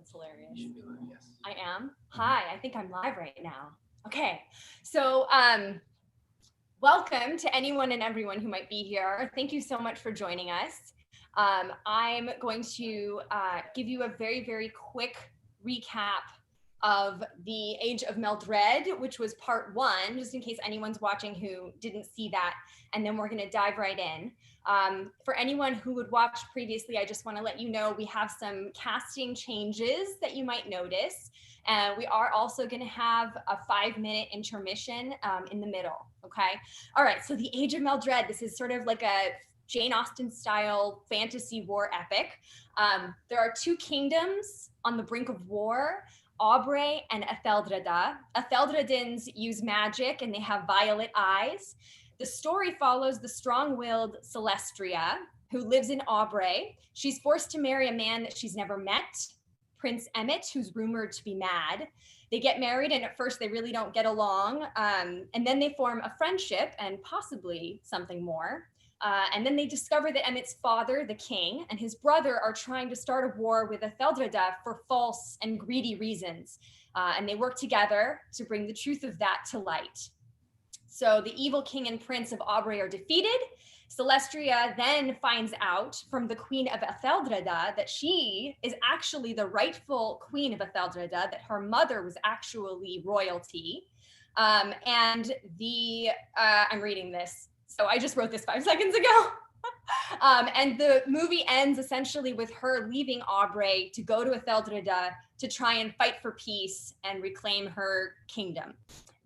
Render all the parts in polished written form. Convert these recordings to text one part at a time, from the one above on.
That's hilarious. You should be live, yes. I am? Hi, I think I'm live right now. Okay, so welcome to anyone and everyone who might be here. Thank you so much for joining us. I'm going to give you a very, very quick recap of the Age of Meldred, which was part 1, just in case anyone's watching who didn't see that, and then we're going to dive right in. For anyone who would watch previously, I just want to let you know we have some casting changes that you might notice. And we are also going to have a 5-minute intermission in the middle. Okay. All right. So the Age of Meldred, this is sort of like a Jane Austen style fantasy war epic. There are 2 kingdoms on the brink of war, Aubrey and Etheldreda. Etheldredins use magic and they have violet eyes. The story follows the strong-willed Celestria, who lives in Aubrey. She's forced to marry a man that she's never met, Prince Emmot, who's rumored to be mad. They get married, and at first they really don't get along. And then they form a friendship and possibly something more. And then they discover that Emmett's father, the king, and his brother are trying to start a war with Etheldreda for false and greedy reasons. And they work together to bring the truth of that to light. So the evil king and prince of Aubrey are defeated. Celestria then finds out from the queen of Etheldreda that she is actually the rightful queen of Etheldreda, that her mother was actually royalty. I'm reading this. So I just wrote this 5 seconds ago. And the movie ends essentially with her leaving Aubrey to go to Etheldreda to try and fight for peace and reclaim her kingdom.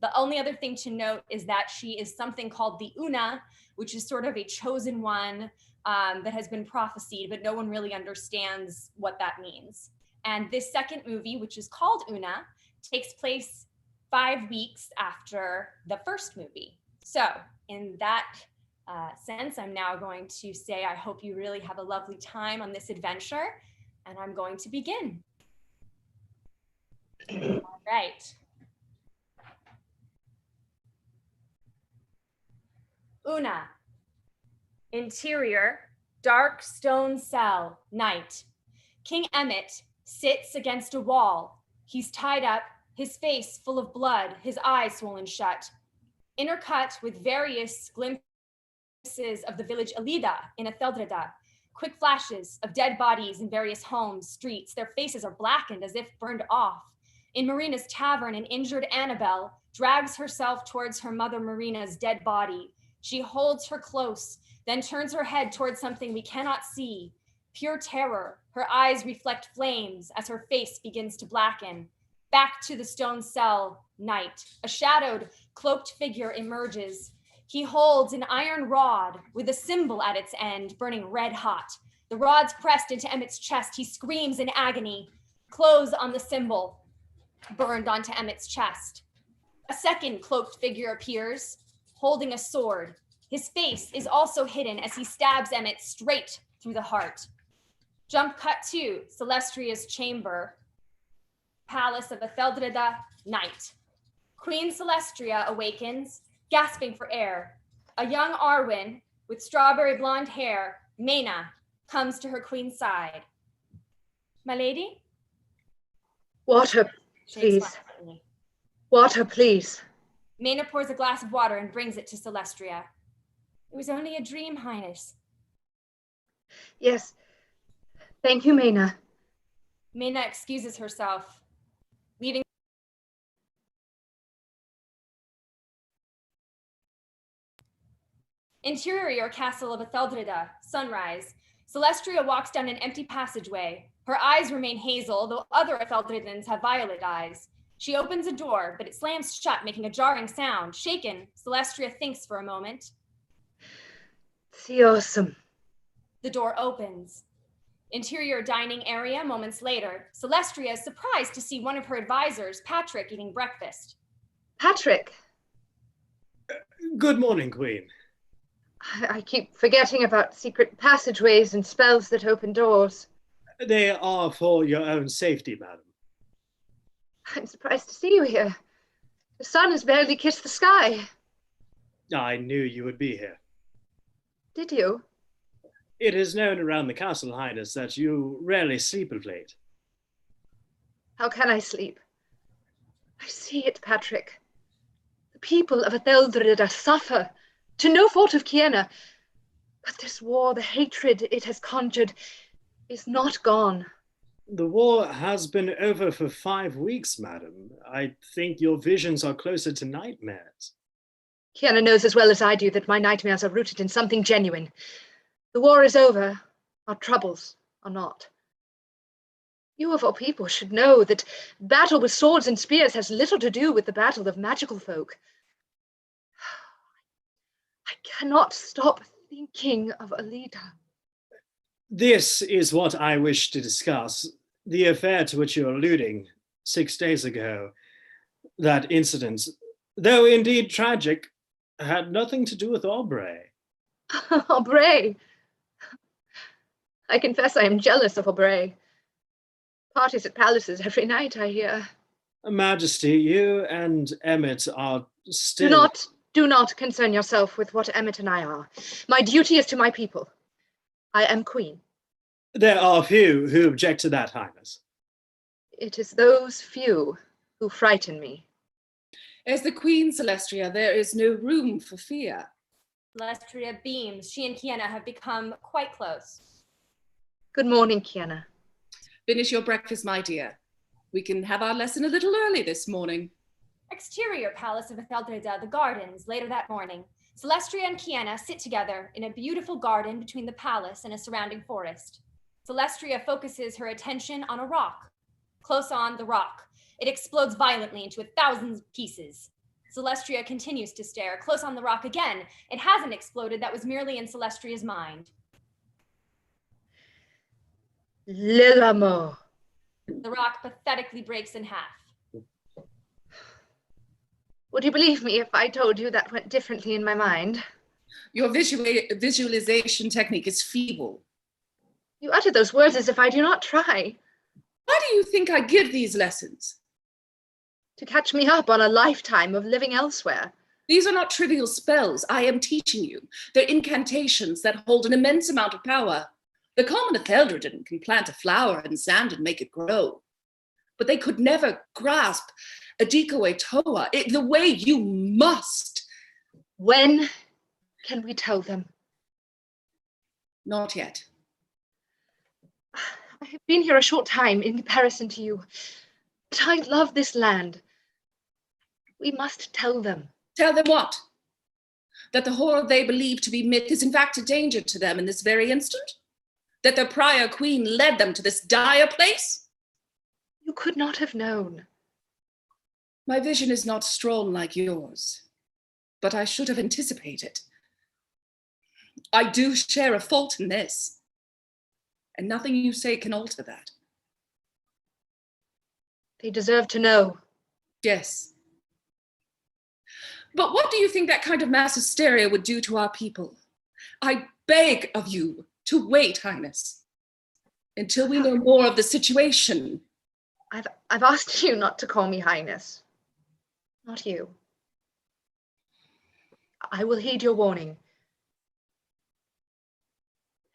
The only other thing to note is that she is something called the Una, which is sort of a chosen one that has been prophesied, but no one really understands what that means. And this second movie, which is called Una, takes place 5 weeks after the first movie. So in that sense, I'm now going to say, I hope you really have a lovely time on this adventure, and I'm going to begin. All right. Una. Interior, dark stone cell, night. King Emmot sits against a wall. He's tied up, his face full of blood, his eyes swollen shut. Intercut with various glimpses of the village Elida in Etheldreda. Quick flashes of dead bodies in various homes, streets. Their faces are blackened as if burned off. In Marina's tavern, an injured Annabelle drags herself towards her mother Marina's dead body. She holds her close, then turns her head towards something we cannot see. Pure terror, her eyes reflect flames as her face begins to blacken. Back to the stone cell, night. A shadowed, cloaked figure emerges. He holds an iron rod with a symbol at its end, burning red hot. The rod's pressed into Emmett's chest. He screams in agony. Close on the symbol, burned onto Emmett's chest. A second cloaked figure appears, holding a sword. His face is also hidden as he stabs Emmett straight through the heart. Jump cut to Celestria's chamber, palace of Etheldreda, night. Queen Celestria awakens, gasping for air. A young Arwen with strawberry blonde hair, Mena, comes to her queen's side. My lady? Water, please. Water, please. Mena pours a glass of water and brings it to Celestria. It was only a dream, Highness. Yes. Thank you, Mena. Mena excuses herself, leaving. Interior castle of Etheldreda, sunrise. Celestria walks down an empty passageway. Her eyes remain hazel, though other Etheldredans have violet eyes. She opens a door, but it slams shut, making a jarring sound. Shaken, Celestria thinks for a moment. It's awesome. The door opens. Interior dining area moments later. Celestria is surprised to see one of her advisors, Patrick, eating breakfast. Patrick. Good morning, Queen. I keep forgetting about secret passageways and spells that open doors. They are for your own safety, madam. I'm surprised to see you here. The sun has barely kissed the sky. I knew you would be here. Did you? It is known around the castle, Highness, that you rarely sleep of late. How can I sleep? I see it, Patrick. The people of Meldred suffer, to no fault of Kiana. But this war, the hatred it has conjured, is not gone. The war has been over for 5 weeks, madam. I think your visions are closer to nightmares. Kiana knows as well as I do that my nightmares are rooted in something genuine. The war is over. Our troubles are not. You of all people should know that battle with swords and spears has little to do with the battle of magical folk. I cannot stop thinking of Alida. This is what I wish to discuss. The affair to which you're alluding, 6 days ago. That incident, though indeed tragic, had nothing to do with Aubrey. Aubrey! I confess I am jealous of Aubrey. Parties at palaces every night, I hear. Majesty, you and Emmot are still... Do not concern yourself with what Emmot and I are. My duty is to my people. I am queen. There are few who object to that, Highness. It is those few who frighten me. As the Queen, Celestria, there is no room for fear. Celestria beams. She and Kiana have become quite close. Good morning, Kiana. Finish your breakfast, my dear. We can have our lesson a little early this morning. Exterior Palace of Meldred, the gardens, later that morning. Celestria and Kiana sit together in a beautiful garden between the palace and a surrounding forest. Celestria focuses her attention on a rock. Close on the rock, it explodes violently into 1,000 pieces. Celestria continues to stare. Close on the rock again. It hasn't exploded. That was merely in Celestria's mind. Lilamo. The rock pathetically breaks in half. Would you believe me if I told you that went differently in my mind? Your visualization technique is feeble. You utter those words as if I do not try. Why do you think I give these lessons? To catch me up on a lifetime of living elsewhere. These are not trivial spells I am teaching you. They're incantations that hold an immense amount of power. The common Etheldred can plant a flower in sand and make it grow. But they could never grasp a decoy toa the way you must. When can we tell them? Not yet. I have been here a short time in comparison to you, but I love this land. We must tell them. Tell them what? That the horror they believe to be myth is in fact a danger to them in this very instant? That their prior queen led them to this dire place? You could not have known. My vision is not strong like yours, but I should have anticipated. I do share a fault in this, and nothing you say can alter that. They deserve to know. Yes. But what do you think that kind of mass hysteria would do to our people? I beg of you to wait, Highness, until we know more of the situation. I've asked you not to call me Highness. Not you. I will heed your warning.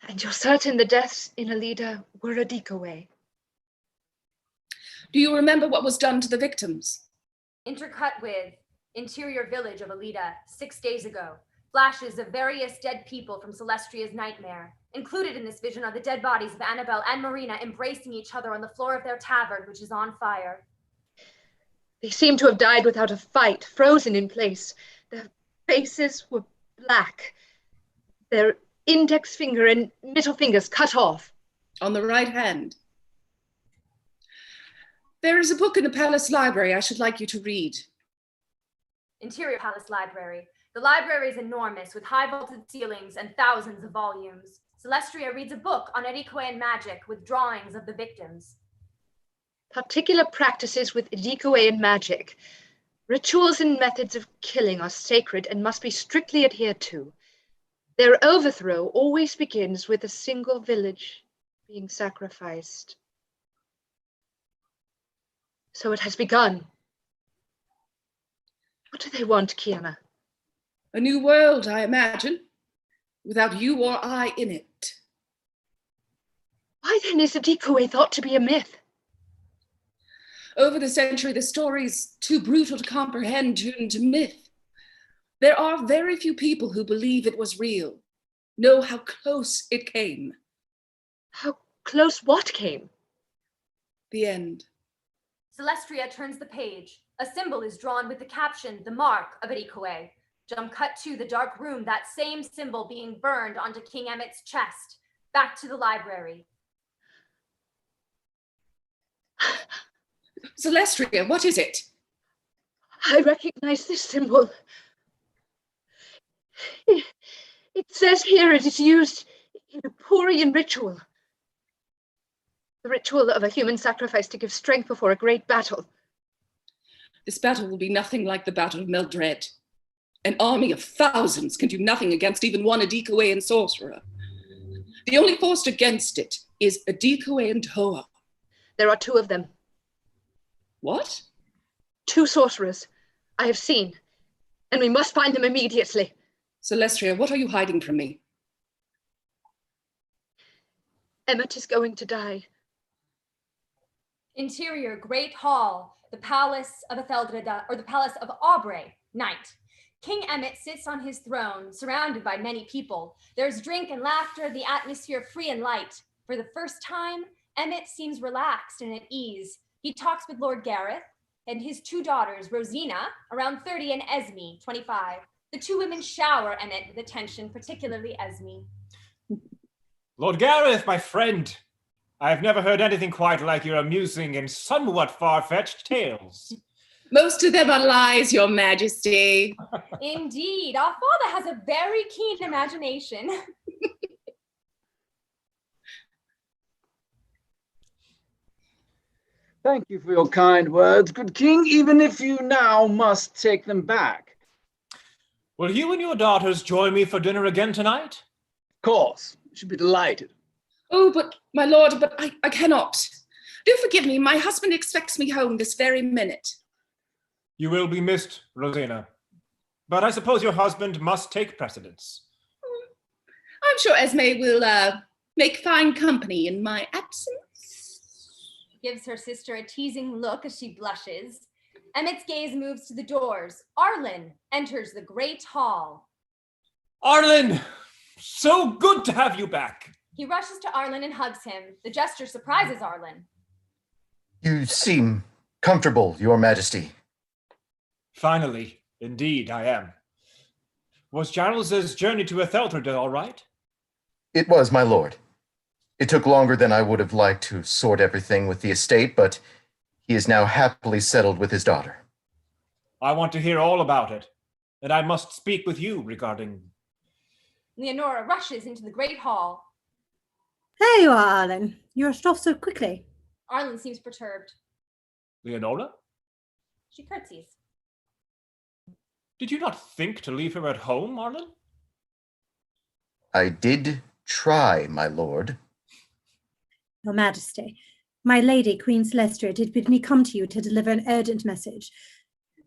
And you're certain the deaths in Alida were a decoy? Do you remember what was done to the victims? Intercut with interior village of Alida 6 days ago. Flashes of various dead people from Celestria's nightmare. Included in this vision are the dead bodies of Annabelle and Marina embracing each other on the floor of their tavern, which is on fire. They seem to have died without a fight, frozen in place. Their faces were black. Their index finger and middle fingers cut off. On the right hand. There is a book in the palace library I should like you to read. Interior Palace Library. The library is enormous, with high vaulted ceilings and thousands of volumes. Celestria reads a book on Erikoan magic with drawings of the victims. Particular practices with Erikoan magic. Rituals and methods of killing are sacred and must be strictly adhered to. Their overthrow always begins with a single village being sacrificed. So it has begun. What do they want, Kiana? A new world, I imagine, without you or I in it. Why then is the decoy thought to be a myth? Over the century, the story's too brutal to comprehend, turned into myth. There are very few people who believe it was real, know how close it came. How close what came? The end. Celestria turns the page. A symbol is drawn with the caption, "The Mark of Erikoe." Jump cut to the dark room, that same symbol being burned onto King Emmet's chest. Back to the library. Celestria, what is it? I recognize this symbol. It says here it is used in a Purian ritual. The ritual of a human sacrifice to give strength before a great battle. This battle will be nothing like the Battle of Meldred. An army of thousands can do nothing against even one Erikoean sorcerer. The only force against it is Erikoean Toa. There are 2 of them. What? 2 sorcerers. I have seen. And we must find them immediately. Celestria, what are you hiding from me? Emmot is going to die. Interior, Great Hall, the Palace of Etheldreda, or the Palace of Aubrey, night. King Emmot sits on his throne, surrounded by many people. There's drink and laughter, the atmosphere free and light. For the first time, Emmot seems relaxed and at ease. He talks with Lord Gareth and his 2 daughters, Rosina, around 30, and Esme, 25. The 2 women shower Emmot with attention, particularly Esme. Lord Gareth, my friend, I have never heard anything quite like your amusing and somewhat far-fetched tales. Most of them are lies, Your Majesty. Indeed, our father has a very keen imagination. Thank you for your kind words, good king, even if you now must take them back. Will you and your daughters join me for dinner again tonight? Of course, I should be delighted. Oh, but my lord, but I cannot. Do forgive me, my husband expects me home this very minute. You will be missed, Rosina. But I suppose your husband must take precedence. I'm sure Esme will make fine company in my absence. Gives her sister a teasing look as she blushes. Emmett's gaze moves to the doors. Arlen enters the great hall. Arlen, so good to have you back. He rushes to Arlen and hugs him. The gesture surprises Arlen. You seem comfortable, Your Majesty. Finally, indeed, I am. Was Giles' journey to Etheldreda all right? It was, my lord. It took longer than I would have liked to sort everything with the estate, but he is now happily settled with his daughter. I want to hear all about it, and I must speak with you regarding... Leonora rushes into the great hall. There you are, Arlen. You rushed off so quickly. Arlen seems perturbed. Leonora? She curtsies. Did you not think to leave her at home, Arlen? I did try, my lord. Your Majesty, my lady, Queen Celestria, did bid me come to you to deliver an urgent message.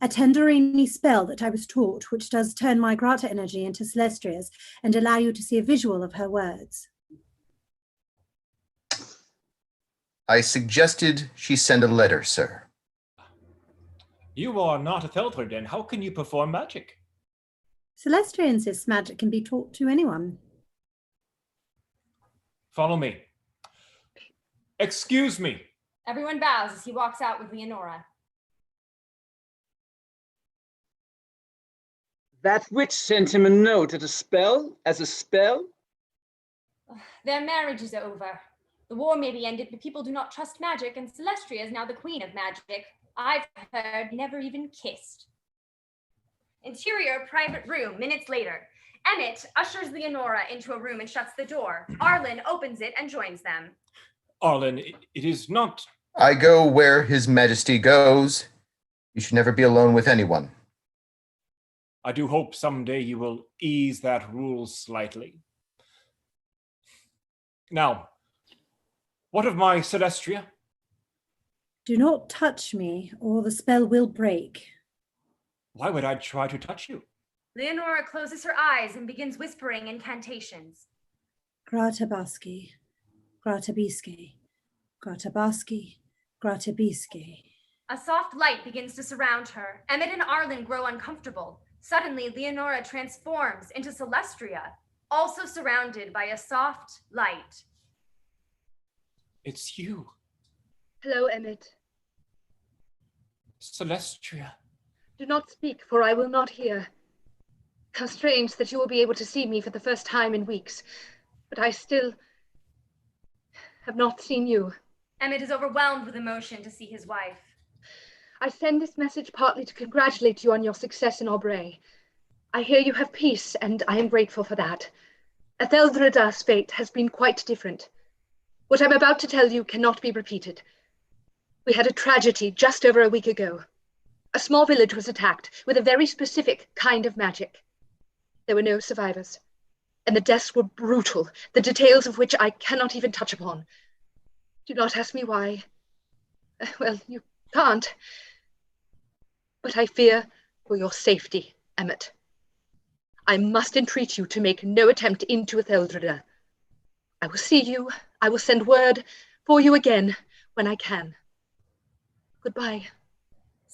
A Tenderini spell that I was taught, which does turn my Grata energy into Celestria's and allow you to see a visual of her words. I suggested she send a letter, sir. You are not Etheldred, and how can you perform magic? Celestria insists magic can be taught to anyone. Follow me. Excuse me. Everyone bows as he walks out with Leonora. That witch sent him a note as a spell? Their marriage is over. The war may be ended, but people do not trust magic, and Celestria is now the queen of magic. I've heard never even kissed. Interior private room, minutes later. Emmett ushers Leonora into a room and shuts the door. Arlen opens it and joins them. Arlen, it is not... I go where His Majesty goes. You should never be alone with anyone. I do hope someday you will ease that rule slightly. Now, what of my Celestria? Do not touch me, or the spell will break. Why would I try to touch you? Leonora closes her eyes and begins whispering incantations. Grata Basci, Grata Bisce, Grata Basci, Grata Bisce. A soft light begins to surround her. Emmett and Arlen grow uncomfortable. Suddenly, Leonora transforms into Celestria, also surrounded by a soft light. It's you, Hello, Emmett. Celestria. Do not speak, for I will not hear. How strange that you will be able to see me for the first time in weeks, but I still have not seen you. Emmett is overwhelmed with emotion to see his wife. I send this message partly to congratulate you on your success in Aubrey. I hear you have peace, and I am grateful for that. Etheldreda's fate has been quite different. What I'm about to tell you cannot be repeated. We had a tragedy just over a week ago. A small village was attacked with a very specific kind of magic. There were no survivors, and the deaths were brutal, the details of which I cannot even touch upon. Do not ask me why. Well, you can't. But I fear for your safety, Emmett. I must entreat you to make no attempt into Etheldreda. I will see you. I will send word for you again when I can. Goodbye.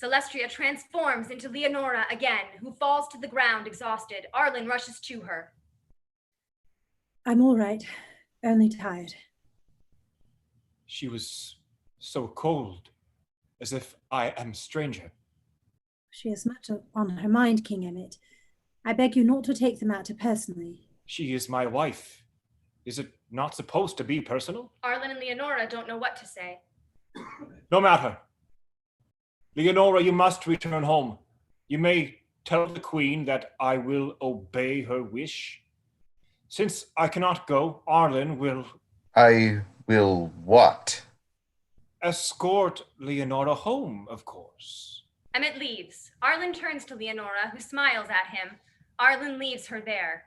Celestria transforms into Leonora again, who falls to the ground exhausted. Arlen rushes to her. I'm all right, only tired. She was so cold, as if I am a stranger. She has much on her mind, King Emmett. I beg you not to take the matter personally. She is my wife. Is it not supposed to be personal? Arlen and Leonora don't know what to say. No matter. Leonora, you must return home. You may tell the queen that I will obey her wish. Since I cannot go, Arlen will... I will what? Escort Leonora home, of course. Emmett leaves. Arlen turns to Leonora, who smiles at him. Arlen leaves her there.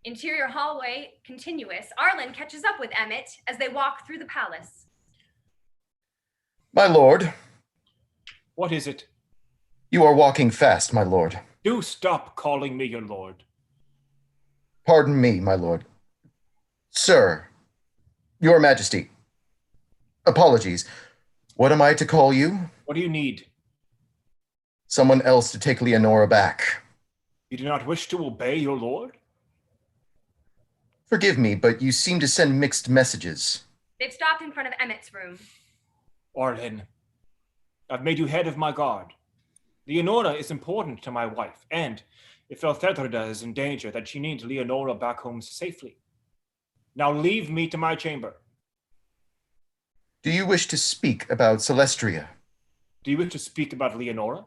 Interior hallway continuous. Arlen catches up with Emmett as they walk through the palace. My lord. What is it? You are walking fast, my lord. Do stop calling me your lord. Pardon me, my lord. Sir, your majesty. Apologies. What am I to call you? What do you need? Someone else to take Leonora back. You do not wish to obey your lord? Forgive me, but you seem to send mixed messages. They've stopped in front of Emmett's room. Arlen, I've made you head of my guard. Leonora is important to my wife, and if Etheldreda is in danger, that she needs Leonora back home safely. Now leave me to my chamber. Do you wish to speak about Celestria? Do you wish to speak about Leonora?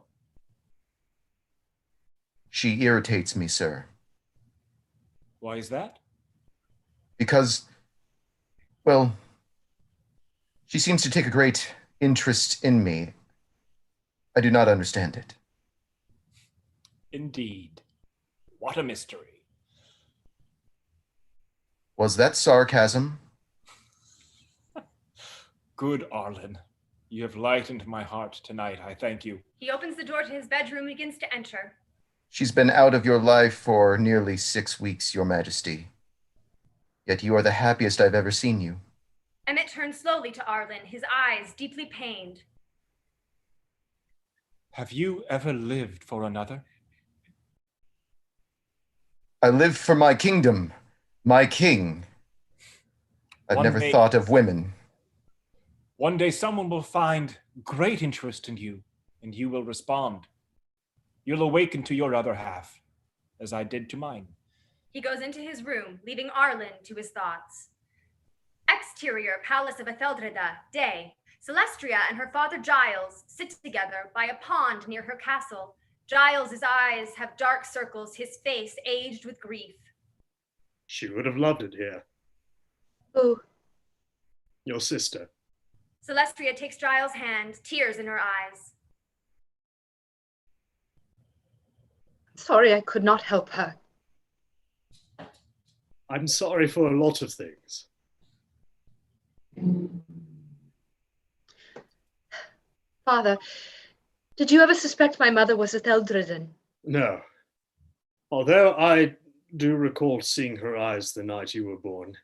She irritates me, sir. Why is that? Because, well, she seems to take a great interest in me. I do not understand it. Indeed. What a mystery. Was that sarcasm? Good, Arlen. You have lightened my heart tonight. I thank you. He opens the door to his bedroom and begins to enter. She's been out of your life for nearly 6 weeks, your majesty. Yet you are the happiest I've ever seen you. Emmett turns slowly to Arlen, his eyes deeply pained. Have you ever lived for another? I live for my kingdom, my king. I've One never day- thought of women. One day someone will find great interest in you, and you will respond. You'll awaken to your other half, as I did to mine. He goes into his room, leaving Arlen to his thoughts. Exterior Palace of Etheldreda, day. Celestria and her father Giles sit together by a pond near her castle. Giles's eyes have dark circles, his face aged with grief. She would have loved it here. Who? Your sister. Celestria takes Giles' hand, tears in her eyes. Sorry I could not help her. I'm sorry for a lot of things. Father, did you ever suspect my mother was Etheldredan? No. Although I do recall seeing her eyes the night you were born.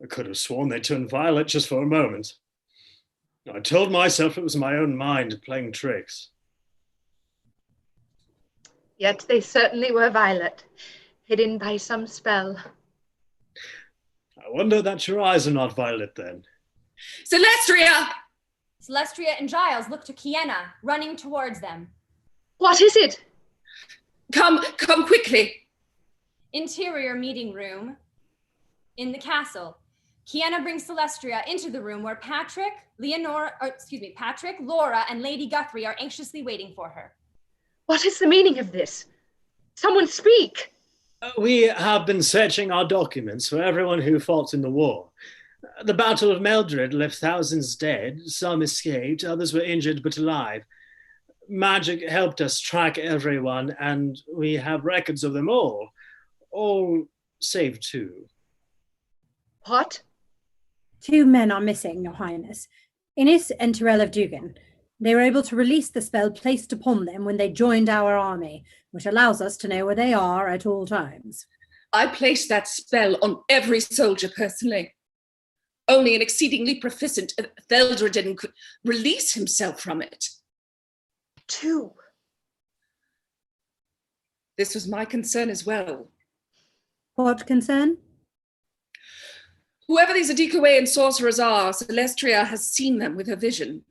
I could have sworn they turned violet just for a moment. I told myself it was my own mind playing tricks. Yet they certainly were violet, hidden by some spell. I wonder that your eyes are not violet then. Celestria! Celestria and Giles look to Kienna, running towards them. What is it? Come quickly. Interior meeting room in the castle. Kienna brings Celestria into the room where Patrick, Laura, and Lady Guthrie are anxiously waiting for her. What is the meaning of this? Someone speak! We have been searching our documents for everyone who fought in the war. The Battle of Meldred left thousands dead, some escaped, others were injured but alive. Magic helped us track everyone, and we have records of them all save two. What? 2 men are missing, Your Highness. Innis and Tyrell of Dugan. They were able to release the spell placed upon them when they joined our army, which allows us to know where they are at all times. I placed that spell on every soldier personally. Only an exceedingly proficient Theldredin could release himself from it. 2. This was my concern as well. What concern? Whoever these Adikawayan sorcerers are, Celestria has seen them with her vision.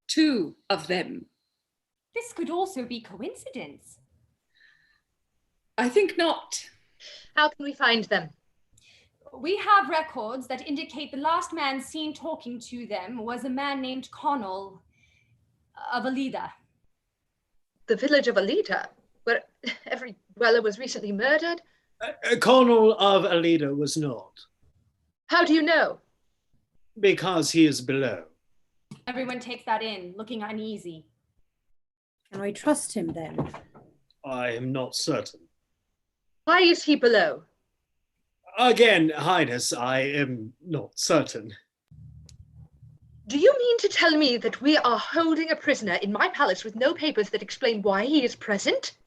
2 of them. This could also be coincidence. I think not. How can we find them? We have records that indicate the last man seen talking to them was a man named Connell of Alida. The village of Alida, where every dweller was recently murdered? Connell of Alida was not. How do you know? Because he is below. Everyone takes that in, looking uneasy. Can we trust him then? I am not certain. Why is he below? Again, Highness, I am not certain. Do you mean to tell me that we are holding a prisoner in my palace with no papers that explain why he is present?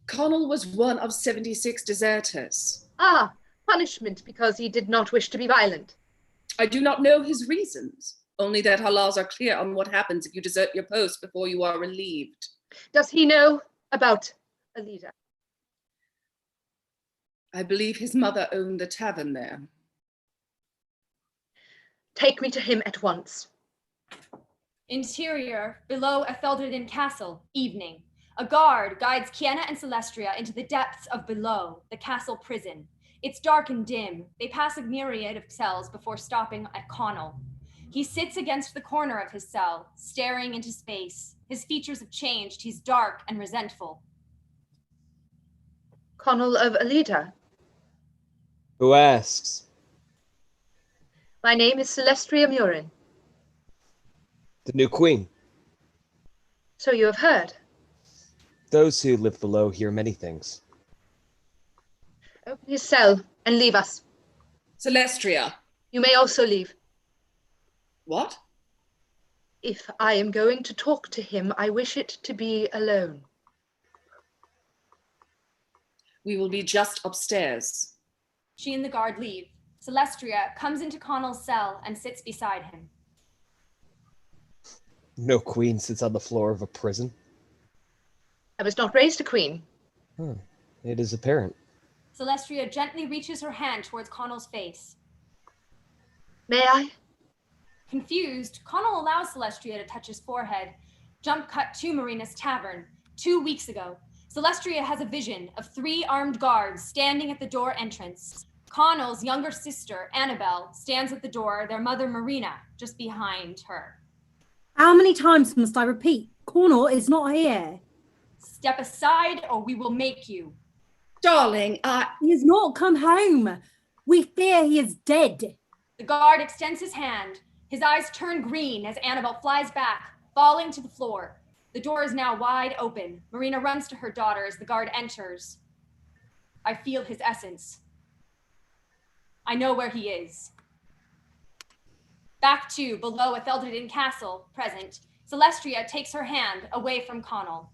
Connell was one of 76 deserters. Ah, punishment because he did not wish to be violent. I do not know his reasons, only that our laws are clear on what happens if you desert your post before you are relieved. Does he know about Alida? I believe his mother owned the tavern there. Take me to him at once. Interior, below Etheldredin Castle, evening. A guard guides Kienna and Celestria into the depths of below, the castle prison. It's dark and dim. They pass a myriad of cells before stopping at Connell. He sits against the corner of his cell, staring into space. His features have changed. He's dark and resentful. Connell of Alida. Who asks? My name is Celestria Murin. The new queen. So you have heard. Those who live below hear many things. Open his cell and leave us. Celestria. You may also leave. What? If I am going to talk to him, I wish it to be alone. We will be just upstairs. She and the guard leave. Celestria comes into Connell's cell and sits beside him. No queen sits on the floor of a prison. I was not raised a queen. It is apparent. Celestria gently reaches her hand towards Connell's face. May I? Confused, Connell allows Celestria to touch his forehead. Jump cut to Marina's tavern. 2 weeks ago, Celestria has a vision of 3 armed guards standing at the door entrance. Connell's younger sister, Annabelle, stands at the door, their mother, Marina, just behind her. How many times must I repeat? Cornell is not here. Step aside or we will make you. Darling, He has not come home. We fear he is dead. The guard extends his hand. His eyes turn green as Annabelle flies back, falling to the floor. The door is now wide open. Marina runs to her daughter as the guard enters. I feel his essence. I know where he is. Back to below Etheldredin Castle, present. Celestria takes her hand away from Connell.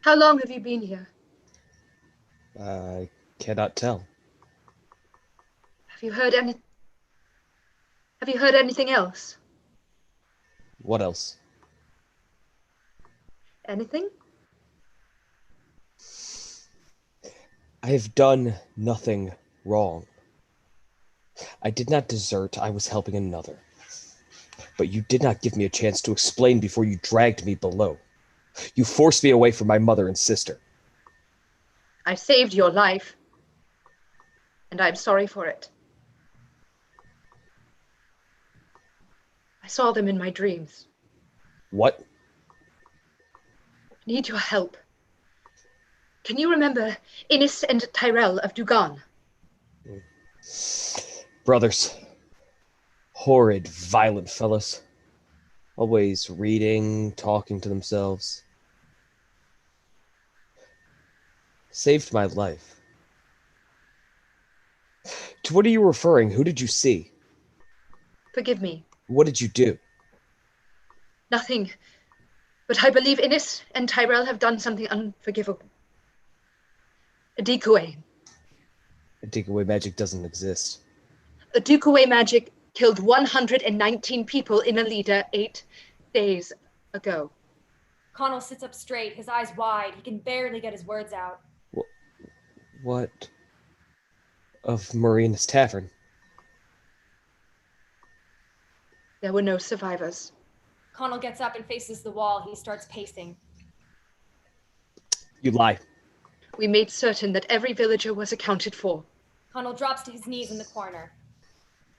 How long have you been here? I cannot tell. Have you heard anything else? What else? Anything? I have done nothing wrong. I did not desert, I was helping another. But you did not give me a chance to explain before you dragged me below. You forced me away from my mother and sister. I saved your life, and I'm sorry for it. I saw them in my dreams. What? I need your help. Can you remember Innis and Tyrell of Dugan? Brothers. Horrid, violent fellows. Always reading, talking to themselves. Saved my life. To what are you referring? Who did you see? Forgive me. What did you do? Nothing. But I believe Innis and Tyrell have done something unforgivable. A decoy. A takeaway magic doesn't exist. A decoy magic killed 119 people in Alida 8 days ago. Connell sits up straight, his eyes wide. He can barely get his words out. What of Marina's Tavern? There were no survivors. Connell gets up and faces the wall. He starts pacing. You lie. We made certain that every villager was accounted for. Connell drops to his knees in the corner.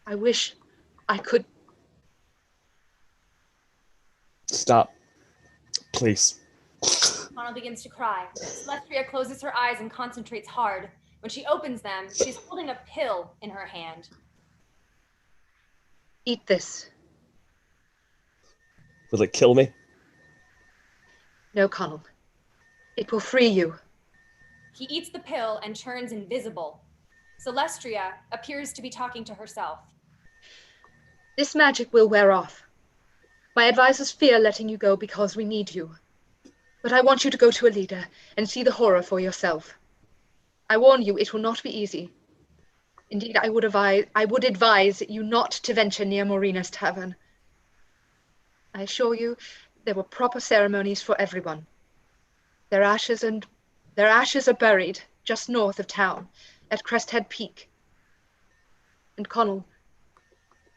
I wish I could. Stop. Please. Connell begins to cry. Celestria closes her eyes and concentrates hard. When she opens them, she's holding a pill in her hand. Eat this. Will it kill me? No, Connell. It will free you. He eats the pill and turns invisible. Celestria appears to be talking to herself. This magic will wear off. My advisors fear letting you go because we need you. But I want you to go to Alida and see the horror for yourself. I warn you, it will not be easy. Indeed, I would advise you not to venture near Marina's Tavern. I assure you, there were proper ceremonies for everyone. Their ashes are buried just north of town, at Cresthead Peak. And Connell,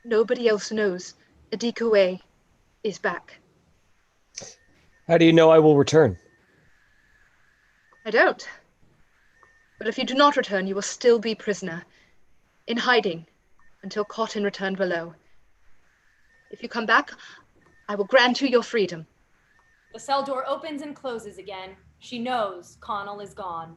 nobody else knows Adika is back. How do you know I will return? I don't. But if you do not return, you will still be prisoner, in hiding, until caught and returned below. If you come back, I will grant you your freedom. The cell door opens and closes again. She knows Connell is gone.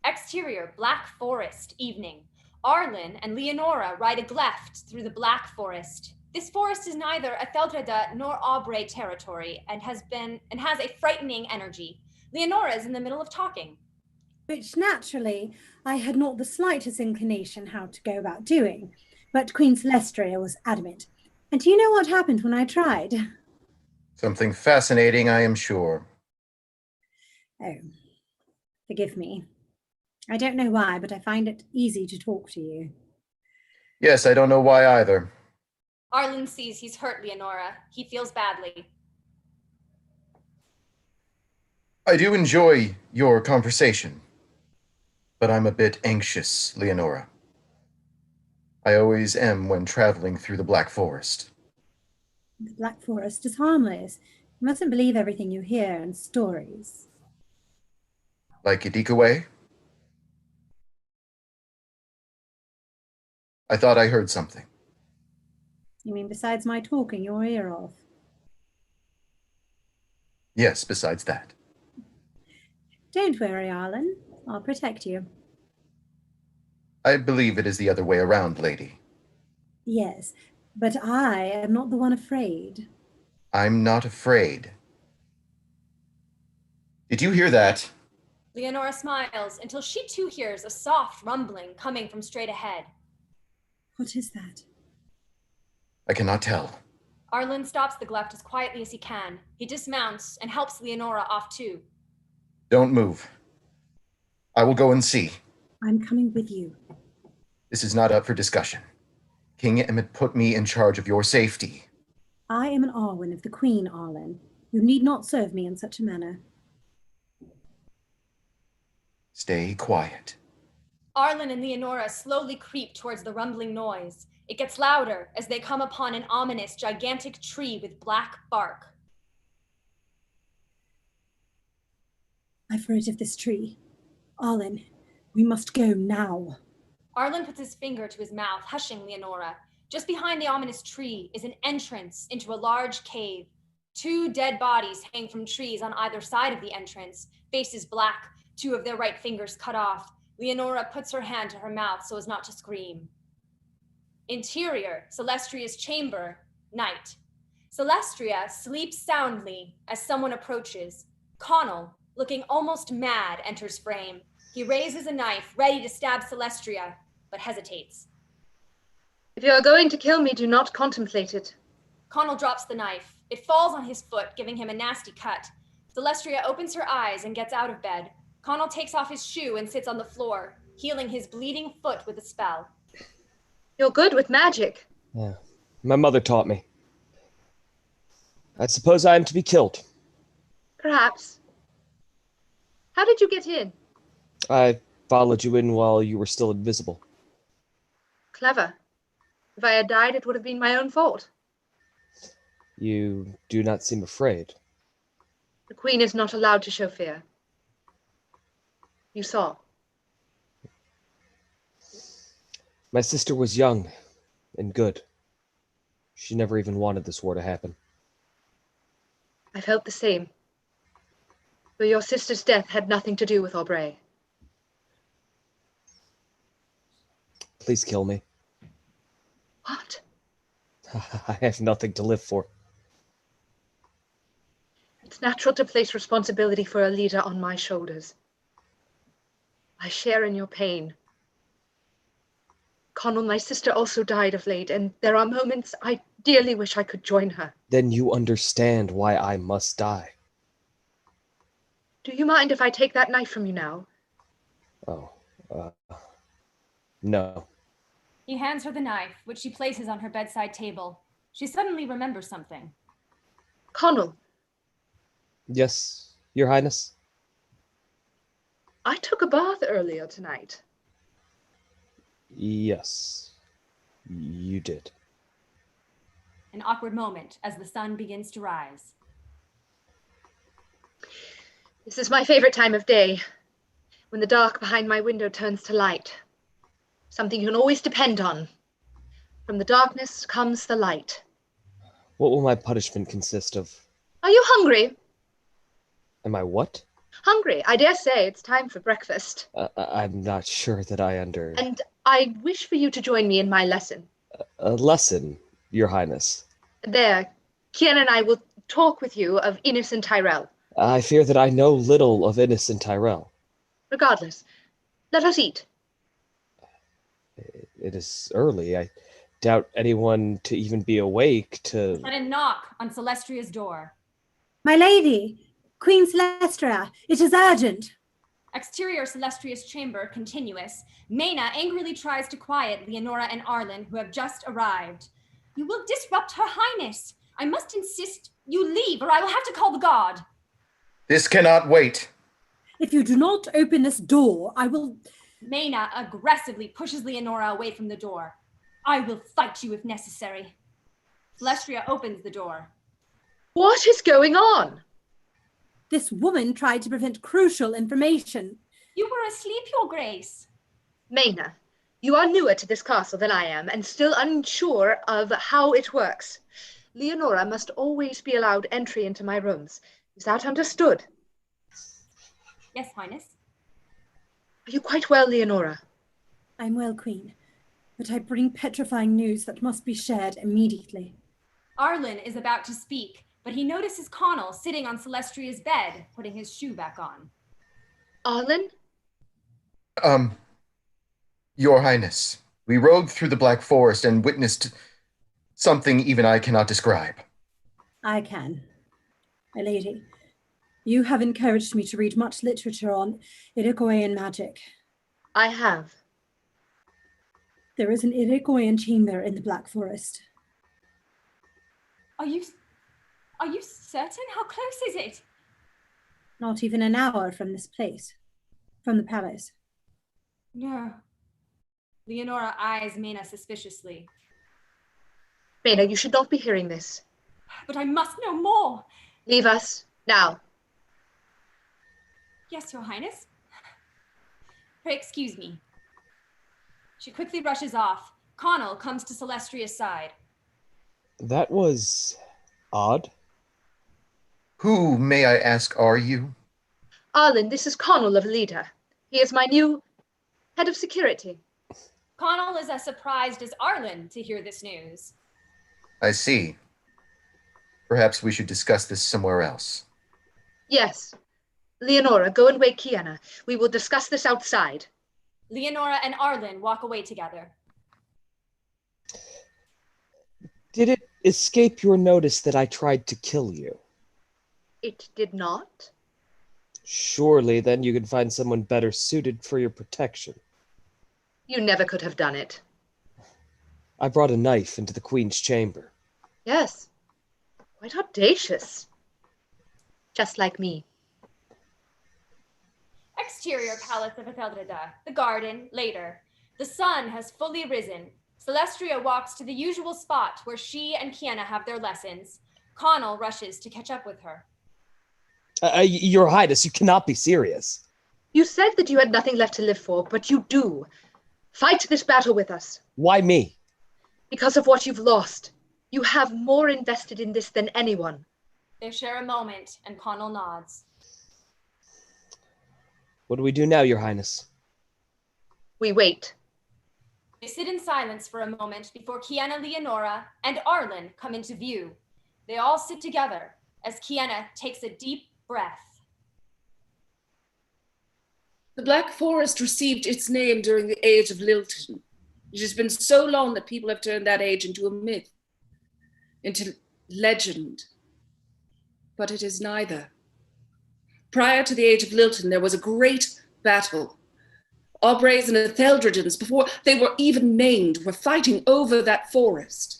Exterior, Black Forest, evening. Arlen and Leonora ride a gleft through the Black Forest. This forest is neither Atheldrada nor Aubrey territory and has a frightening energy. Leonora is in the middle of talking. Which naturally I had not the slightest inclination how to go about doing, but Queen Celestria was adamant. And do you know what happened when I tried? Something fascinating, I am sure. Oh, forgive me. I don't know why, but I find it easy to talk to you. Yes, I don't know why either. Arlen sees he's hurt Leonora. He feels badly. I do enjoy your conversation, but I'm a bit anxious, Leonora. I always am when traveling through the Black Forest. The Black Forest is harmless. You mustn't believe everything you hear in stories. Like Idikaway? I thought I heard something. You mean besides my talking your ear off? Yes, besides that. Don't worry, Arlen. I'll protect you. I believe it is the other way around, lady. Yes, but I am not the one afraid. I'm not afraid. Did you hear that? Leonora smiles until she too hears a soft rumbling coming from straight ahead. What is that? I cannot tell. Arlen stops the gleft as quietly as he can. He dismounts and helps Leonora off too. Don't move. I will go and see. I'm coming with you. This is not up for discussion. King Emmot put me in charge of your safety. I am an Arwen of the Queen, Arlen. You need not serve me in such a manner. Stay quiet. Arlen and Leonora slowly creep towards the rumbling noise. It gets louder as they come upon an ominous, gigantic tree with black bark. I've heard of this tree. Arlen, we must go now. Arlen puts his finger to his mouth, hushing Leonora. Just behind the ominous tree is an entrance into a large cave. 2 dead bodies hang from trees on either side of the entrance, faces black, 2 of their right fingers cut off. Leonora puts her hand to her mouth so as not to scream. Interior, Celestria's chamber, night. Celestria sleeps soundly as someone approaches. Connell, looking almost mad, enters frame. He raises a knife, ready to stab Celestria, but hesitates. If you are going to kill me, do not contemplate it. Connell drops the knife. It falls on his foot, giving him a nasty cut. Celestria opens her eyes and gets out of bed. Connell takes off his shoe and sits on the floor, healing his bleeding foot with a spell. You're good with magic. Yeah, my mother taught me. I suppose I am to be killed. Perhaps. How did you get in? I followed you in while you were still invisible. Clever. If I had died, it would have been my own fault. You do not seem afraid. The Queen is not allowed to show fear. You saw. My sister was young and good. She never even wanted this war to happen. I felt the same. But your sister's death had nothing to do with Aubrey. Please kill me. What? I have nothing to live for. It's natural to place responsibility for a leader on my shoulders. I share in your pain. Connell, my sister also died of late, and there are moments I dearly wish I could join her. Then you understand why I must die. Do you mind if I take that knife from you now? Oh, no. He hands her the knife, which she places on her bedside table. She suddenly remembers something. Connell. Yes, Your Highness? I took a bath earlier tonight. Yes, you did. An awkward moment as the sun begins to rise. This is my favorite time of day, when the dark behind my window turns to light. Something you can always depend on. From the darkness comes the light. What will my punishment consist of? Are you hungry? Am I what? Hungry. I dare say it's time for breakfast. I'm not sure that I And I wish for you to join me in my lesson. A lesson, Your Highness. There, Kian and I will talk with you of Innes and Tyrell. I fear that I know little of Innes and Tyrell. Regardless, let us eat. It is early. I doubt anyone to even be awake to... And a knock on Celestria's door. My lady, Queen Celestria, it is urgent. Exterior Celestria's chamber continuous. Mena angrily tries to quiet Leonora and Arlen, who have just arrived. You will disrupt Her Highness. I must insist you leave, or I will have to call the guard. This cannot wait. If you do not open this door, I will... Mena aggressively pushes Leonora away from the door. I will fight you if necessary. Celestria opens the door. What is going on? This woman tried to prevent crucial information. You were asleep, Your Grace. Mena, you are newer to this castle than I am, and still unsure of how it works. Leonora must always be allowed entry into my rooms. Is that understood? Yes, Highness. Are you quite well, Leonora? I'm well, Queen, but I bring petrifying news that must be shared immediately. Arlen is about to speak, but he notices Connell sitting on Celestria's bed, putting his shoe back on. Arlen? Your Highness, we rode through the Black Forest and witnessed something even I cannot describe. I can. My lady, you have encouraged me to read much literature on Iroquoian magic. I have. There is an Iroquoian chamber in the Black Forest. Are you certain? How close is it? Not even an hour from this place, from the palace. No. Leonora eyes Mena suspiciously. Mena, you should not be hearing this. But I must know more. Leave us, now. Yes, Your Highness. Pray excuse me. She quickly rushes off. Connell comes to Celestria's side. That was odd. Who, may I ask, are you? Arlen, this is Connell of Leda. He is my new head of security. Connell is as surprised as Arlen to hear this news. I see. Perhaps we should discuss this somewhere else. Yes. Leonora, go and wake Kiana. We will discuss this outside. Leonora and Arlen walk away together. Did it escape your notice that I tried to kill you? It did not. Surely then you could find someone better suited for your protection. You never could have done it. I brought a knife into the Queen's chamber. Yes. Quite audacious. Just like me. Exterior Palace of Etheldreda. The garden, later. The sun has fully risen. Celestria walks to the usual spot where she and Kiana have their lessons. Connell rushes to catch up with her. Your Highness, you cannot be serious. You said that you had nothing left to live for, but you do. Fight this battle with us. Why me? Because of what you've lost. You have more invested in this than anyone. They share a moment, and Connell nods. What do we do now, Your Highness? We wait. They sit in silence for a moment before Kiana, Leonora, and Arlen come into view. They all sit together as Kiana takes a deep breath. The Black Forest received its name during the Age of Lilton. It has been so long that people have turned that age into a myth, into legend. But it is neither. Prior to the Age of Lilton, there was a great battle. Aubrays and Etheldredans, before they were even named, were fighting over that forest.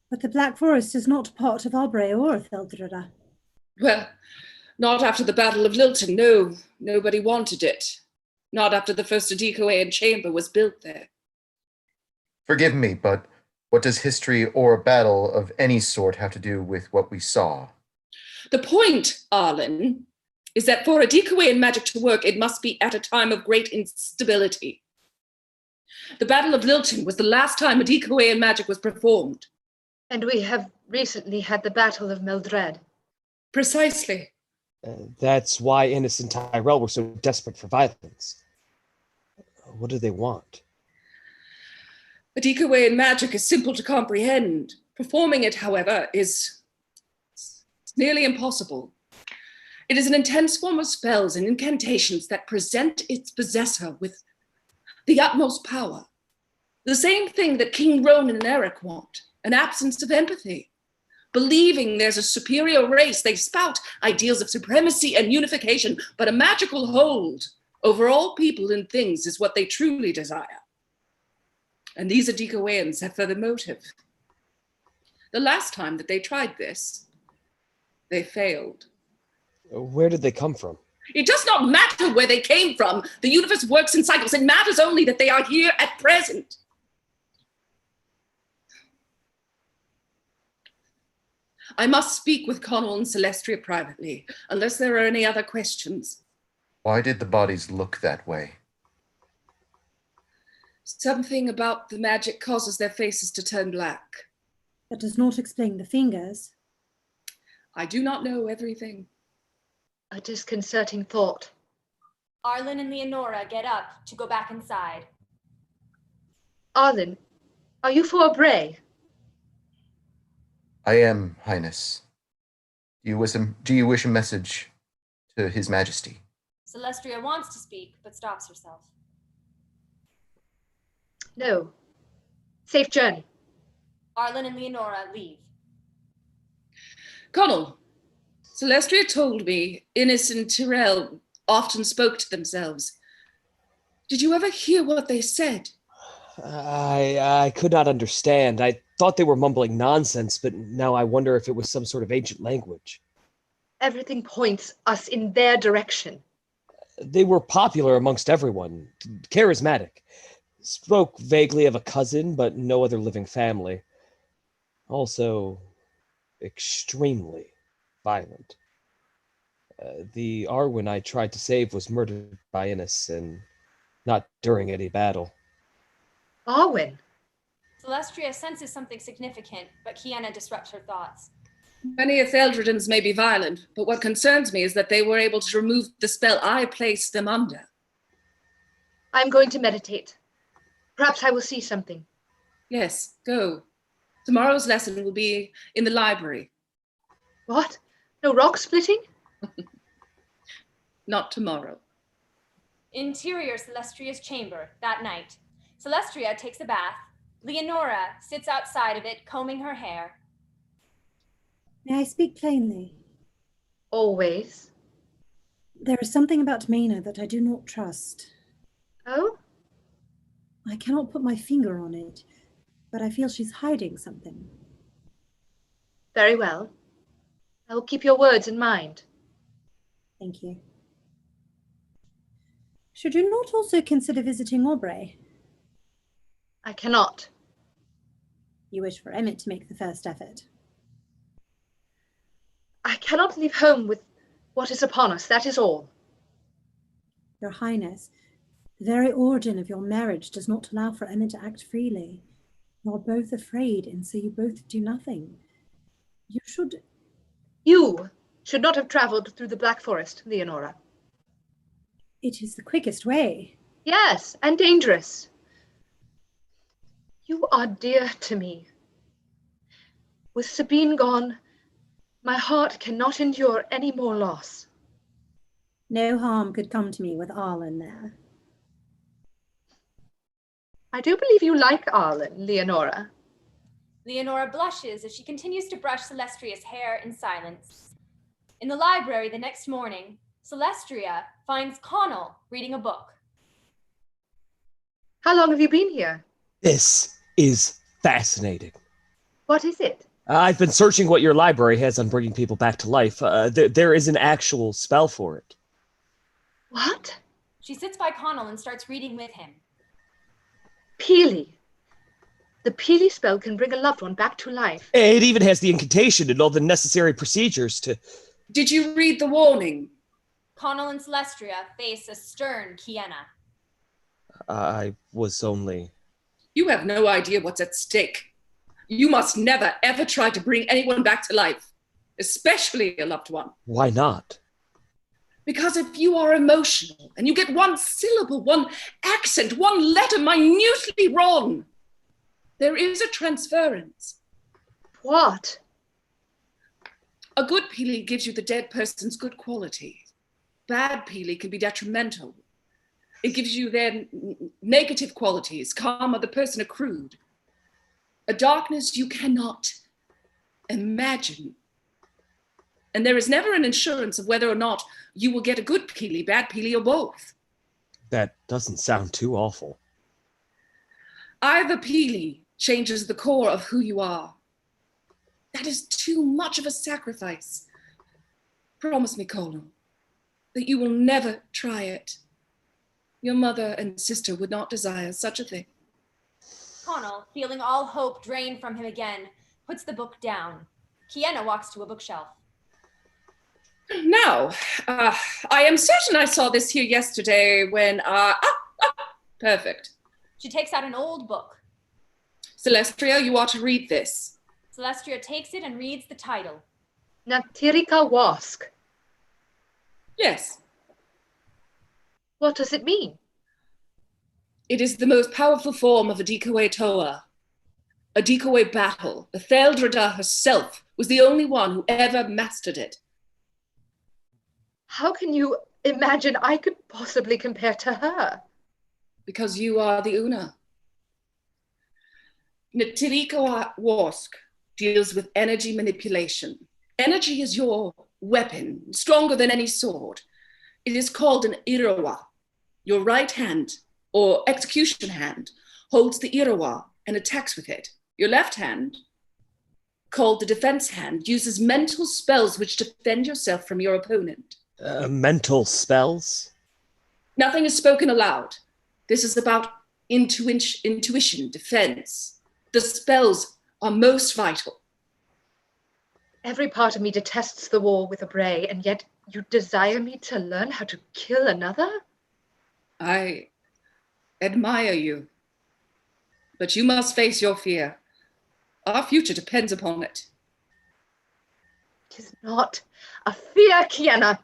But the Black Forest is not part of Aubrey or Etheldreda. Well, not after the Battle of Lilton, no. Nobody wanted it. Not after the first Adicoean chamber was built there. Forgive me, but what does history or a battle of any sort have to do with what we saw? The point, Arlen, is that for Adicoean magic to work, it must be at a time of great instability. The Battle of Lilton was the last time Adicoean magic was performed. And we have recently had the Battle of Meldred. Precisely. That's why Innes and Tyrell were so desperate for violence. What do they want? Adicoean magic is simple to comprehend. Performing it, however, is nearly impossible. It is an intense form of spells and incantations that present its possessor with the utmost power. The same thing that King Ronan and Eric want, an absence of empathy. Believing there's a superior race, they spout ideals of supremacy and unification, but a magical hold over all people and things is what they truly desire. And these Adicoeans have further motive. The last time that they tried this, they failed. Where did they come from? It does not matter where they came from. The universe works in cycles. It matters only that they are here at present. I must speak with Connell and Celestria privately, unless there are any other questions. Why did the bodies look that way? Something about the magic causes their faces to turn black. That does not explain the fingers. I do not know everything. A disconcerting thought. Arlen and Leonora get up to go back inside. Arlen, are you for Bray? I am, Highness. Do you wish a message to His Majesty? Celestria wants to speak, but stops herself. No. Safe journey. Arlen and Leonora leave. Connell, Celestria told me Innes and Tyrell often spoke to themselves. Did you ever hear what they said? I could not understand. I thought they were mumbling nonsense, but now I wonder if it was some sort of ancient language. Everything points us in their direction. They were popular amongst everyone, charismatic. Spoke vaguely of a cousin, but no other living family. Also, extremely violent. The Arwen I tried to save was murdered by Innis, and not during any battle. Arwen? Celestria senses something significant, but Kiana disrupts her thoughts. Many of Eldredens may be violent, but what concerns me is that they were able to remove the spell I placed them under. I'm going to meditate. Perhaps I will see something. Yes, go. Tomorrow's lesson will be in the library. What? No rock splitting? Not tomorrow. Interior Celestria's chamber that night. Celestria takes a bath. Leonora sits outside of it, combing her hair. May I speak plainly? Always. There is something about Mena that I do not trust. Oh? I cannot put my finger on it, but I feel she's hiding something. Very well. I will keep your words in mind. Thank you. Should you not also consider visiting Aubrey? I cannot. You wish for Emmot to make the first effort. I cannot leave home with what is upon us, that is all. Your Highness, the very origin of your marriage does not allow for Emmot to act freely. You are both afraid, and so you both do nothing. You should not have travelled through the Black Forest, Leonora. It is the quickest way. Yes, and dangerous. You are dear to me. With Sabine gone, my heart cannot endure any more loss. No harm could come to me with Arlen there. I do believe you like Arlen, Leonora. Leonora blushes as she continues to brush Celestria's hair in silence. In the library the next morning, Celestria finds Connell reading a book. How long have you been here? This is fascinating. What is it? I've been searching what your library has on bringing people back to life. There is an actual spell for it. What? She sits by Connell and starts reading with him. Peely. The Peely spell can bring a loved one back to life. It even has the incantation and all the necessary procedures to... Did you read the warning? Connell and Celestria face a stern Kiana. I was only... You have no idea what's at stake. You must never, ever try to bring anyone back to life, especially a loved one. Why not? Because if you are emotional and you get one syllable, one accent, one letter minutely wrong, there is a transference. What? A good Peely gives you the dead person's good qualities. Bad Peely can be detrimental. It gives you their negative qualities, karma the person accrued. A darkness you cannot imagine. And there is never an insurance of whether or not you will get a good Peely, bad Peely, or both. That doesn't sound too awful. Either Peely changes the core of who you are. That is too much of a sacrifice. Promise me, Colonel, that you will never try it. Your mother and sister would not desire such a thing. Connell, feeling all hope drained from him again, puts the book down. Kiana walks to a bookshelf. Now, I am certain I saw this here yesterday when, perfect. She takes out an old book. Celestria, you ought to read this. Celestria takes it and reads the title. Natirika Wask. Yes. What does it mean? It is the most powerful form of a decoy Toa. A decoy battle. Etheldreda herself was the only one who ever mastered it. How can you imagine I could possibly compare to her? Because you are the Una. Natirika Wask deals with energy manipulation. Energy is your weapon, stronger than any sword. It is called an Irawa. Your right hand, or execution hand, holds the Iroha and attacks with it. Your left hand, called the defense hand, uses mental spells which defend yourself from your opponent. Mental spells? Nothing is spoken aloud. This is about intuition, defense. The spells are most vital. Every part of me detests the war with a Bray, and yet you desire me to learn how to kill another? I admire you, but you must face your fear. Our future depends upon it. It is not a fear, Kienna.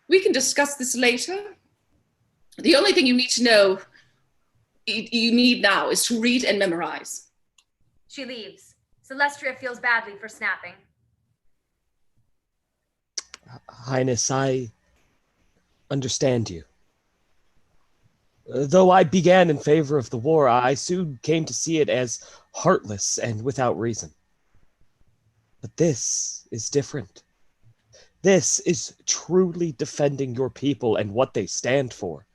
We can discuss this later. The only thing you need to know, you need now, is to read and memorize. She leaves. Celestria feels badly for snapping. Highness, I understand you. Though I began in favor of the war, I soon came to see it as heartless and without reason. But this is different. This is truly defending your people and what they stand for.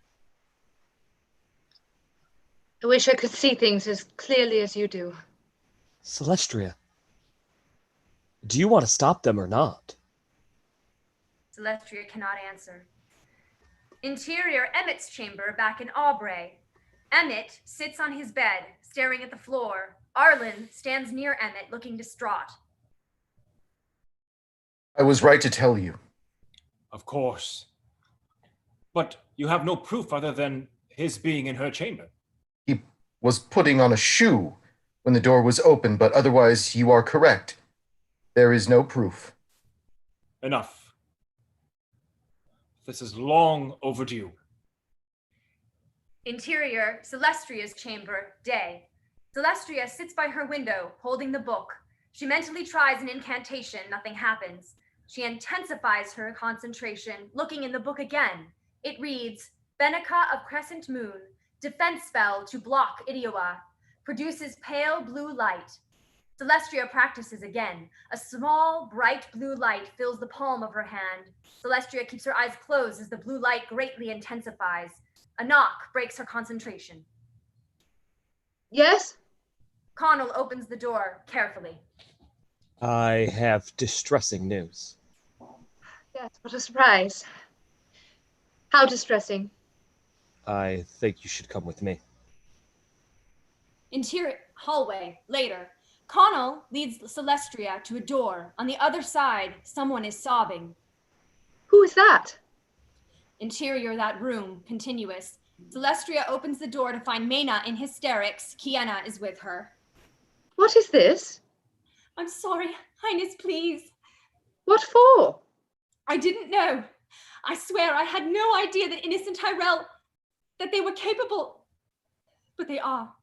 I wish I could see things as clearly as you do. Celestria, do you want to stop them or not? Celestria cannot answer. Interior Emmett's chamber back in Aubrey. Emmett sits on his bed, staring at the floor. Arlen stands near Emmett, looking distraught. I was right to tell you. Of course. But you have no proof other than his being in her chamber. He was putting on a shoe when the door was open, but otherwise you are correct. There is no proof. Enough. This is long overdue. Interior Celestria's chamber, day. Celestria sits by her window, holding the book. She mentally tries an incantation, nothing happens. She intensifies her concentration, looking in the book again. It reads, Benica of Crescent Moon, defense spell to block Idioa, produces pale blue light. Celestria practices again. A small, bright blue light fills the palm of her hand. Celestria keeps her eyes closed as the blue light greatly intensifies. A knock breaks her concentration. Yes? Connell opens the door carefully. I have distressing news. Yes, what a surprise. How distressing. I think you should come with me. Interior hallway, later. Connell leads Celestria to a door. On the other side, someone is sobbing. Who is that? Interior that room, continuous. Celestria opens the door to find Mena in hysterics. Kienna is with her. What is this? I'm sorry, Highness, please. What for? I didn't know. I swear I had no idea that innocent Tyrell, that they were capable, but they are.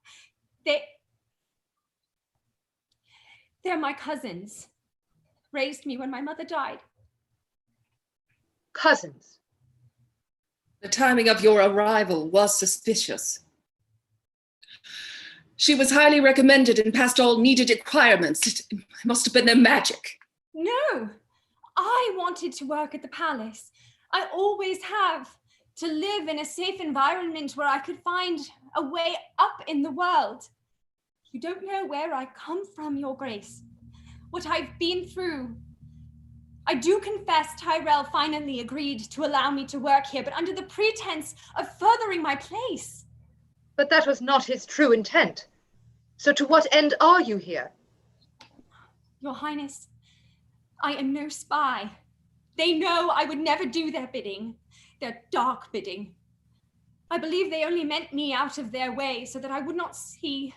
They're my cousins. Raised me when my mother died. Cousins? The timing of your arrival was suspicious. She was highly recommended and passed all needed requirements. It must have been their magic. No, I wanted to work at the palace. I always have. To live in a safe environment where I could find a way up in the world. You don't know where I come from, Your Grace. What I've been through. I do confess Tyrell finally agreed to allow me to work here, but under the pretense of furthering my place. But that was not his true intent. So to what end are you here? Your Highness, I am no spy. They know I would never do their bidding, their dark bidding. I believe they only meant me out of their way so that I would not see.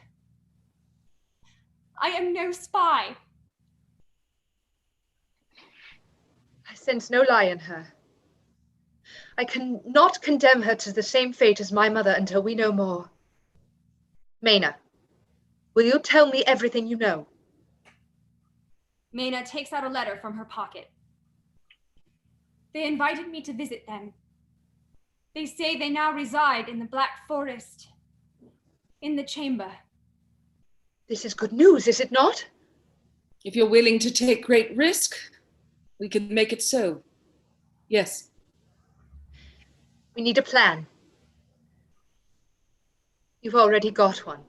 I am no spy. I sense no lie in her. I cannot condemn her to the same fate as my mother until we know more. Mena, will you tell me everything you know? Mena takes out a letter from her pocket. They invited me to visit them. They say they now reside in the Black Forest, in the chamber. This is good news, is it not? If you're willing to take great risk, we can make it so. Yes. We need a plan. You've already got one.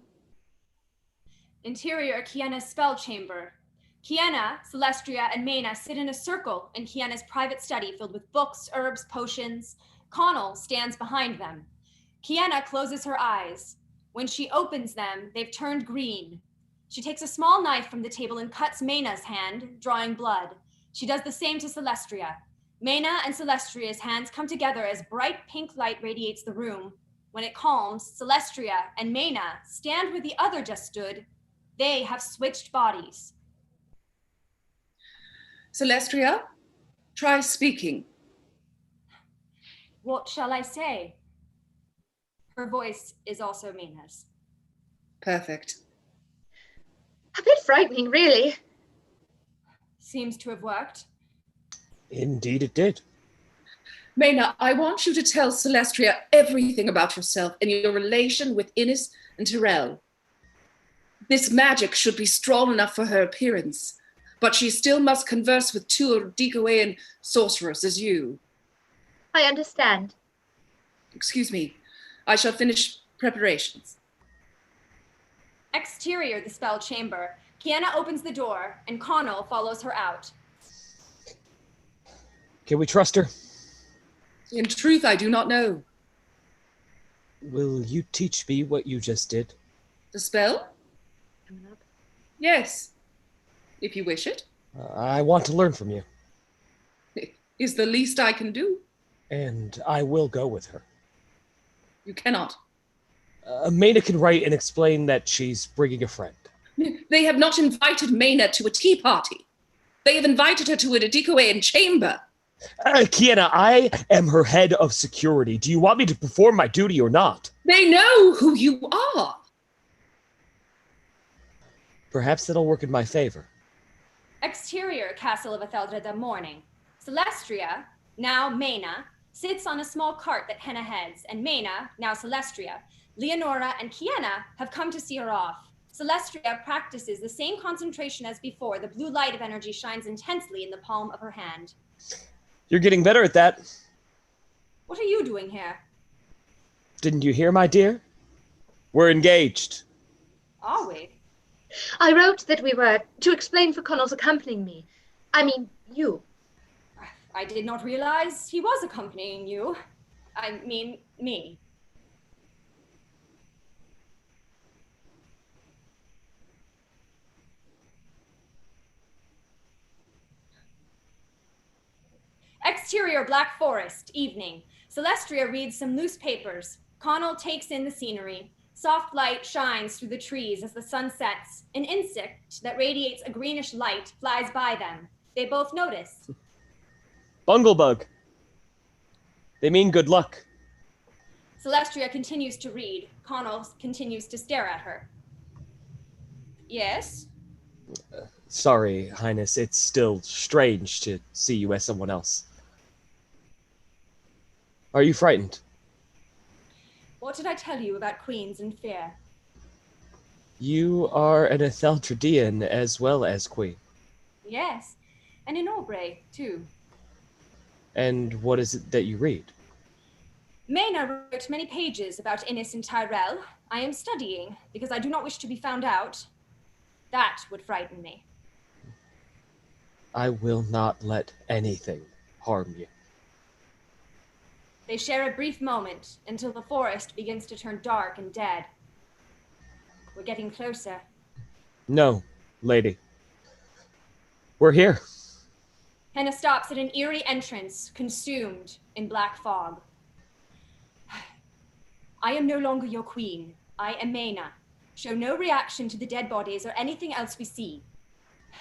Interior Kiana's spell chamber. Kiana, Celestria, and Mena sit in a circle in Kiana's private study filled with books, herbs, potions. Connell stands behind them. Kiana closes her eyes. When she opens them, they've turned green. She takes a small knife from the table and cuts Mena's hand, drawing blood. She does the same to Celestria. Mena and Celestria's hands come together as bright pink light radiates the room. When it calms, Celestria and Mena stand where the other just stood. They have switched bodies. Celestria, try speaking. What shall I say? Her voice is also Mena's. Perfect. A bit frightening, really. Seems to have worked. Indeed it did. Mena, I want you to tell Celestria everything about yourself and your relation with Innis and Tyrell. This magic should be strong enough for her appearance, but she still must converse with two Decoean sorcerers as you. I understand. Excuse me, I shall finish preparations. Exterior the spell chamber. Kiana opens the door, and Connell follows her out. Can we trust her? In truth, I do not know. Will you teach me what you just did? The spell? Yes, if you wish it. I want to learn from you. Is the least I can do. And I will go with her. You cannot. Mena can write and explain that she's bringing a friend. They have not invited Mena to a tea party. They have invited her to a Decoean chamber. Kiana, I am her head of security. Do you want me to perform my duty or not? They know who you are. Perhaps that'll work in my favor. Exterior Castle of Etheldred morning. Celestria, now Mena, sits on a small cart that Henna heads, and Mena, now Celestria, Leonora, and Kiana have come to see her off. Celestria practices the same concentration as before. The blue light of energy shines intensely in the palm of her hand. You're getting better at that. What are you doing here? Didn't you hear, my dear? We're engaged. Are we? I wrote that we were to explain for Connell's accompanying me. I mean, you. I did not realize he was accompanying you. I mean, me. Exterior Black Forest, evening. Celestria reads some loose papers. Connell takes in the scenery. Soft light shines through the trees as the sun sets. An insect that radiates a greenish light flies by them. They both notice. Bunglebug. They mean good luck. Celestria continues to read. Connell continues to stare at her. Yes? Sorry, Highness. It's still strange to see you as someone else. Are you frightened? What did I tell you about queens and fear? You are an Etheldredian as well as queen. Yes, and in Aubrey, too. And what is it that you read? Mena wrote many pages about Innis and Tyrell. I am studying, because I do not wish to be found out. That would frighten me. I will not let anything harm you. They share a brief moment until the forest begins to turn dark and dead. We're getting closer. No, lady. We're here. Henna stops at an eerie entrance, consumed in black fog. I am no longer your queen. I am Mena. Show no reaction to the dead bodies or anything else we see.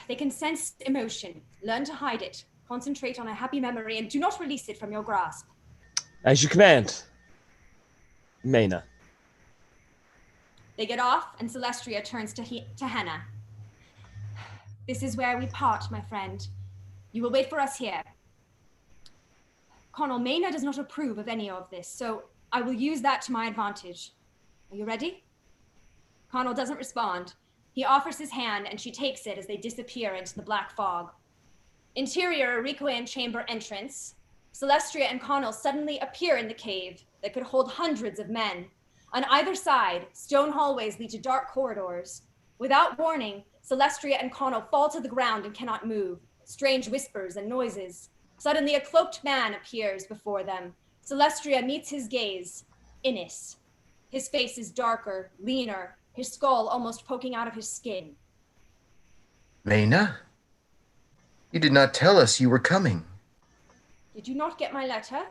They can sense emotion. Learn to hide it. Concentrate on a happy memory and do not release it from your grasp. As you command, Mena. They get off, and Celestria turns to Henna. This is where we part, my friend. You will wait for us here. Connell, Mena does not approve of any of this, so I will use that to my advantage. Are you ready? Connell doesn't respond. He offers his hand, and she takes it as they disappear into the black fog. Interior Requiem chamber entrance. Celestria and Connell suddenly appear in the cave that could hold hundreds of men. On either side, stone hallways lead to dark corridors. Without warning, Celestria and Connell fall to the ground and cannot move. Strange whispers and noises. Suddenly, a cloaked man appears before them. Celestria meets his gaze. Innis. His face is darker, leaner, his skull almost poking out of his skin. Maina? You did not tell us you were coming. Did you not get my letter?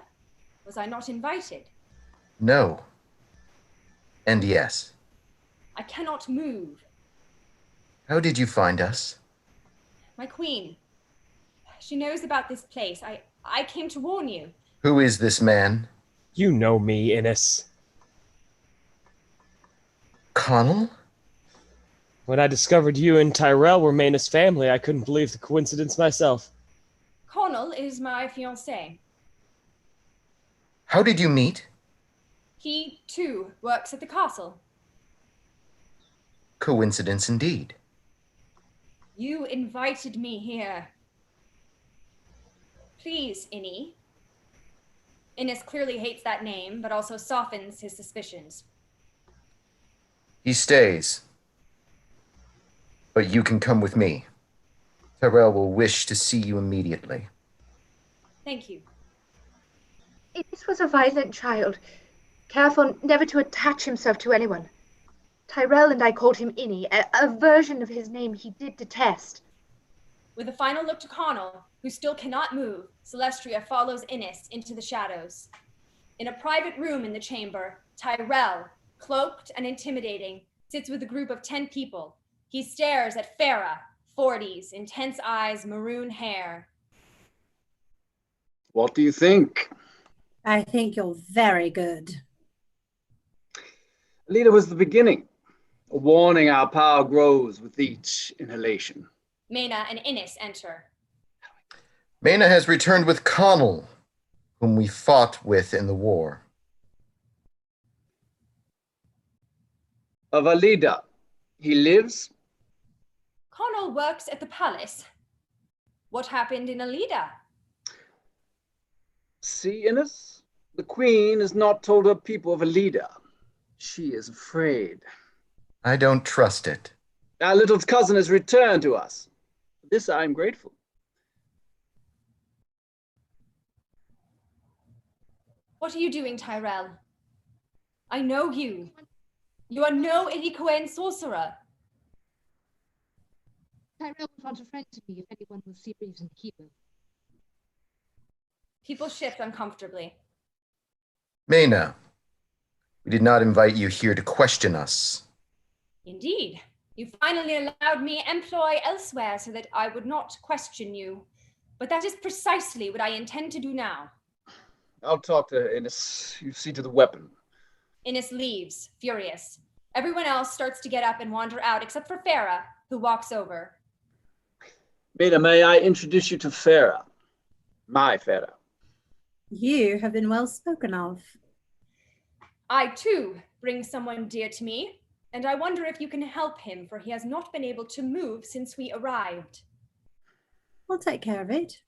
Was I not invited? No. And yes. I cannot move. How did you find us? My queen. She knows about this place. I came to warn you. Who is this man? You know me, Innis. Connell? When I discovered you and Tyrell were Maina's family, I couldn't believe the coincidence myself. Connell is my fiancé. How did you meet? He, too, works at the castle. Coincidence indeed. You invited me here. Please, Innie. Innis clearly hates that name, but also softens his suspicions. He stays. But you can come with me. Tyrell will wish to see you immediately. Thank you. Innis was a violent child, careful never to attach himself to anyone. Tyrell and I called him Innie, a version of his name he did detest. With a final look to Connell, who still cannot move, Celestria follows Innis into the shadows. In a private room in the chamber, Tyrell, cloaked and intimidating, sits with a group of 10 people. He stares at Farah, 40s, intense eyes, maroon hair. What do you think? I think you're very good. Leader was the beginning, a warning our power grows with each inhalation. Maina and Innis enter. Maina has returned with Connell, whom we fought with in the war. Of Alida. He lives? Connell works at the palace. What happened in Alida? See, Innis? The queen has not told her people of Alida. She is afraid. I don't trust it. Our little cousin has returned to us. For this I am grateful. What are you doing, Tyrell? I know you. You are no Elikoan sorcerer. Tyrell would want a friend to me if anyone was serious and hero. People shift uncomfortably. Maina, we did not invite you here to question us. Indeed. You finally allowed me employ elsewhere so that I would not question you. But that is precisely what I intend to do now. I'll talk to Innis. You see to the weapon. Innis leaves, furious. Everyone else starts to get up and wander out, except for Farah, who walks over. Maina, may I introduce you to Farah? My Farah. You have been well spoken of. I, too, bring someone dear to me, and I wonder if you can help him, for he has not been able to move since we arrived. I'll take care of it.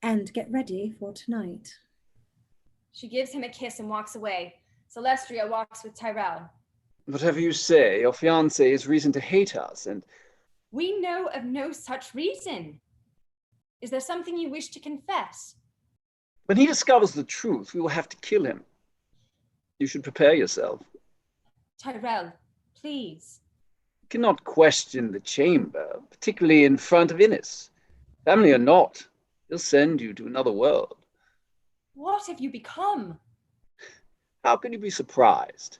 And get ready for tonight. She gives him a kiss and walks away. Celestria walks with Tyrell. Whatever you say, your fiancé has reason to hate us, and... We know of no such reason. Is there something you wish to confess? When he discovers the truth, we will have to kill him. You should prepare yourself. Tyrell, please. You cannot question the chamber, particularly in front of Innis. Family or not, he'll send you to another world. What have you become? How can you be surprised?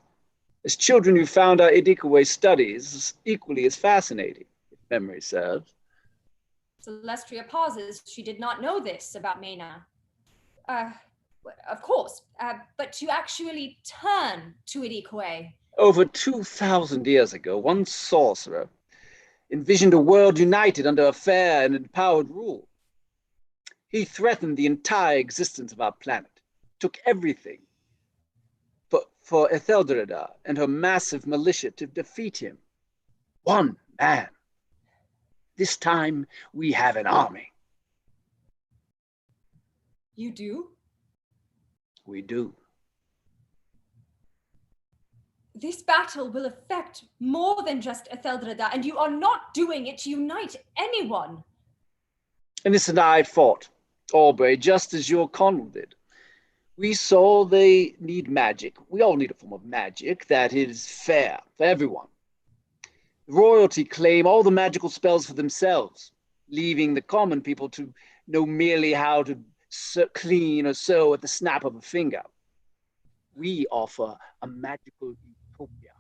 As children, you found our Idikwe studies equally as fascinating, if memory serves. Celestria pauses. She did not know this about Maina. Of course, but to actually turn to Idikwe. Over 2,000 years ago, one sorcerer envisioned a world united under a fair and empowered rule. He threatened the entire existence of our planet, took everything for Etheldreda and her massive militia to defeat him. One man. This time, we have an army. You do? We do. This battle will affect more than just Etheldreda, and you are not doing it to unite anyone. Innis and I fought Aubrey just as your Connell did. We saw they need magic. We all need a form of magic that is fair for everyone. The royalty claim all the magical spells for themselves, leaving the common people to know merely how to clean or sew at the snap of a finger. We offer a magical utopia.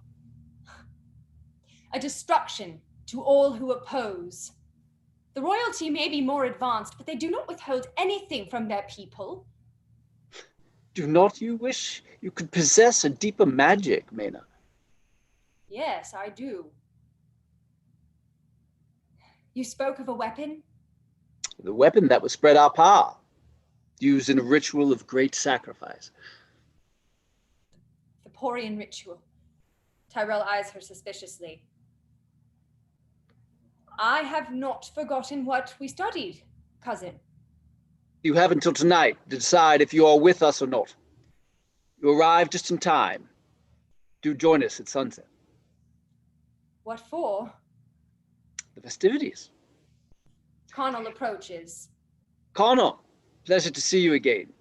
A destruction to all who oppose. The royalty may be more advanced, but they do not withhold anything from their people. Do not you wish you could possess a deeper magic, Mena? Yes, I do. You spoke of a weapon? The weapon that would spread our power, used in a ritual of great sacrifice. The Porian ritual. Tyrell eyes her suspiciously. I have not forgotten what we studied, cousin. You have until tonight to decide if you are with us or not. You arrive just in time. Do join us at sunset. What for? The festivities. Connell approaches. Connor, pleasure to see you again.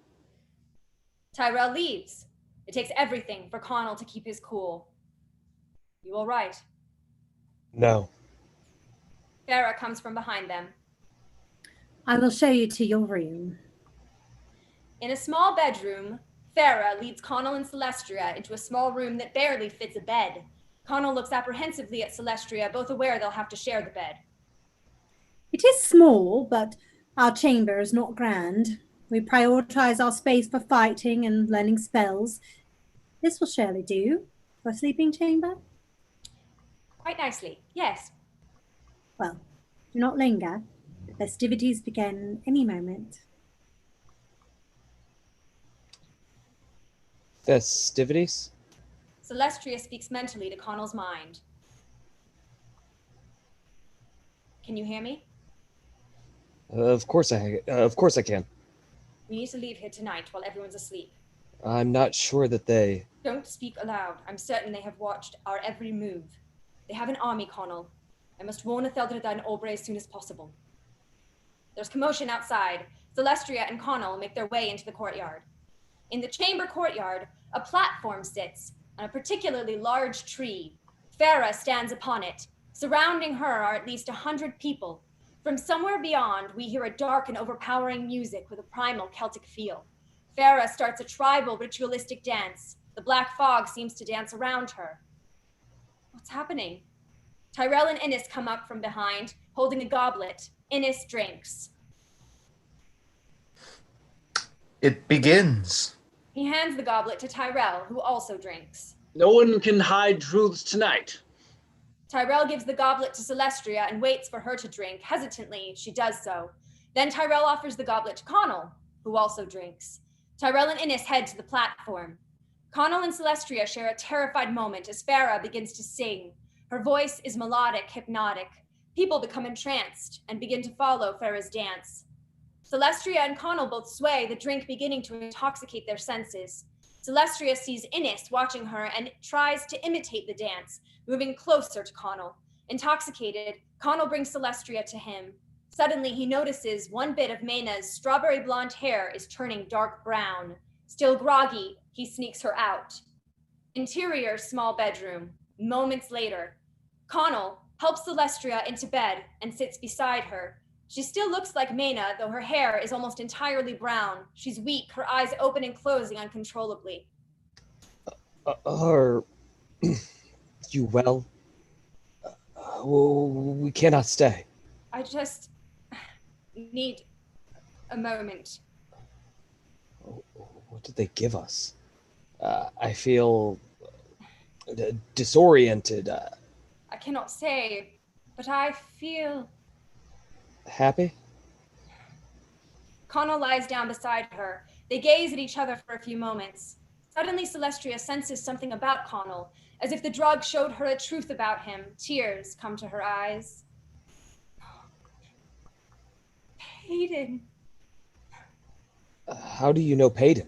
Tyrell leaves. It takes everything for Connell to keep his cool. You all right? No. Farah comes from behind them. I will show you to your room. In a small bedroom, Farah leads Connell and Celestria into a small room that barely fits a bed. Connell looks apprehensively at Celestria, both aware they'll have to share the bed. It is small, but our chamber is not grand. We prioritize our space for fighting and learning spells. This will surely do for a sleeping chamber. Quite nicely, yes. Well, do not linger. The festivities begin any moment. Festivities? Celestria speaks mentally to Connell's mind. Can you hear me? Of course I can. We need to leave here tonight while everyone's asleep. I'm not sure that they... Don't speak aloud. I'm certain they have watched our every move. They have an army, Connell. I must warn Etheldreda and Aubrey as soon as possible. There's commotion outside. Celestria and Connell make their way into the courtyard. In the chamber courtyard, a platform sits on a particularly large tree. Farah stands upon it. Surrounding her are at least 100 people. From somewhere beyond, we hear a dark and overpowering music with a primal Celtic feel. Farah starts a tribal ritualistic dance. The black fog seems to dance around her. What's happening? Tyrell and Innis come up from behind, holding a goblet. Innis drinks. It begins. He hands the goblet to Tyrell, who also drinks. No one can hide truths tonight. Tyrell gives the goblet to Celestria and waits for her to drink. Hesitantly, she does so. Then Tyrell offers the goblet to Connell, who also drinks. Tyrell and Innis head to the platform. Connell and Celestria share a terrified moment as Farah begins to sing. Her voice is melodic, hypnotic. People become entranced and begin to follow Farah's dance. Celestria and Connell both sway, the drink beginning to intoxicate their senses. Celestria sees Innis watching her and tries to imitate the dance, moving closer to Connell. Intoxicated, Connell brings Celestria to him. Suddenly, he notices one bit of Mena's strawberry blonde hair is turning dark brown. Still groggy, he sneaks her out. Interior small bedroom. Moments later, Connell helps Celestria into bed and sits beside her. She still looks like Mena, though her hair is almost entirely brown. She's weak, her eyes open and closing uncontrollably. Are you well? We cannot stay. I just need a moment. What did they give us? I feel disoriented. I cannot say, but I feel... Happy? Connell lies down beside her. They gaze at each other for a few moments. Suddenly, Celestria senses something about Connell, as if the drug showed her a truth about him. Tears come to her eyes. Payton. How do you know Payton?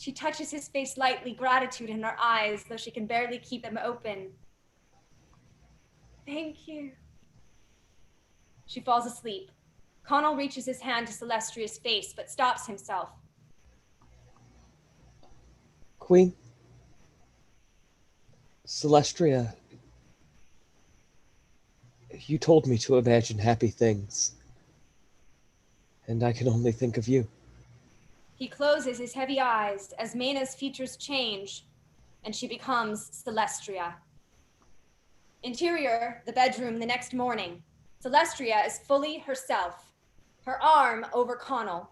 She touches his face lightly, gratitude in her eyes, though she can barely keep them open. Thank you. She falls asleep. Connell reaches his hand to Celestria's face, but stops himself. Queen? Celestria, you told me to imagine happy things, and I can only think of you. He closes his heavy eyes as Maena's features change, and she becomes Celestria. Interior, the bedroom the next morning. Celestria is fully herself, her arm over Connell,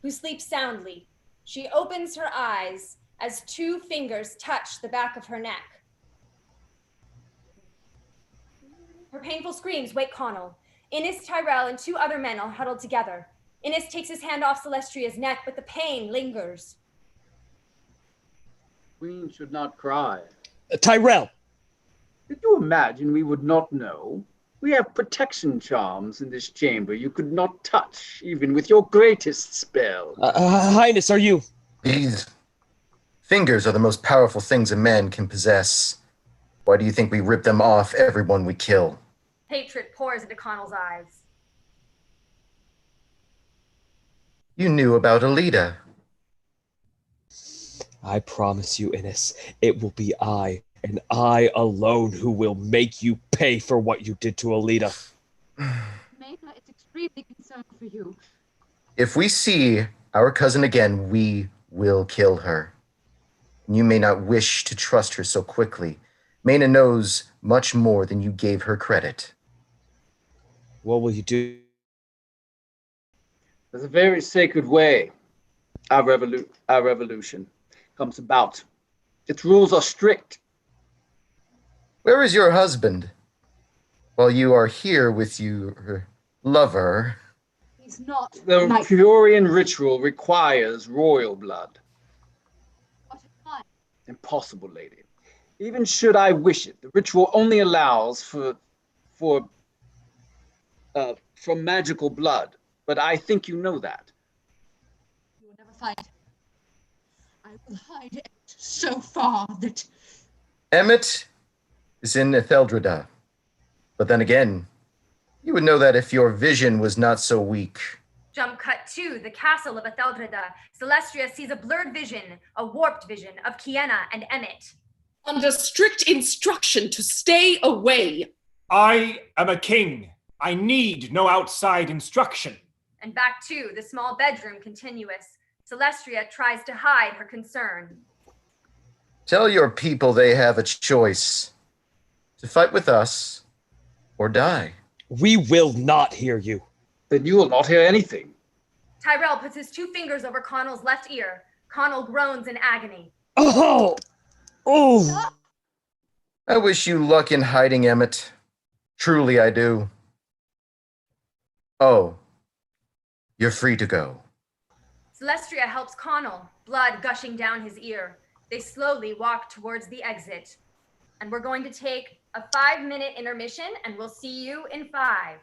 who sleeps soundly. She opens her eyes as 2 fingers touch the back of her neck. Her painful screams wake Connell. Innes, Tyrell, and 2 other men are huddled together. Innes takes his hand off Celestria's neck, but the pain lingers. Queen should not cry. Tyrell! Did you imagine we would not know? We have protection charms in this chamber you could not touch, even with your greatest spell. Highness, are you? These fingers are the most powerful things a man can possess. Why do you think we rip them off everyone we kill? Hatred pours into Connell's eyes. You knew about Alida. I promise you, Innes, it will be I, and I alone, who will make you pay for what you did to Alida. Maena is extremely concerned for you. If we see our cousin again, we will kill her. You may not wish to trust her so quickly. Maena knows much more than you gave her credit. What will you do? There's a very sacred way our revolution comes about. Its rules are strict. Where is your husband? While you are here with your lover. He's not The my... Purian ritual requires royal blood. What am I? Impossible, lady. Even should I wish it, the ritual only allows for magical blood. But I think you know that. You will never find it. I will hide it so far that... Emmot is in Etheldreda. But then again, you would know that if your vision was not so weak. Jump cut to the castle of Etheldreda. Celestria sees a blurred vision, a warped vision of Kienna and Emmett. Under strict instruction to stay away. I am a king. I need no outside instruction. And back to the small bedroom continuous. Celestria tries to hide her concern. Tell your people they have a choice. To fight with us or die. We will not hear you. Then you will not hear anything. Tyrell puts his 2 fingers over Connell's left ear. Connell groans in agony. Oh! Oh! I wish you luck in hiding, Emmett. Truly I do. Oh, you're free to go. Celestria helps Connell, blood gushing down his ear. They slowly walk towards the exit. And we're going to take a 5-minute intermission, and we'll see you in 5.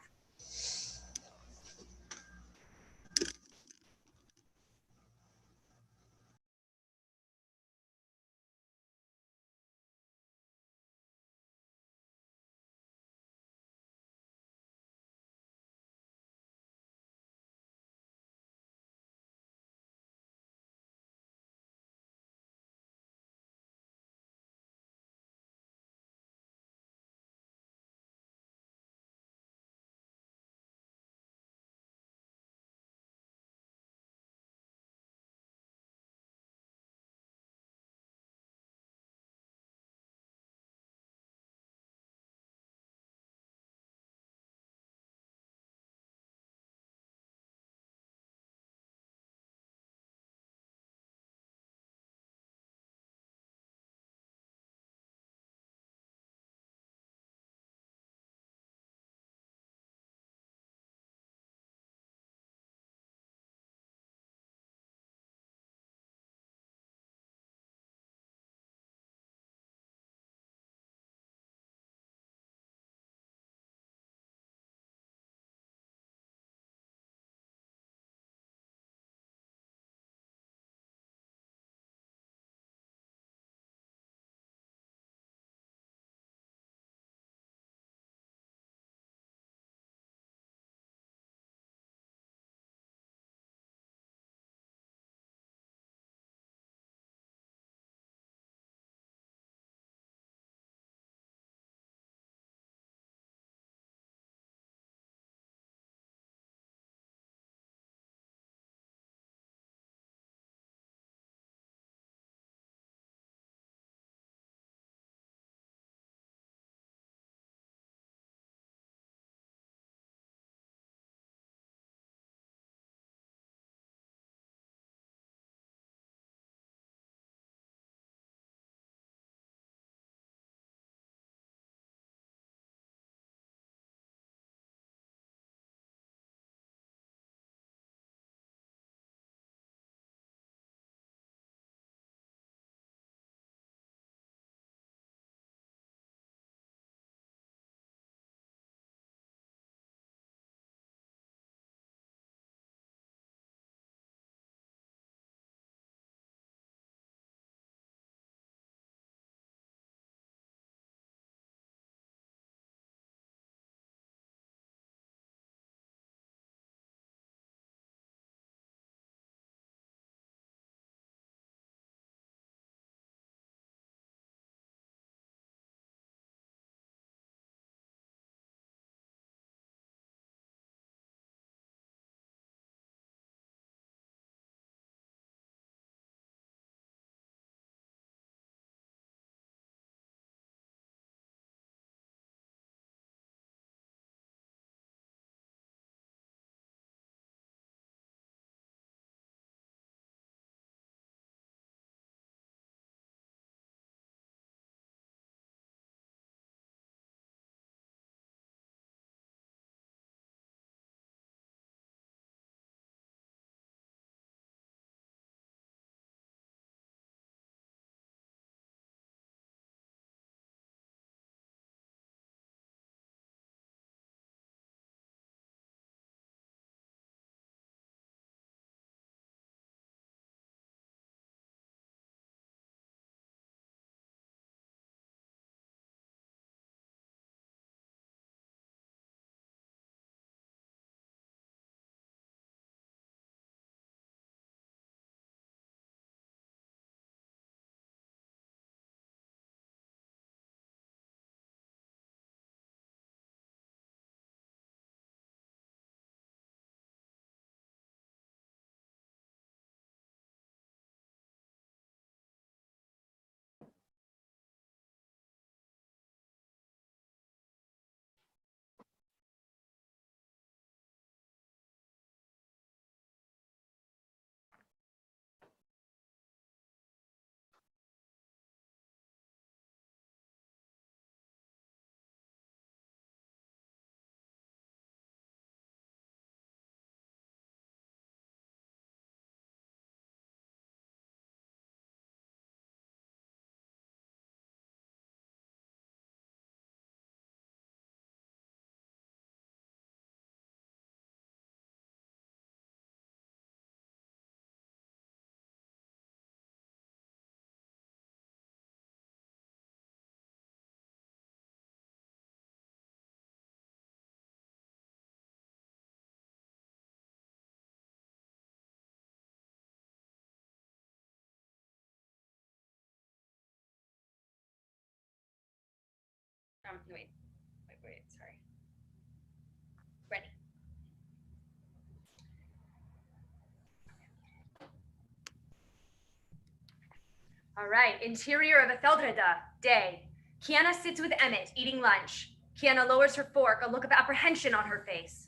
All right, interior of Etheldreda, day. Kiana sits with Emmett, eating lunch. Kiana lowers her fork, a look of apprehension on her face.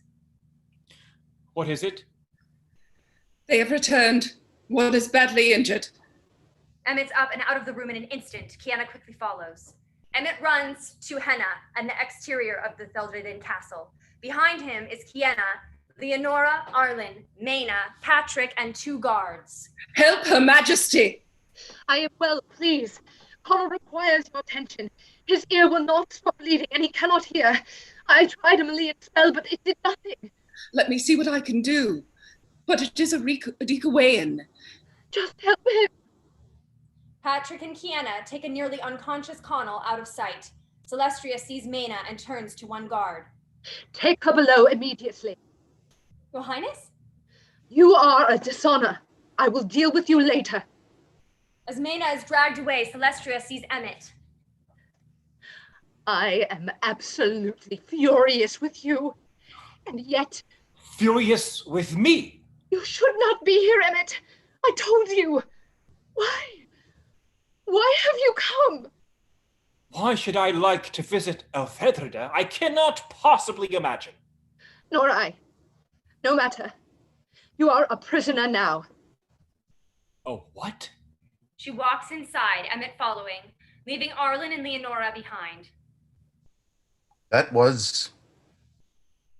What is it? They have returned. One is badly injured. Emmett's up and out of the room in an instant. Kiana quickly follows. Emmett runs to Henna and the exterior of the Theldreden castle. Behind him is Kiana, Leonora, Arlen, Maina, Patrick, and 2 guards. Help Her Majesty! I am well, please. Connell requires your attention. His ear will not stop bleeding, and he cannot hear. I tried a Malian spell, but it did nothing. Let me see what I can do. But it is a Dikawayan. Just help him. Patrick and Kiana take a nearly unconscious Connell out of sight. Celestria sees Maina and turns to 1 guard. Take her below immediately. Your Highness? You are a dishonor. I will deal with you later. As Maina is dragged away, Celestria sees Emmett. I am absolutely furious with you. And yet... Furious with me? You should not be here, Emmett. I told you. Why? Why have you come? Why should I like to visit Elfedreda? I cannot possibly imagine. Nor I. No matter. You are a prisoner now. Oh, what? She walks inside, Emmett following, leaving Arlen and Leonora behind. That was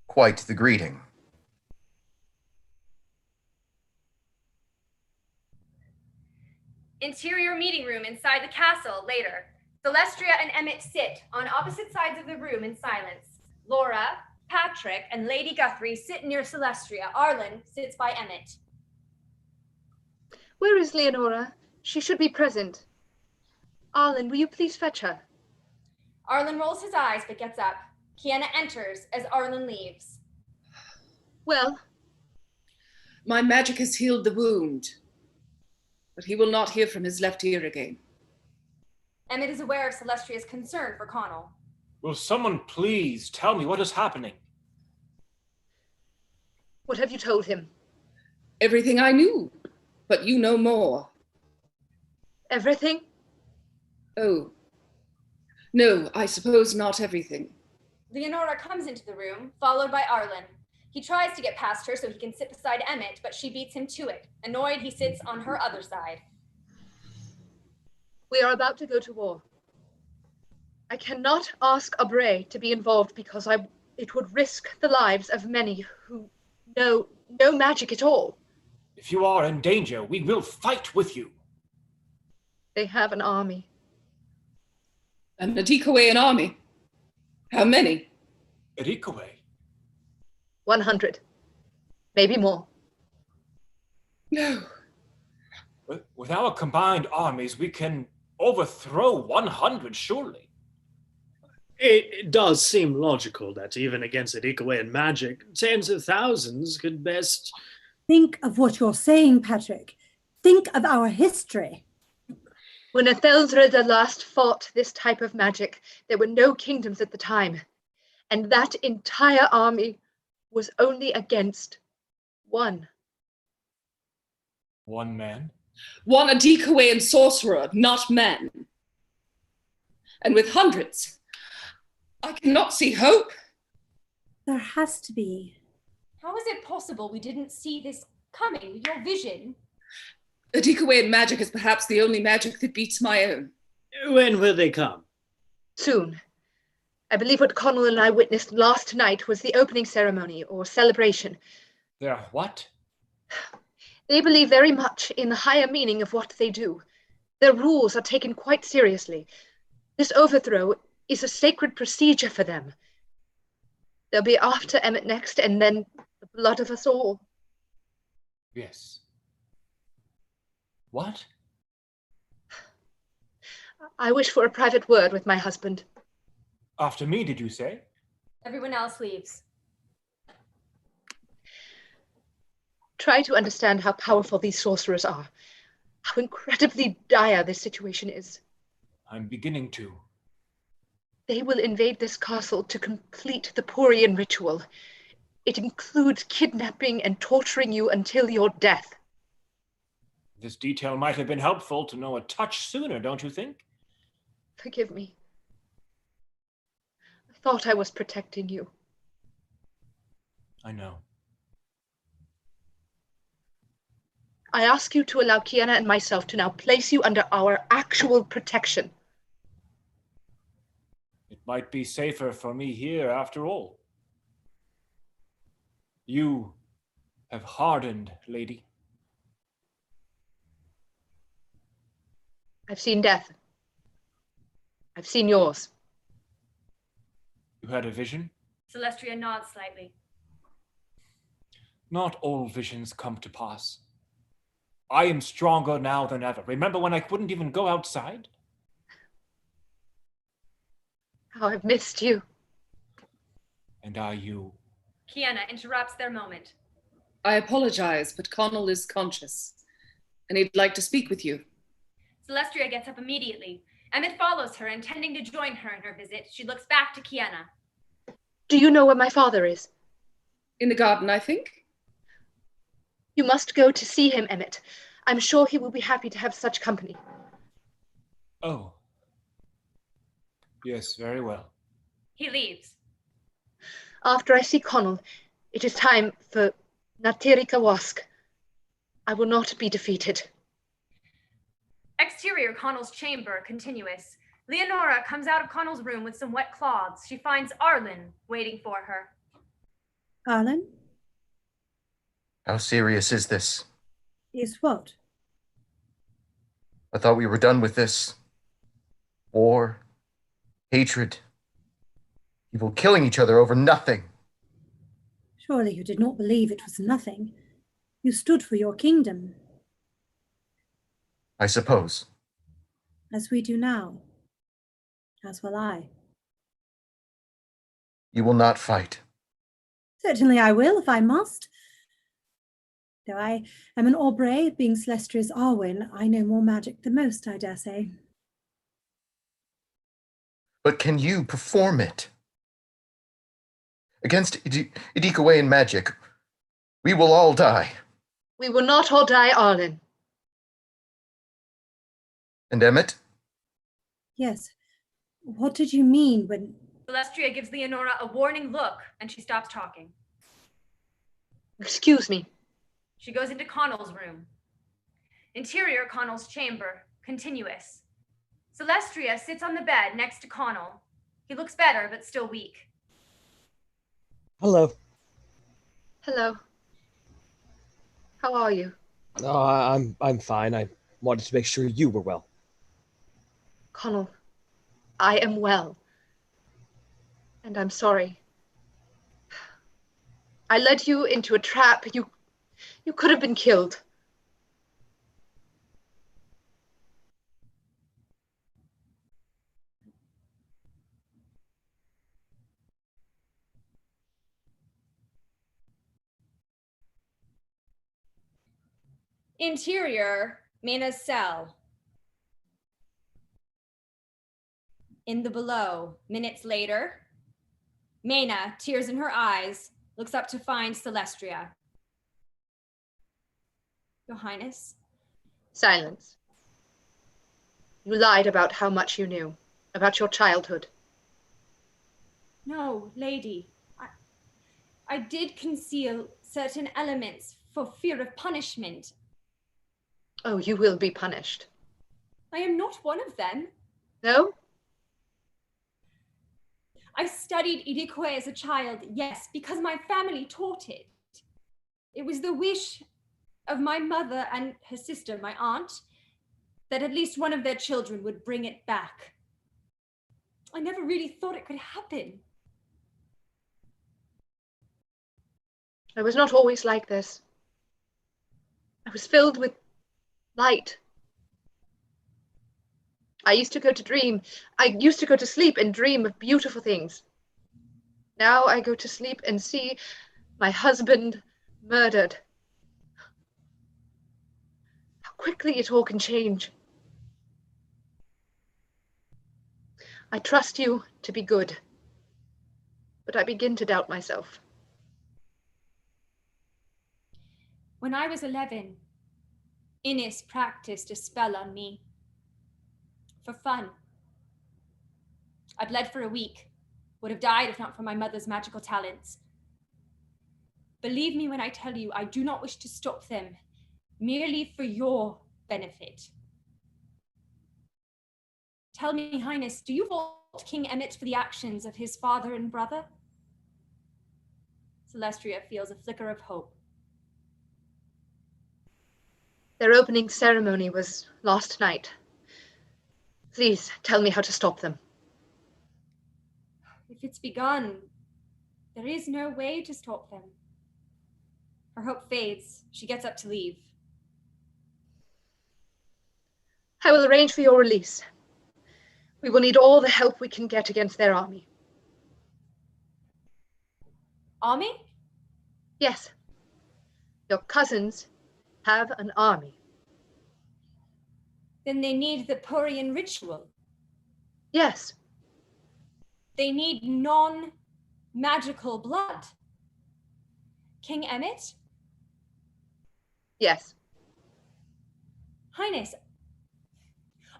quite the greeting. Interior meeting room inside the castle later. Celestria and Emmett sit on opposite sides of the room in silence. Laura, Patrick, and Lady Guthrie sit near Celestria. Arlen sits by Emmett. Where is Leonora? She should be present. Arlen, will you please fetch her? Arlen rolls his eyes but gets up. Kiana enters as Arlen leaves. Well? My magic has healed the wound, but he will not hear from his left ear again. Emmett is aware of Celestria's concern for Connell. Will someone please tell me what is happening? What have you told him? Everything I knew, but you know more. Everything? Oh. No, I suppose not everything. Leonora comes into the room, followed by Arlen. He tries to get past her so he can sit beside Emmett, but she beats him to it. Annoyed, he sits on her other side. We are about to go to war. I cannot ask Abray to be involved because it would risk the lives of many who know no magic at all. If you are in danger, we will fight with you. They have an army. An Adikawayan army? How many? Erikawe? 100. Maybe more. No. With our combined armies, we can overthrow 100, surely. It does seem logical that even against Adikawayan magic, tens of thousands could best... Think of what you're saying, Patrick. Think of our history. When Etheldreda last fought this type of magic, there were no kingdoms at the time. And that entire army was only against one. One man? One Adikawayan sorcerer, not men. And with hundreds, I cannot see hope. There has to be. How is it possible we didn't see this coming? Your vision? Adikawayan magic is perhaps the only magic that beats my own. When will they come? Soon. I believe what Connell and I witnessed last night was the opening ceremony or celebration. They're what? They believe very much in the higher meaning of what they do. Their rules are taken quite seriously. This overthrow is a sacred procedure for them. They'll be after Emmett next, and then the blood of us all. Yes. What? I wish for a private word with my husband. After me, did you say? Everyone else leaves. Try to understand how powerful these sorcerers are. How incredibly dire this situation is. I'm beginning to. They will invade this castle to complete the Purian ritual. It includes kidnapping and torturing you until your death. This detail might have been helpful to know a touch sooner, don't you think? Forgive me. I thought I was protecting you. I know. I ask you to allow Kiana and myself to now place you under our actual protection. It might be safer for me here after all. You have hardened, lady. I've seen death. I've seen yours. You had a vision? Celestria nods slightly. Not all visions come to pass. I am stronger now than ever. Remember when I couldn't even go outside? How I've missed you. And I you. Kiana interrupts their moment. I apologize, but Connell is conscious, and he'd like to speak with you. Celestria gets up immediately. Emmett follows her, intending to join her in her visit. She looks back to Kiana. Do you know where my father is? In the garden, I think. You must go to see him, Emmett. I'm sure he will be happy to have such company. Oh. Yes, very well. He leaves. After I see Connell, it is time for Natirika Wask. I will not be defeated. Exterior Connell's chamber, continuous. Leonora comes out of Connell's room with some wet cloths. She finds Arlen waiting for her. Arlen? How serious is this? Is what? I thought we were done with this. War, hatred, people killing each other over nothing. Surely you did not believe it was nothing. You stood for your kingdom. I suppose. As we do now. As will I. You will not fight. Certainly I will, if I must. Though I am an Aubrey, being Celestria's Arwen, I know more magic than most, I dare say. But can you perform it? Against Idikawayan magic, we will all die. We will not all die, Arlen. And Emmett? Yes. What did you mean when... Celestria gives Leonora a warning look, and she stops talking. Excuse me. She goes into Connell's room. Interior Connell's chamber, continuous. Celestria sits on the bed next to Connell. He looks better, but still weak. Hello. Hello. How are you? Oh, I'm fine. I wanted to make sure you were well. Connell, I am well. And I'm sorry. I led you into a trap. You could have been killed. Interior, Mina's cell. In the below, minutes later, Mena, tears in her eyes, looks up to find Celestria. Your Highness? Silence. You lied about how much you knew, about your childhood. No, lady. I did conceal certain elements for fear of punishment. Oh, you will be punished. I am not one of them. No? I studied Iroquois as a child, yes, because my family taught it. It was the wish of my mother and her sister, my aunt, that at least one of their children would bring it back. I never really thought it could happen. I was not always like this. I was filled with light. I used to go to sleep and dream of beautiful things. Now I go to sleep and see my husband murdered. How quickly it all can change. I trust you to be good, but I begin to doubt myself. When I was 11, Innis practiced a spell on me. For fun. I bled for a week. Would have died if not for my mother's magical talents. Believe me when I tell you, I do not wish to stop them, merely for your benefit. Tell me, Highness, do you fault King Emmot for the actions of his father and brother? Celestria feels a flicker of hope. Their opening ceremony was last night. Please tell me how to stop them. If it's begun, there is no way to stop them. Her hope fades. She gets up to leave. I will arrange for your release. We will need all the help we can get against their army. Army? Yes. Your cousins have an army. Then they need the Purian ritual. Yes. They need non-magical blood. King Emmot? Yes. Highness,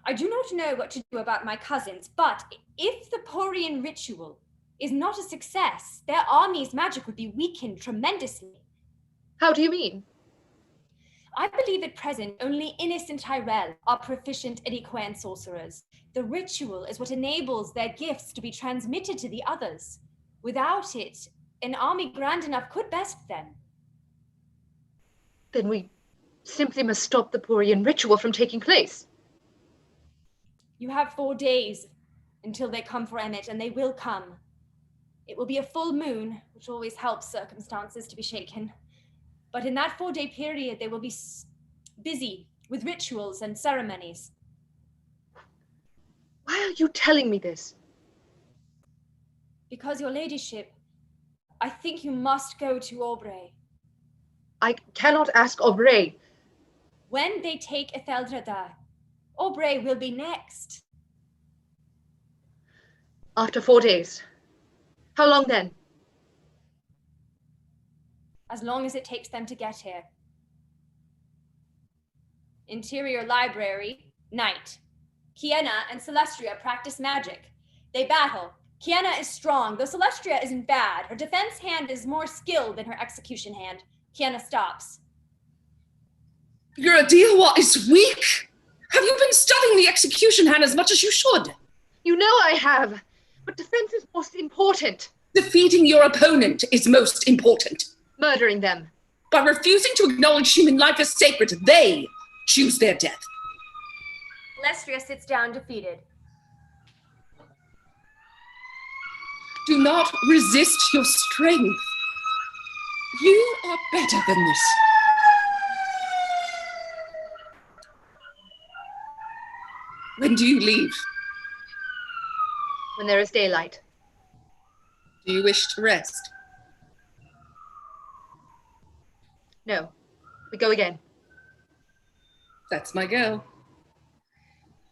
I do not know what to do about my cousins, but if the Purian ritual is not a success, their army's magic would be weakened tremendously. How do you mean? I believe at present only Innis and Tyrell are proficient Ediquan sorcerers. The ritual is what enables their gifts to be transmitted to the others. Without it, an army grand enough could best them. Then we simply must stop the Purian ritual from taking place. You have 4 days until they come for Emmett, and they will come. It will be a full moon, which always helps circumstances to be shaken. But in that 4-day period, they will be busy with rituals and ceremonies. Why are you telling me this? Because, your ladyship, I think you must go to Aubrey. I cannot ask Aubrey. When they take Etheldreda, Aubrey will be next. After 4 days. How long then? As long as it takes them to get here. Interior library, night. Kienna and Celestria practice magic. They battle. Kienna is strong, though Celestria isn't bad. Her defense hand is more skilled than her execution hand. Kienna stops. Your Adiawa is weak. Have you been studying the execution hand as much as you should? You know I have, but defense is most important. Defeating your opponent is most important. Murdering them. By refusing to acknowledge human life as sacred, they choose their death. Celestria sits down defeated. Do not resist your strength. You are better than this. When do you leave? When there is daylight. Do you wish to rest? No. We go again. That's my girl.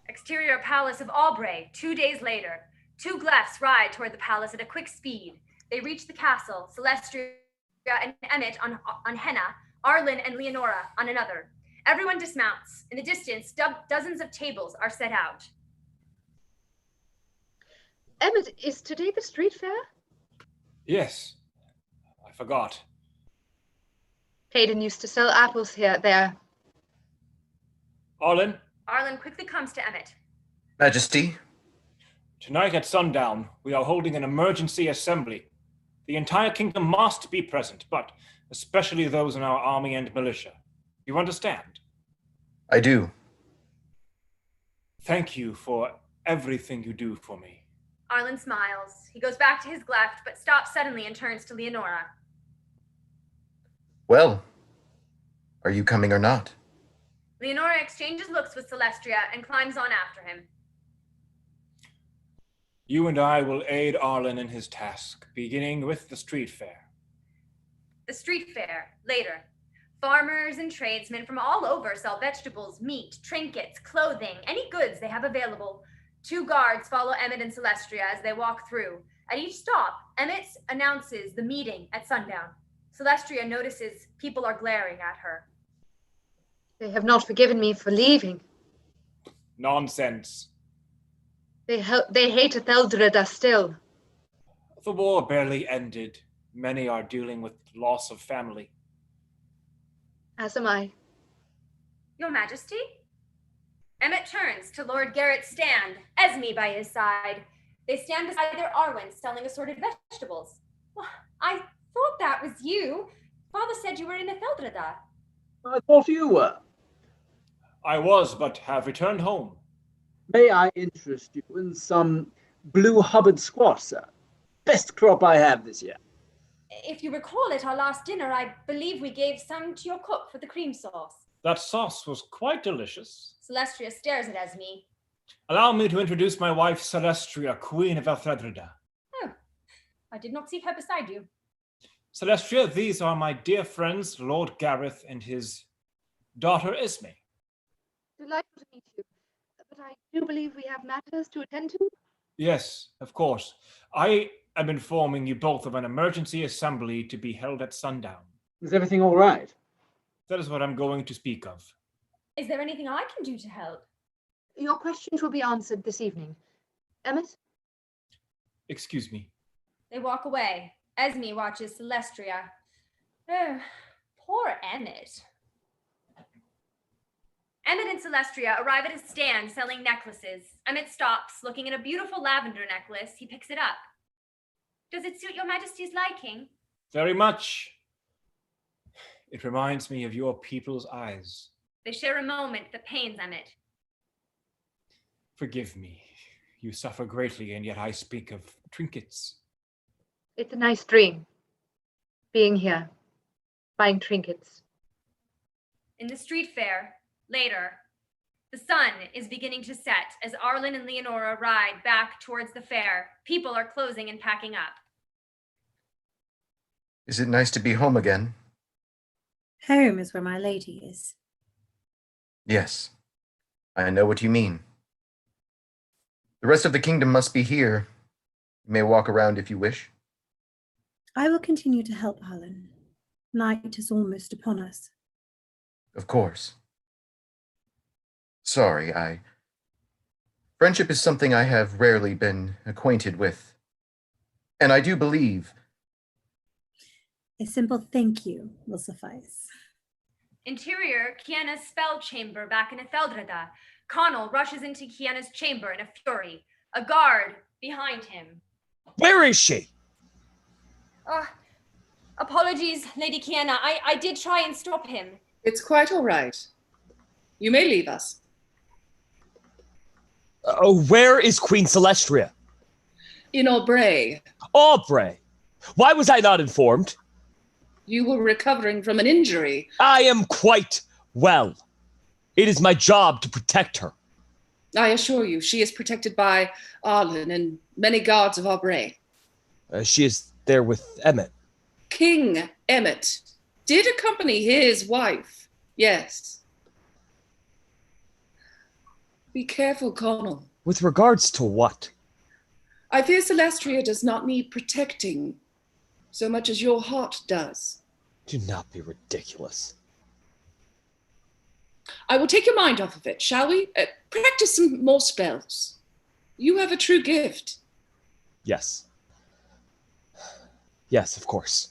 Exterior palace of Aubrey, 2 days later. 2 glephs ride toward the palace at a quick speed. They reach the castle, Celestria and Emmett on Henna, Arlen and Leonora on another. Everyone dismounts. In the distance, dozens of tables are set out. Emmett, is today the street fair? Yes. I forgot. Hayden used to sell apples there. Arlen? Arlen quickly comes to Emmett. Majesty, Tonight at sundown, we are holding an emergency assembly. The entire kingdom must be present, but especially those in our army and militia. You understand? I do. Thank you for everything you do for me. Arlen smiles. He goes back to his gleft, but stops suddenly and turns to Leonora. Well, are you coming or not? Leonora exchanges looks with Celestria and climbs on after him. You and I will aid Arlen in his task, beginning with the street fair. The street fair, later. Farmers and tradesmen from all over sell vegetables, meat, trinkets, clothing, any goods they have available. 2 guards follow Emmett and Celestria as they walk through. At each stop, Emmett announces the meeting at sundown. Celestria notices people are glaring at her. They have not forgiven me for leaving. Nonsense. They hate Etheldreda still. The war barely ended. Many are dealing with loss of family. As am I. Your Majesty? Emmot turns to Lord Garrett's stand, Esme by his side. They stand beside their Arwen selling assorted vegetables. Well, I thought that was you. Father said you were in Etheldreda. I thought you were. I was, but have returned home. May I interest you in some blue Hubbard squash, sir? Best crop I have this year. If you recall at our last dinner, I believe we gave some to your cook for the cream sauce. That sauce was quite delicious. Celestria stares at Esme. Allow me to introduce my wife, Celestria, Queen of Etheldreda. Oh, I did not see her beside you. Celestria, these are my dear friends, Lord Gareth and his daughter, Esme. Delightful to meet you. But I do believe we have matters to attend to. Yes, of course. I am informing you both of an emergency assembly to be held at sundown. Is everything all right? That is what I'm going to speak of. Is there anything I can do to help? Your questions will be answered this evening. Emmett? Excuse me. They walk away. Esme watches Celestria. Oh, poor Emmett. Emmett and Celestria arrive at a stand selling necklaces. Emmett stops, looking at a beautiful lavender necklace. He picks it up. Does it suit your Majesty's liking? Very much. It reminds me of your people's eyes. They share a moment that pains Emmett. Forgive me. You suffer greatly, and yet I speak of trinkets. It's a nice dream. Being here. Buying trinkets. In the street fair, later, the sun is beginning to set as Arlen and Leonora ride back towards the fair. People are closing and packing up. Is it nice to be home again? Home is where my lady is. Yes, I know what you mean. The rest of the kingdom must be here. You may walk around if you wish. I will continue to help Arlen. Night is almost upon us. Of course. Sorry, Friendship is something I have rarely been acquainted with. And I do believe... A simple thank you will suffice. Interior, Kiana's spell chamber back in Etheldreda. Connell rushes into Kiana's chamber in a fury. A guard behind him. Where is she? Apologies, Lady Kiana. I did try and stop him. It's quite all right. You may leave us. Where is Queen Celestria? In Aubrey. Aubrey? Why was I not informed? You were recovering from an injury. I am quite well. It is my job to protect her. I assure you, she is protected by Arlen and many guards of Aubrey. She is there with Emmett. King Emmett did accompany his wife, yes. Be careful, Connell. With regards to what? I fear Celestria does not need protecting so much as your heart does. Do not be ridiculous. I will take your mind off of it, shall we? Practice some more spells. You have a true gift. Yes. Yes, of course.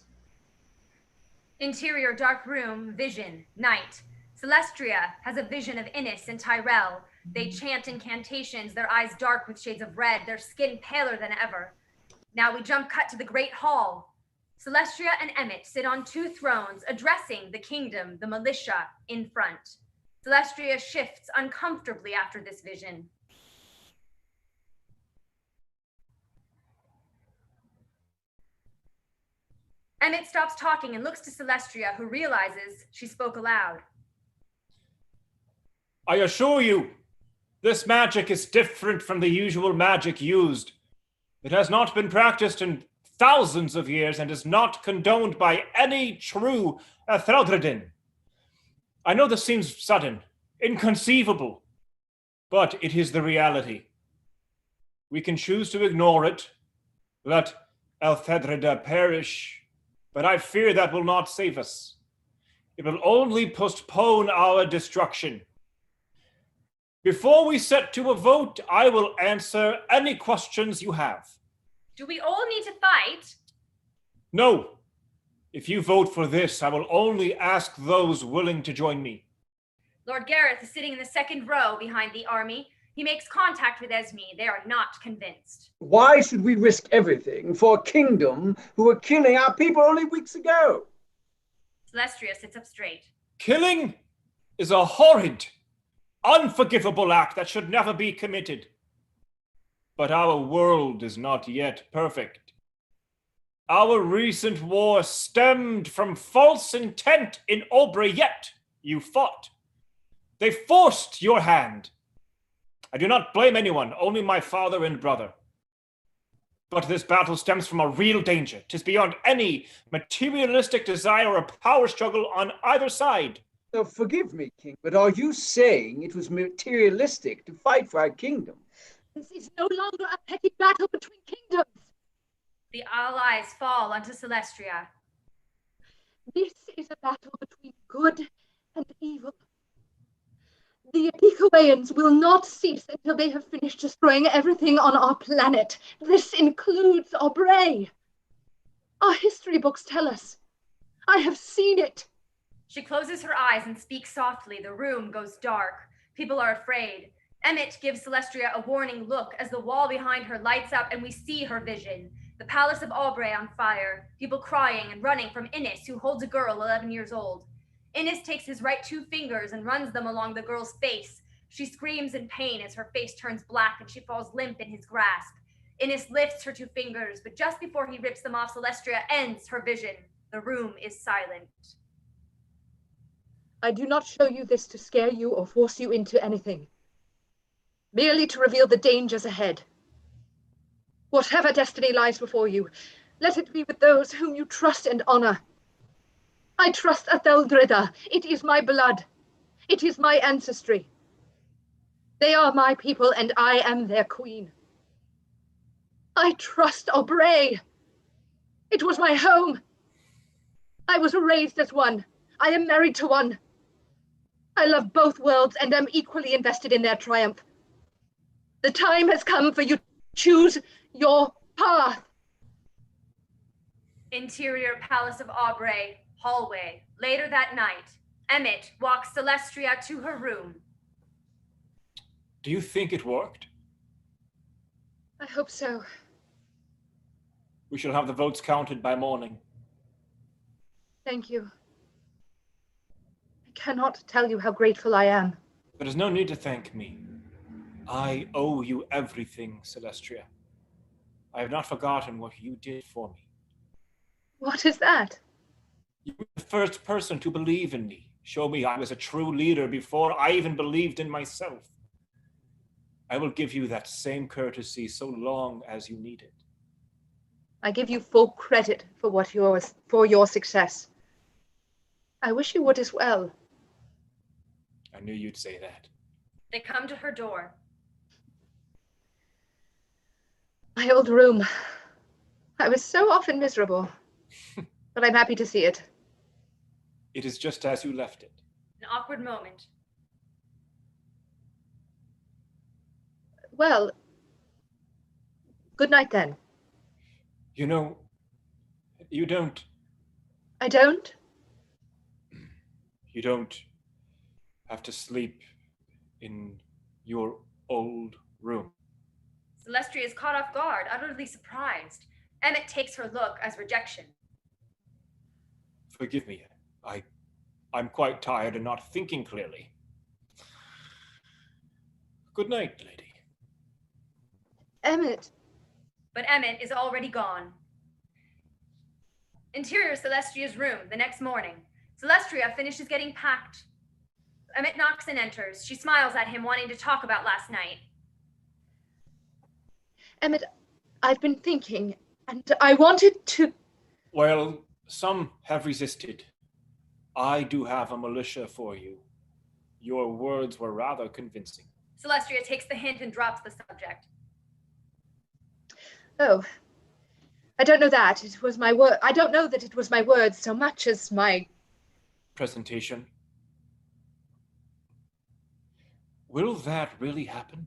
Interior dark room, vision, night. Celestria has a vision of Innis and Tyrell. They chant incantations, their eyes dark with shades of red, their skin paler than ever. Now we jump cut to the great hall. Celestria and Emmett sit on two thrones, addressing the kingdom, the militia, in front. Celestria shifts uncomfortably after this vision. Emmett stops talking and looks to Celestria, who realizes she spoke aloud. I assure you, this magic is different from the usual magic used. It has not been practiced in thousands of years and is not condoned by any true Etheldredin. I know this seems sudden, inconceivable, but it is the reality. We can choose to ignore it, let Etheldreda perish, but I fear that will not save us. It will only postpone our destruction. Before we set to a vote, I will answer any questions you have. Do we all need to fight? No. If you vote for this, I will only ask those willing to join me. Lord Gareth is sitting in the second row behind the army. He makes contact with Esme. They are not convinced. Why should we risk everything for a kingdom who were killing our people only weeks ago? Celestria sits up straight. Killing is a horrid, unforgivable act that should never be committed. But our world is not yet perfect. Our recent war stemmed from false intent in Aubrey, yet you fought. They forced your hand. I do not blame anyone, only my father and brother. But this battle stems from a real danger. 'Tis beyond any materialistic desire or power struggle on either side. So forgive me, King, but are you saying it was materialistic to fight for our kingdom? This is no longer a petty battle between kingdoms. The allies fall onto Celestria. This is a battle between good and evil. The Epicoeans will not cease until they have finished destroying everything on our planet. This includes Aubrey. Our history books tell us. I have seen it. She closes her eyes and speaks softly. The room goes dark. People are afraid. Emmett gives Celestria a warning look as the wall behind her lights up and we see her vision. The palace of Aubrey on fire. People crying and running from Innes, who holds a girl 11 years old. Innes takes his right 2 fingers and runs them along the girl's face. She screams in pain as her face turns black and she falls limp in his grasp. Innes lifts her 2 fingers, but just before he rips them off, Celestria ends her vision. The room is silent. I do not show you this to scare you or force you into anything. Merely to reveal the dangers ahead. Whatever destiny lies before you, let it be with those whom you trust and honor. I trust Etheldreda. It is my blood. It is my ancestry. They are my people, and I am their queen. I trust Aubrey. It was my home. I was raised as one. I am married to one. I love both worlds and am equally invested in their triumph. The time has come for you to choose your path. Interior Palace of Aubrey, hallway. Later that night, Emmett walks Celestria to her room. Do you think it worked? I hope so. We shall have the votes counted by morning. Thank you. I cannot tell you how grateful I am. There is no need to thank me. I owe you everything, Celestria. I have not forgotten what you did for me. What is that? You were the first person to believe in me, show me I was a true leader before I even believed in myself. I will give you that same courtesy so long as you need it. I give you full credit for your success. I wish you would as well. I knew you'd say that. They come to her door. My old room. I was so often miserable, but I'm happy to see it. It is just as you left it. An awkward moment. Well, good night then. You know, you don't... I don't? You don't have to sleep in your old room. Celestria is caught off guard, utterly surprised. Emmett takes her look as rejection. Forgive me. I'm quite tired and not thinking clearly. Good night, lady. Emmett. But Emmett is already gone. Interior Celestria's room the next morning. Celestria finishes getting packed. Emmett knocks and enters. She smiles at him, wanting to talk about last night. Emmett, I've been thinking, and I wanted to... Well, some have resisted. I do have a militia for you. Your words were rather convincing. Celestria takes the hint and drops the subject. Oh, I don't know that. It was my word. I don't know that it was my words so much as my presentation. Will that really happen?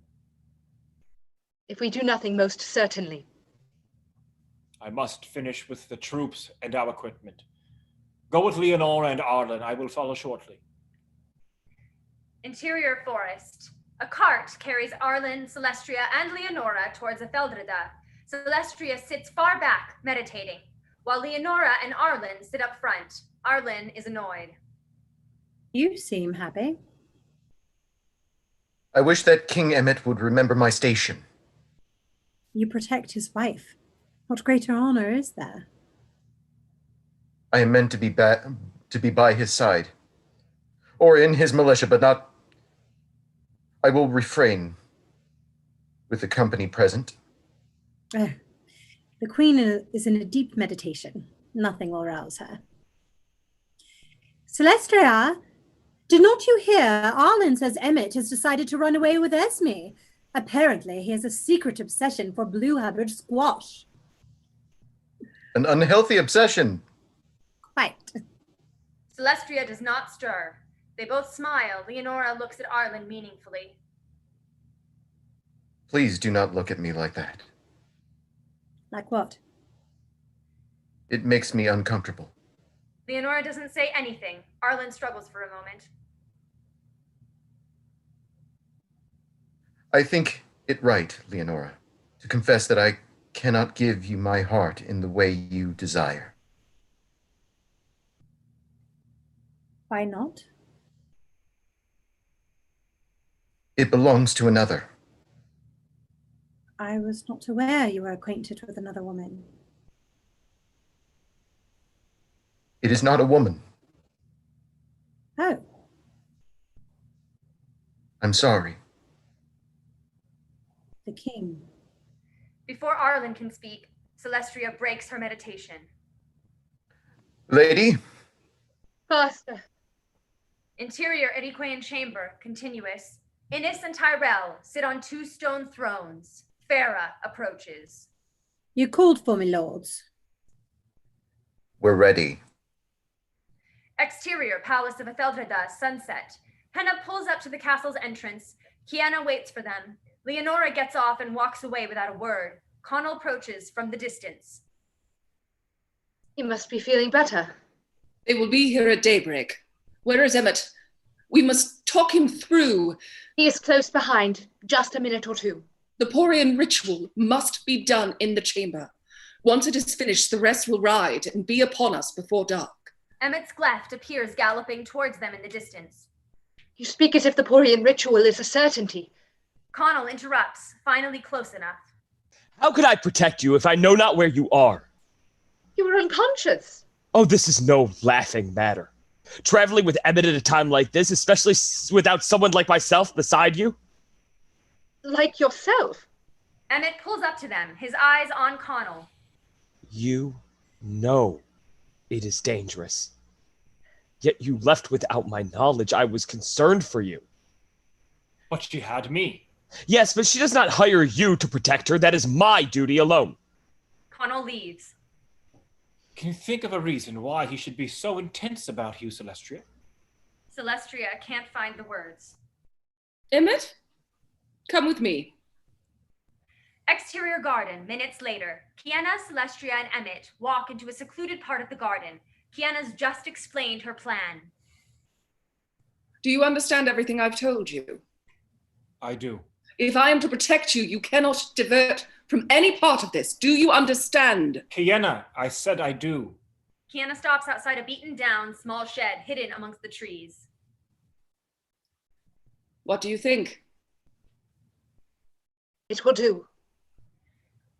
If we do nothing, most certainly. I must finish with the troops and our equipment. Go with Leonora and Arlen. I will follow shortly. Interior forest. A cart carries Arlen, Celestria, and Leonora towards Etheldreda. Celestria sits far back, meditating, while Leonora and Arlen sit up front. Arlen is annoyed. You seem happy. I wish that King Emmot would remember my station. You protect his wife. What greater honor is there? I am meant to be by his side, or in his militia, but not. I will refrain with the company present. The queen is in a deep meditation. Nothing will rouse her. Celestria, did not you hear? Arlen says Emmett has decided to run away with Esme. Apparently, he has a secret obsession for blue-habred squash. An unhealthy obsession. Quite. Celestria does not stir. They both smile. Leonora looks at Arlen meaningfully. Please do not look at me like that. Like what? It makes me uncomfortable. Leonora doesn't say anything. Arlen struggles for a moment. I think it right, Leonora, to confess that I cannot give you my heart in the way you desire. Why not? It belongs to another. I was not aware you were acquainted with another woman. It is not a woman. Oh. I'm sorry. The king. Before Arlen can speak, Celestria breaks her meditation. Lady? Faster. Interior Eriquean chamber, continuous. Innis and Tyrell sit on 2 stone thrones. Farah approaches. You called for me, lords. We're ready. Exterior Palace of Etheldreda, sunset. Henna pulls up to the castle's entrance. Kiana waits for them. Leonora gets off and walks away without a word. Connell approaches from the distance. He must be feeling better. They will be here at daybreak. Where is Emmett? We must talk him through. He is close behind, just a minute or two. The Porian ritual must be done in the chamber. Once it is finished, the rest will ride and be upon us before dark. Emmett's Gleft appears galloping towards them in the distance. You speak as if the Porian ritual is a certainty. Connell interrupts, finally close enough. How could I protect you if I know not where you are? You were unconscious. Oh, this is no laughing matter. Traveling with Emmett at a time like this, especially without someone like myself beside you? Like yourself. Emmett pulls up to them, his eyes on Connell. You know it is dangerous. Yet you left without my knowledge. I was concerned for you. But she had me. Yes, but she does not hire you to protect her. That is my duty alone. Connell leaves. Can you think of a reason why he should be so intense about you, Celestria? Celestria can't find the words. Emmett, come with me. Exterior garden, minutes later. Kiana, Celestria, and Emmett walk into a secluded part of the garden. Kiana's just explained her plan. Do you understand everything I've told you? I do. If I am to protect you, you cannot divert from any part of this. Do you understand? Kiana, I said I do. Kiana stops outside a beaten-down, small shed hidden amongst the trees. What do you think? It will do.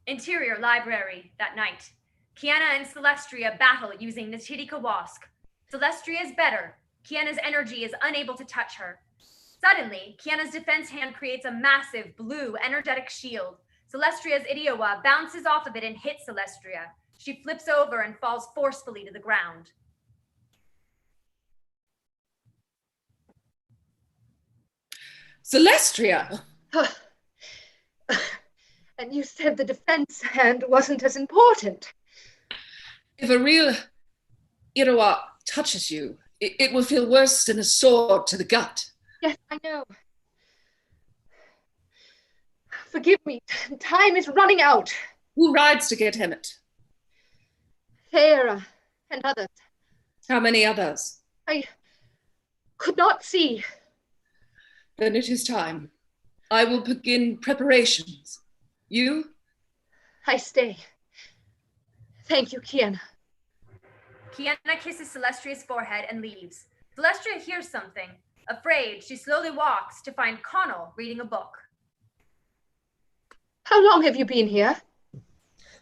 Interior library, that night. Kiana and Celestria battle using Natitika Wask. Celestria is better. Kiana's energy is unable to touch her. Suddenly, Kiana's defense hand creates a massive, blue, energetic shield. Celestria's Idiowa bounces off of it and hits Celestria. She flips over and falls forcefully to the ground. Celestria! And you said the defense hand wasn't as important. If a real Irawa touches you, It will feel worse than a sword to the gut. Yes, I know. Forgive me. Time is running out. Who rides to get Emmot? Sarah and others. How many others? I could not see. Then it is time. I will begin preparations. You? I stay. Thank you, Kiana. Kiana kisses Celestria's forehead and leaves. Celestria hears something. Afraid, she slowly walks to find Connell reading a book. How long have you been here?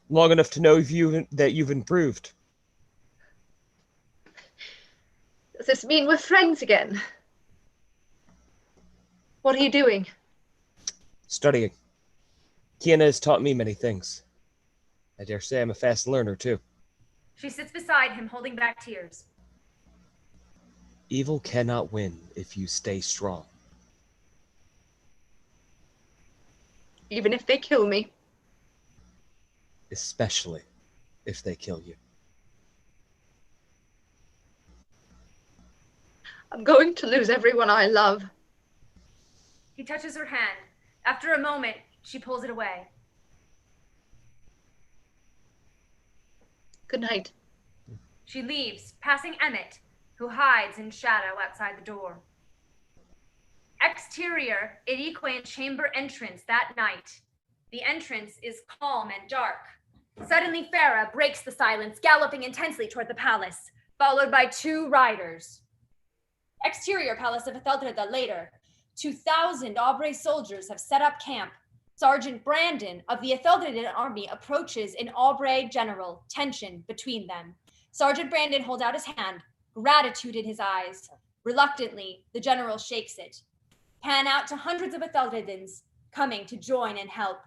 Long enough to know that you've improved. Does this mean we're friends again? What are you doing? Studying. Kiana has taught me many things. I dare say I'm a fast learner, too. She sits beside him, holding back tears. Evil cannot win if you stay strong. Even if they kill me? Especially if they kill you. I'm going to lose everyone I love. He touches her hand. After a moment, she pulls it away. Good night. She leaves, passing Emmot, who hides in shadow outside the door. Exterior, Iriquain chamber entrance that night. The entrance is calm and dark. Suddenly, Farah breaks the silence, galloping intensely toward the palace, followed by 2 riders. Exterior Palace of Etheldreda later. 2,000 Aubrey soldiers have set up camp. Sergeant Brandon of the Etheldreda army approaches an Aubrey general, tension between them. Sergeant Brandon holds out his hand, gratitude in his eyes. Reluctantly, the general shakes it. Pan out to hundreds of Etheldredans coming to join and help.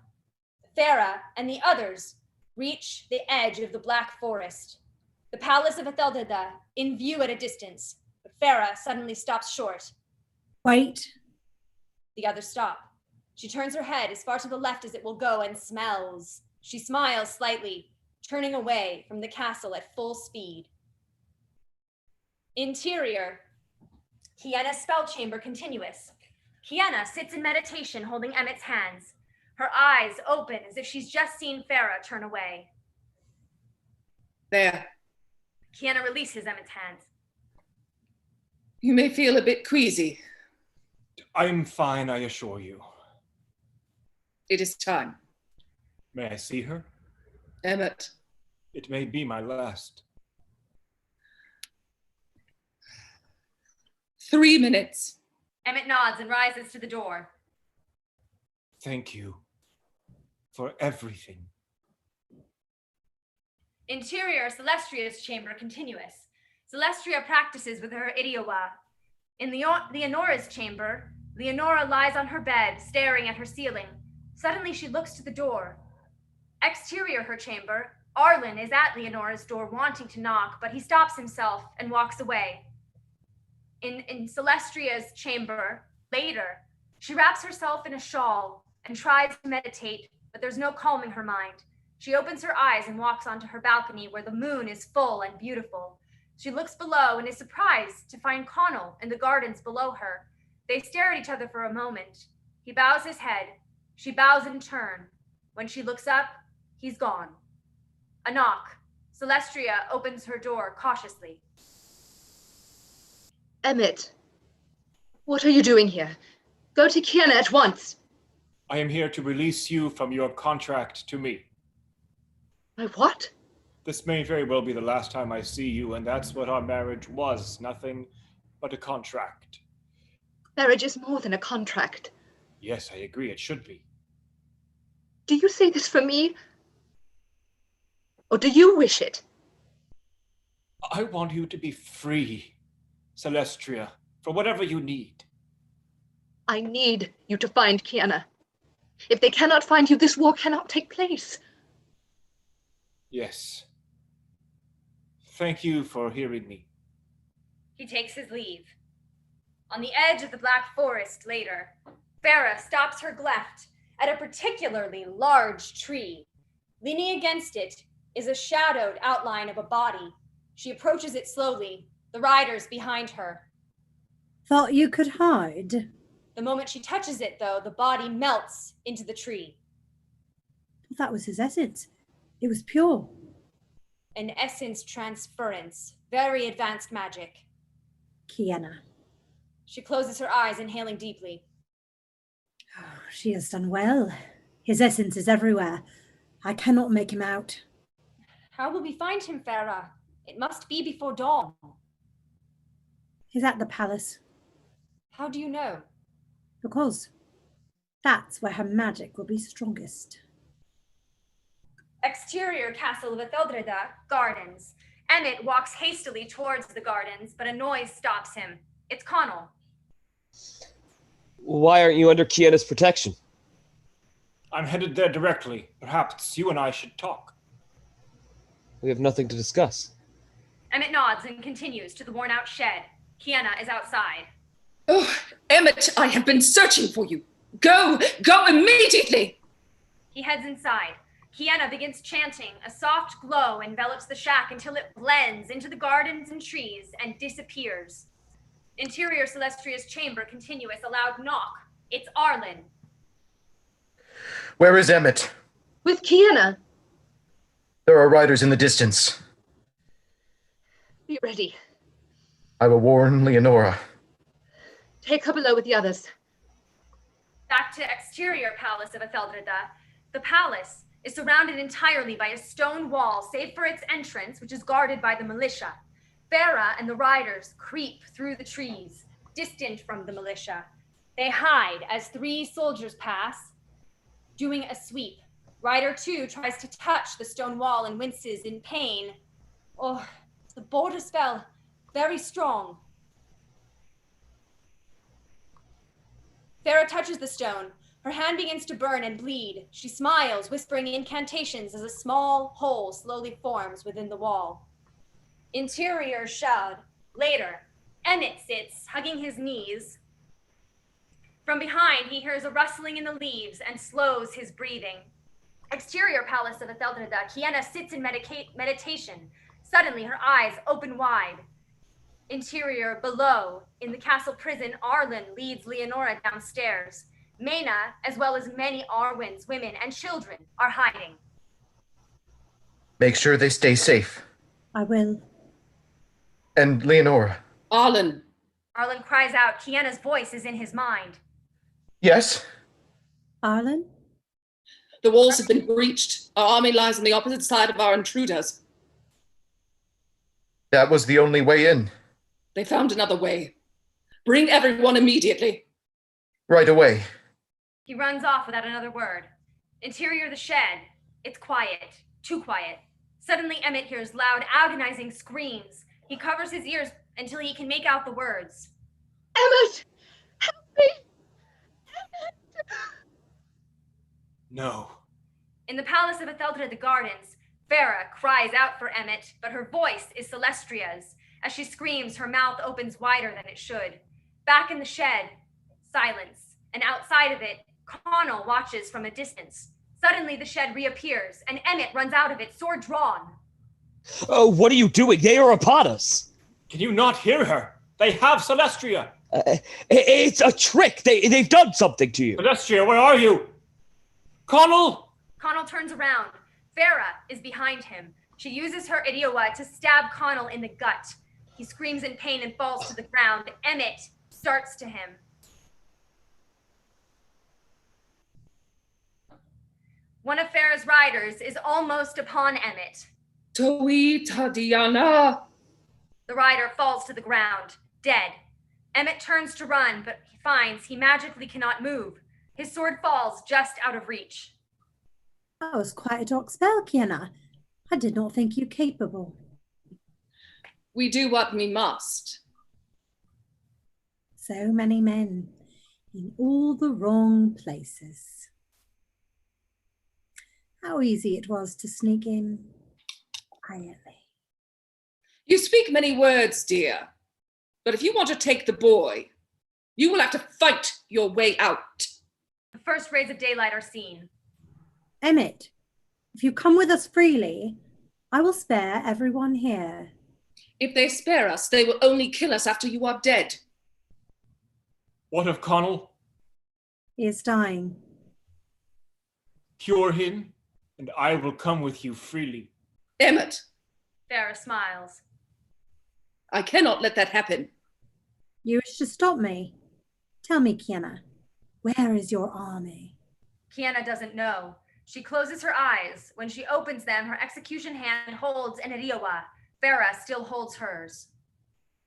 Farah and the others reach the edge of the Black Forest. The palace of Etheldreda in view at a distance, but Farah suddenly stops short. Wait. The others stop. She turns her head as far to the left as it will go and smells. She smiles slightly, turning away from the castle at full speed. Interior, Kiana's spell chamber continuous. Kiana sits in meditation holding Emmett's hands. Her eyes open as if she's just seen Farah turn away. There. Kiana releases Emmett's hands. You may feel a bit queasy. I'm fine, I assure you. It is time. May I see her? Emmot. It may be my last. 3 minutes. Emmett nods and rises to the door. Thank you for everything. Interior, Celestria's chamber continuous. Celestria practices with her Idiowa. In Leonora's chamber, Leonora lies on her bed, staring at her ceiling. Suddenly, she looks to the door. Exterior her chamber, Arlen is at Leonora's door wanting to knock, but he stops himself and walks away. In Celestria's chamber, later, she wraps herself in a shawl and tries to meditate, but there's no calming her mind. She opens her eyes and walks onto her balcony where the moon is full and beautiful. She looks below and is surprised to find Connell in the gardens below her. They stare at each other for a moment. He bows his head. She bows in turn. When she looks up, he's gone. A knock. Celestria opens her door cautiously. Emmett, what are you doing here? Go to Kiana at once. I am here to release you from your contract to me. My what? This may very well be the last time I see you, and that's what our marriage was, nothing but a contract. Marriage is more than a contract. Yes, I agree, it should be. Do you say this for me? Or do you wish it? I want you to be free, Celestria, for whatever you need. I need you to find Kiana. If they cannot find you, this war cannot take place. Yes. Thank you for hearing me. He takes his leave. On the edge of the Black Forest later, Farah stops her left at a particularly large tree. Leaning against it is a shadowed outline of a body. She approaches it slowly, The riders behind her. Thought you could hide? The moment she touches it, though, the body melts into the tree. That was his essence. It was pure. An essence transference. Very advanced magic. Kiana. She closes her eyes, inhaling deeply. Oh, she has done well. His essence is everywhere. I cannot make him out. How will we find him, Farah? It must be before dawn. He's at the palace. How do you know? Because that's where her magic will be strongest. Exterior castle of Etheldreda, gardens. Emmett walks hastily towards the gardens, but a noise stops him. It's Connell. Why aren't you under Kiana's protection? I'm headed there directly. Perhaps you and I should talk. We have nothing to discuss. Emmett nods and continues to the worn-out shed. Kiana is outside. Oh, Emmett, I have been searching for you. Go immediately. He heads inside. Kiana begins chanting. A soft glow envelops the shack until it blends into the gardens and trees and disappears. Interior Celestria's chamber continuous. A loud knock. It's Arlen. Where is Emmett? With Kiana. There are riders in the distance. Be ready. I will warn Leonora. Take her below with the others. Back to exterior palace of Etheldreda. The palace is surrounded entirely by a stone wall, save for its entrance, which is guarded by the militia. Farah and the riders creep through the trees, distant from the militia. They hide as 3 soldiers pass, doing a sweep. Rider 2 tries to touch the stone wall and winces in pain. Oh, the border spell, very strong. Farah touches the stone. Her hand begins to burn and bleed. She smiles, whispering incantations as a small hole slowly forms within the wall. Interior Shroud. Later, Emmett sits, hugging his knees. From behind, he hears a rustling in the leaves and slows his breathing. Exterior palace of Etheldreda, Kiana sits in meditation. Suddenly, her eyes open wide. Interior below, in the castle prison, Arlen leads Leonora downstairs. Mena, as well as many Arwen's women and children, are hiding. Make sure they stay safe. I will. And Leonora. Arlen. Arlen cries out. Kiana's voice is in his mind. Yes? Arlen? The walls have been breached. Our army lies on the opposite side of our intruders. That was the only way in. They found another way. Bring everyone immediately. Right away. He runs off without another word. Interior the shed. It's quiet. Too quiet. Suddenly Emmett hears loud, agonizing screams. He covers his ears until he can make out the words. Emmett! Help me! Emmett! No. In the palace of Etheldred the Gardens, Farah cries out for Emmett, but her voice is Celestria's. As she screams, her mouth opens wider than it should. Back in the shed, silence, and outside of it, Connell watches from a distance. Suddenly the shed reappears, and Emmett runs out of it, sword drawn. Oh, what are you doing? They are upon us. Can you not hear her? They have Celestria. It's a trick. They've done something to you. Celestria, where are you? Connell? Connell turns around. Farah is behind him. She uses her Idiowa to stab Connell in the gut. He screams in pain and falls to the ground. Emmett starts to him. One of Farah's riders is almost upon Emmett. Toi Tadiana. The rider falls to the ground, dead. Emmett turns to run, but he finds he magically cannot move. His sword falls just out of reach. That was quite a dark spell, Kiana. I did not think you capable. We do what we must. So many men in all the wrong places. How easy it was to sneak in quietly. You speak many words, dear, but if you want to take the boy, you will have to fight your way out. The first rays of daylight are seen. Emmett, if you come with us freely, I will spare everyone here. If they spare us, they will only kill us after you are dead. What of Connell? He is dying. Cure him, and I will come with you freely. Emmot, Farah smiles. I cannot let that happen. You wish to stop me? Tell me, Kiana, where is your army? Kiana doesn't know. She closes her eyes. When she opens them, her execution hand holds an Iriawa. Farah still holds hers.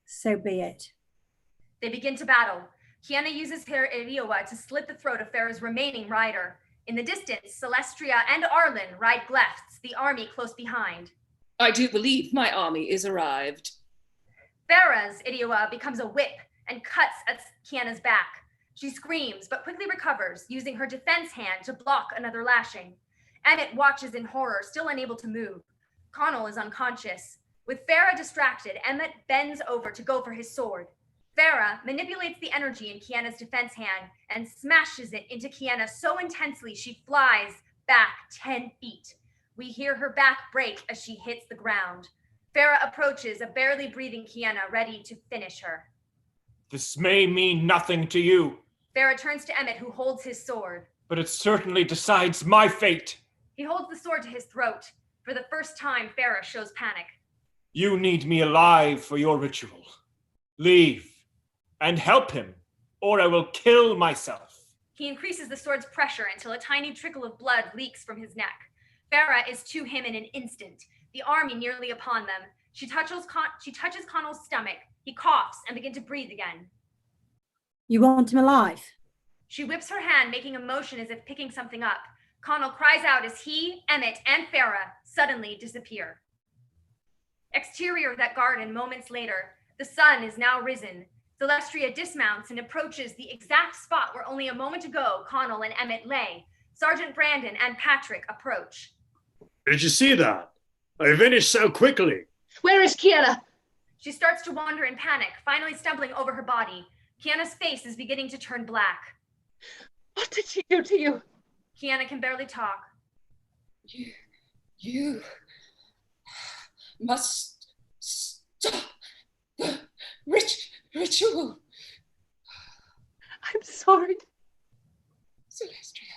So be it. They begin to battle. Kiana uses her Iriawa to slit the throat of Farah's remaining rider. In the distance, Celestria and Arlen ride Glefts, the army close behind. I do believe my army is arrived. Farah's Iriawa becomes a whip and cuts at Kiana's back. She screams, but quickly recovers, using her defense hand to block another lashing. Emmot watches in horror, still unable to move. Connell is unconscious. With Farah distracted, Emmot bends over to go for his sword. Farah manipulates the energy in Kiana's defense hand and smashes it into Kiana so intensely she flies back 10 feet. We hear her back break as she hits the ground. Farah approaches a barely breathing Kiana, ready to finish her. This may mean nothing to you. Farah turns to Emmot, who holds his sword. But it certainly decides my fate. He holds the sword to his throat. For the first time, Farah shows panic. You need me alive for your ritual. Leave and help him, or I will kill myself. He increases the sword's pressure until a tiny trickle of blood leaks from his neck. Farah is to him in an instant, the army nearly upon them. She touches Connell's stomach. He coughs and begins to breathe again. You want him alive? She whips her hand, making a motion as if picking something up. Connell cries out as he, Emmot, and Farah suddenly disappear. Exterior of that garden moments later, the sun is now risen. Celestria dismounts and approaches the exact spot where only a moment ago Connell and Emmot lay. Sergeant Brandon and Patrick approach. Did you see that? I finished so quickly. Where is Kiana? She starts to wander in panic, finally stumbling over her body. Kiana's face is beginning to turn black. What did she do to you? Kiana can barely talk. You must stop the ritual. I'm sorry. Celestria,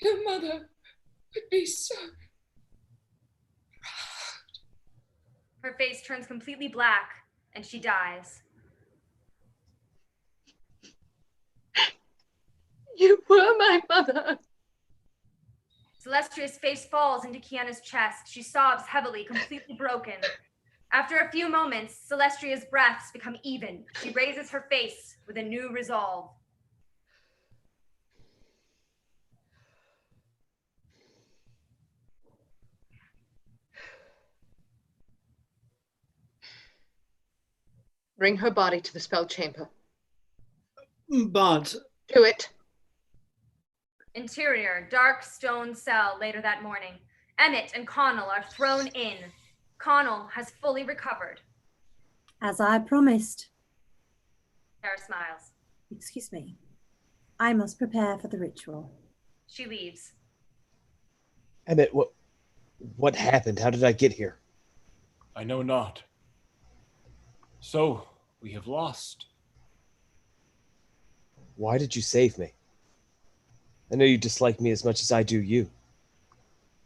your mother would be so proud. Her face turns completely black, and she dies. You were my mother. Celestria's face falls into Kiana's chest. She sobs heavily, completely broken. After a few moments, Celestria's breaths become even. She raises her face with a new resolve. Bring her body to the spell chamber. But... Do it. Interior, dark stone cell later that morning. Emmot and Connell are thrown in. Connell has fully recovered. As I promised. Farah smiles. Excuse me. I must prepare for the ritual. She leaves. Emmett, what happened? How did I get here? I know not. So, we have lost. Why did you save me? I know you dislike me as much as I do you.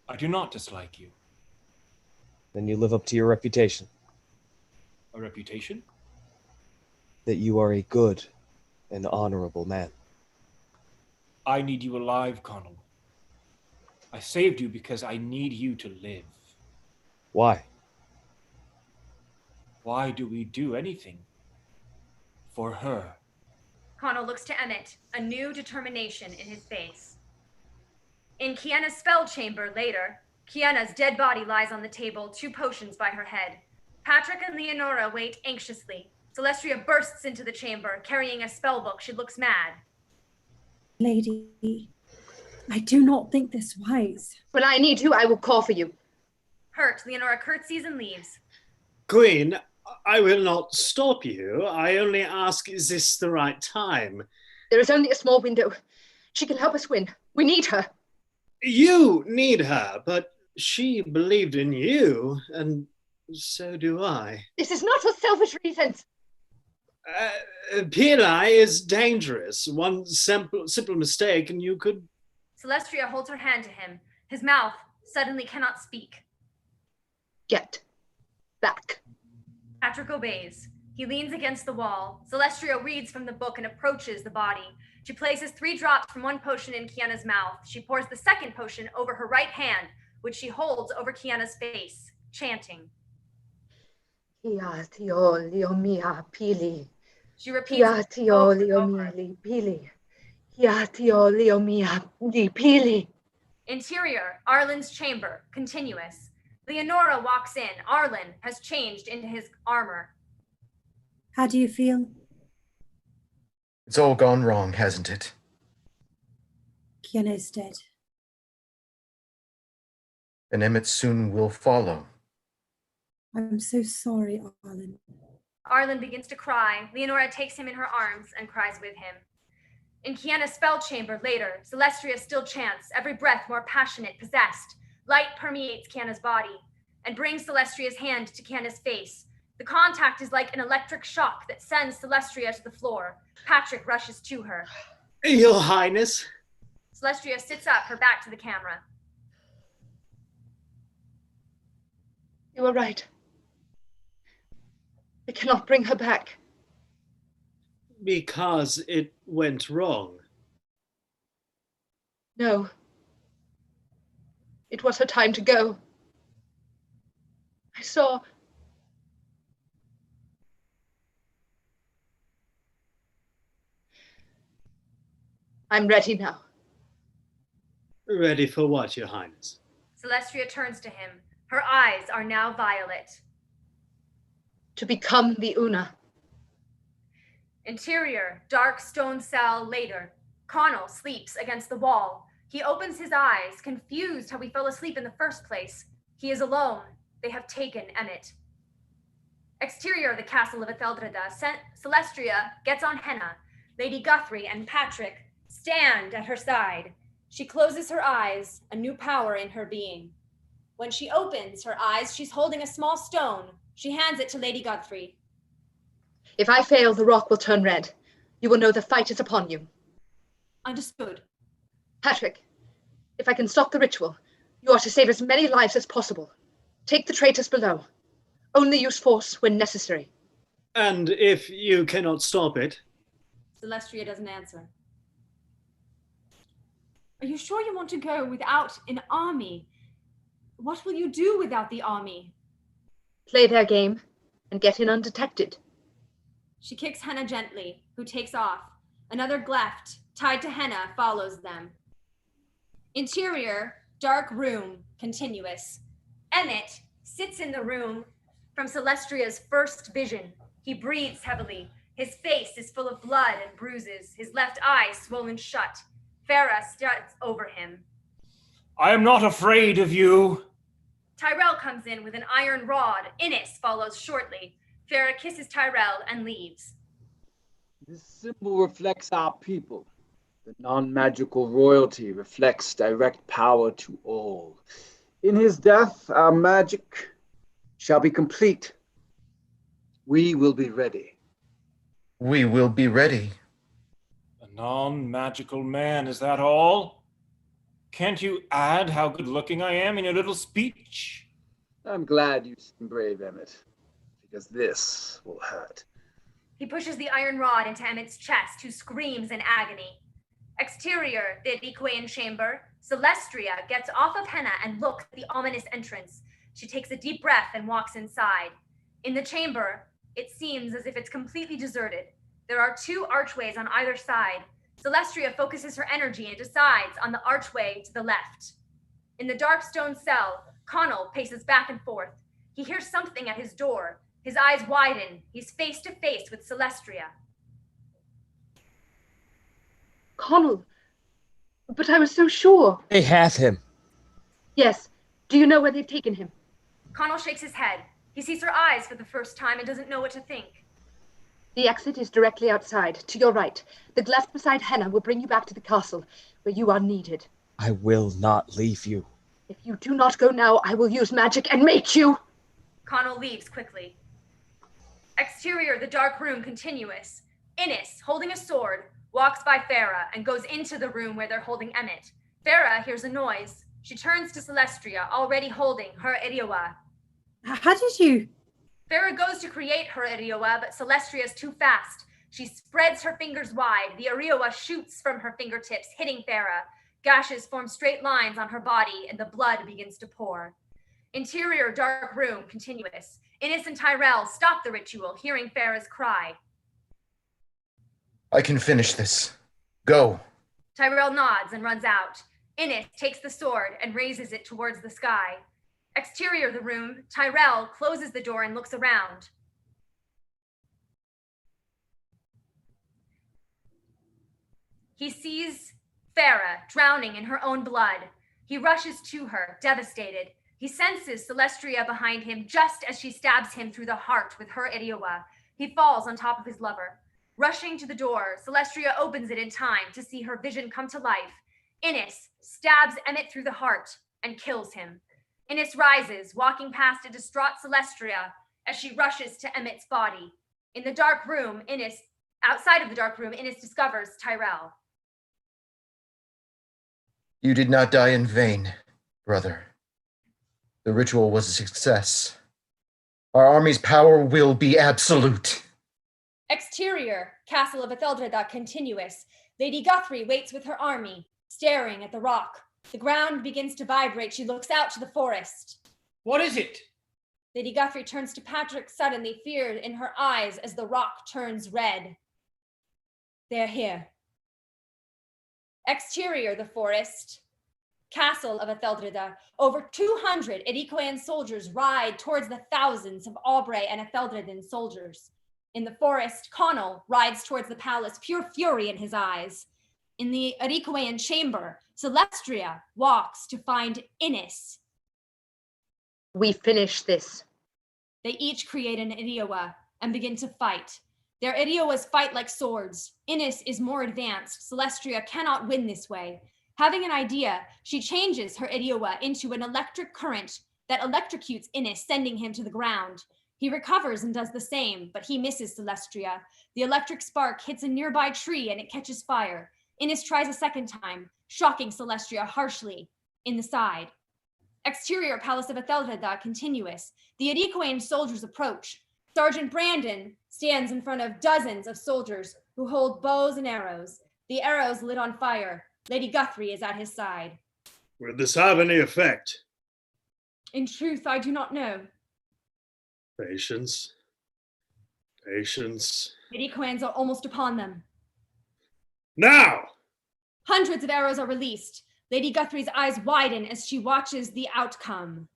I do not dislike you. Then you live up to your reputation. A reputation? That you are a good and honorable man. I need you alive, Connell. I saved you because I need you to live. Why? Why do we do anything? For her. Connell looks to Emmot, a new determination in his face. In Kiana's spell chamber later, Kiana's dead body lies on the table, 2 potions by her head. Patrick and Leonora wait anxiously. Celestria bursts into the chamber, carrying a spell book. She looks mad. Lady, I do not think this wise. When I need you, I will call for you. Hurt, Leonora curtsies and leaves. Queen, I will not stop you. I only ask, is this the right time? There is only a small window. She can help us win. We need her. You need her, but she believed in you, and So do I. This is not for selfish reasons. Pili is dangerous. One simple mistake and you could... Celestria holds her hand to him. His mouth suddenly cannot speak. Get back. Patrick obeys. He leans against the wall. Celestria reads from the book and approaches the body. She places 3 drops from one potion in Kiana's mouth. She pours the second potion over her right hand, which she holds over Kiana's face, chanting. Hiatio liomia pili. She repeats Hiatio liomia pili. Hiatio liomia pili. Interior, Arlen's chamber, continuous. Leonora walks in. Arlen has changed into his armor. How do you feel? It's all gone wrong, hasn't it? Kiana is dead. And Emmot soon will follow. I'm so sorry, Arlen. Arlen begins to cry. Leonora takes him in her arms and cries with him. In Kiana's spell chamber later, Celestria still chants, every breath more passionate, possessed. Light permeates Kiana's body and brings Celestria's hand to Kiana's face. The contact is like an electric shock that sends Celestria to the floor. Patrick rushes to her. Your Highness. Celestria sits up, her back to the camera. You are right. I cannot bring her back. Because it went wrong. No. It was her time to go. I saw... I'm ready now. Ready for what, Your Highness? Celestria turns to him. Her eyes are now violet. To become the Una. Interior, dark stone cell later. Connell sleeps against the wall. He opens his eyes, confused how he fell asleep in the first place. He is alone. They have taken Emmett. Exterior, the castle of Etheldreda. Celestria gets on Henna. Lady Guthrie and Patrick stand at her side. She closes her eyes, a new power in her being. When she opens her eyes, she's holding a small stone. She hands it to Lady Guthrie. If I fail, the rock will turn red. You will know the fight is upon you. Understood. Patrick, if I can stop the ritual, you are to save as many lives as possible. Take the traitors below. Only use force when necessary. And if you cannot stop it? Celestria doesn't answer. Are you sure you want to go without an army? What will you do without the army? Play their game and get in undetected. She kicks Henna gently, who takes off. Another gleft, tied to Henna, follows them. Interior, dark room, continuous. Emmett sits in the room from Celestria's first vision. He breathes heavily. His face is full of blood and bruises, his left eye swollen shut. Farah starts over him. I am not afraid of you. Tyrell comes in with an iron rod. Innis follows shortly. Farah kisses Tyrell and leaves. This symbol reflects our people. The non-magical royalty reflects direct power to all. In his death, our magic shall be complete. We will be ready. We will be ready. A non-magical man, is that all? Can't you add how good-looking I am in your little speech? I'm glad you seem brave, Emmett, because this will hurt. He pushes the iron rod into Emmett's chest, who screams in agony. Exterior, the Liquayan chamber. Celestria gets off of Henna and looks at the ominous entrance. She takes a deep breath and walks inside. In the chamber, it seems as if it's completely deserted. There are 2 archways on either side. Celestria focuses her energy and decides on the archway to the left. In the dark stone cell, Connell paces back and forth. He hears something at his door. His eyes widen. He's face to face with Celestria. Connell, but I was so sure. They have him. Yes. Do you know where they've taken him? Connell shakes his head. He sees her eyes for the first time and doesn't know what to think. The exit is directly outside, to your right. The cleft beside Henna will bring you back to the castle, where you are needed. I will not leave you. If you do not go now, I will use magic and make you. Connell leaves quickly. Exterior, the dark room continuous. Innes, holding a sword, walks by Farah and goes into the room where they're holding Emmett. Farah hears a noise. She turns to Celestria, already holding her Iriowa. How did you? Farah goes to create her Iriowa, but Celestria is too fast. She spreads her fingers wide. The Iriowa shoots from her fingertips, hitting Farah. Gashes form straight lines on her body, and the blood begins to pour. Interior, dark room, continuous. Innes and Tyrell stop the ritual, hearing Farah's cry. I can finish this. Go. Tyrell nods and runs out. Innes takes the sword and raises it towards the sky. Exterior the room, Tyrell closes the door and looks around. He sees Farah drowning in her own blood. He rushes to her, devastated. He senses Celestria behind him just as she stabs him through the heart with her Iriowa. He falls on top of his lover. Rushing to the door, Celestria opens it in time to see her vision come to life. Innes stabs Emmett through the heart and kills him. Innes rises, walking past a distraught Celestria as she rushes to Emmett's body. In the dark room, outside of the dark room, Innes discovers Tyrell. You did not die in vain, brother. The ritual was a success. Our army's power will be absolute. Exterior, Castle of Etheldreda continuous. Lady Guthrie waits with her army, staring at the rock. The ground begins to vibrate. She looks out to the forest. What is it? Lady Guthrie turns to Patrick suddenly, fear in her eyes as the rock turns red. They're here. Exterior, the forest. Castle of Etheldreda. Over 200 Erikoan soldiers ride towards the thousands of Aubrey and Etheldredan soldiers. In the forest, Connell rides towards the palace, pure fury in his eyes. In the Erikoan chamber, Celestria walks to find Innes. We finish this. They each create an Iriowa and begin to fight. Their Iriowas fight like swords. Innes is more advanced. Celestria cannot win this way. Having an idea, she changes her Iriowa into an electric current that electrocutes Innes, sending him to the ground. He recovers and does the same, but he misses Celestria. The electric spark hits a nearby tree and it catches fire. Innes tries a second time, shocking Celestria harshly in the side. Exterior, Palace of Etheldreda continuous. The Erikoan soldiers approach. Sergeant Brandon stands in front of dozens of soldiers who hold bows and arrows. The arrows lit on fire. Lady Guthrie is at his side. Will this have any effect? In truth, I do not know. Patience. Patience. Erikoans are almost upon them. Now! Hundreds of arrows are released. Lady Guthrie's eyes widen as she watches the outcome.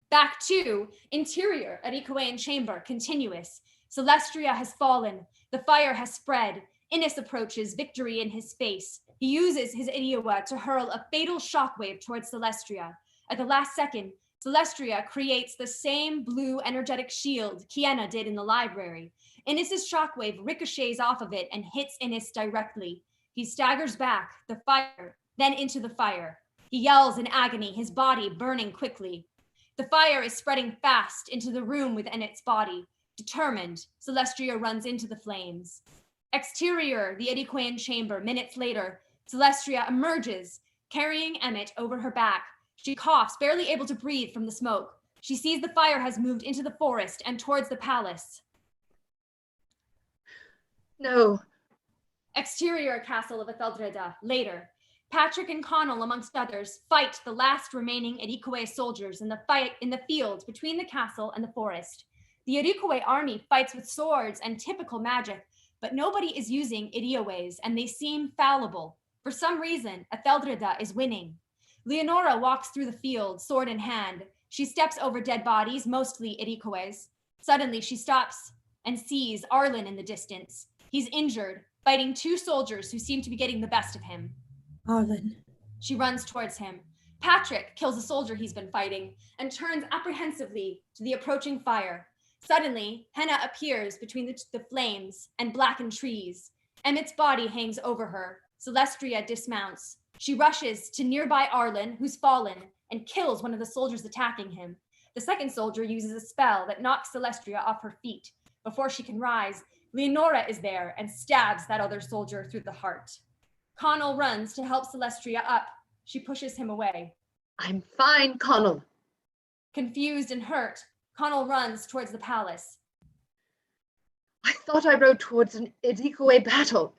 Back to interior, Erikoan chamber, continuous. Celestria has fallen. The fire has spread. Innes approaches, victory in his face. He uses his Iriowa to hurl a fatal shockwave towards Celestria. At the last second, Celestria creates the same blue energetic shield Kienna did in the library. Innes' shockwave ricochets off of it and hits Innes directly. He staggers back, the fire, then into the fire. He yells in agony, his body burning quickly. The fire is spreading fast into the room with Emmett's body. Determined, Celestria runs into the flames. Exterior, the Erikoan chamber, minutes later, Celestria emerges, carrying Emmett over her back. She coughs, barely able to breathe from the smoke. She sees the fire has moved into the forest and towards the palace. No. Exterior, Castle of Etheldreda, later. Patrick and Connell, amongst others, fight the last remaining Erikoe soldiers in the field between the castle and the forest. The Erikoe army fights with swords and typical magic, but nobody is using Irioes, and they seem fallible. For some reason, Etheldreda is winning. Leonora walks through the field, sword in hand. She steps over dead bodies, mostly Erikoes. Suddenly, she stops and sees Arlen in the distance. He's injured, fighting two soldiers who seem to be getting the best of him. Arlen. She runs towards him. Patrick kills a soldier he's been fighting and turns apprehensively to the approaching fire. Suddenly, Henna appears between the flames and blackened trees. Emmett's body hangs over her. Celestria dismounts. She rushes to nearby Arlen, who's fallen, and kills one of the soldiers attacking him. The second soldier uses a spell that knocks Celestria off her feet. Before she can rise, Leonora is there and stabs that other soldier through the heart. Connell runs to help Celestria up. She pushes him away. I'm fine, Connell. Confused and hurt, Connell runs towards the palace. I thought I rode towards an Idikwe battle.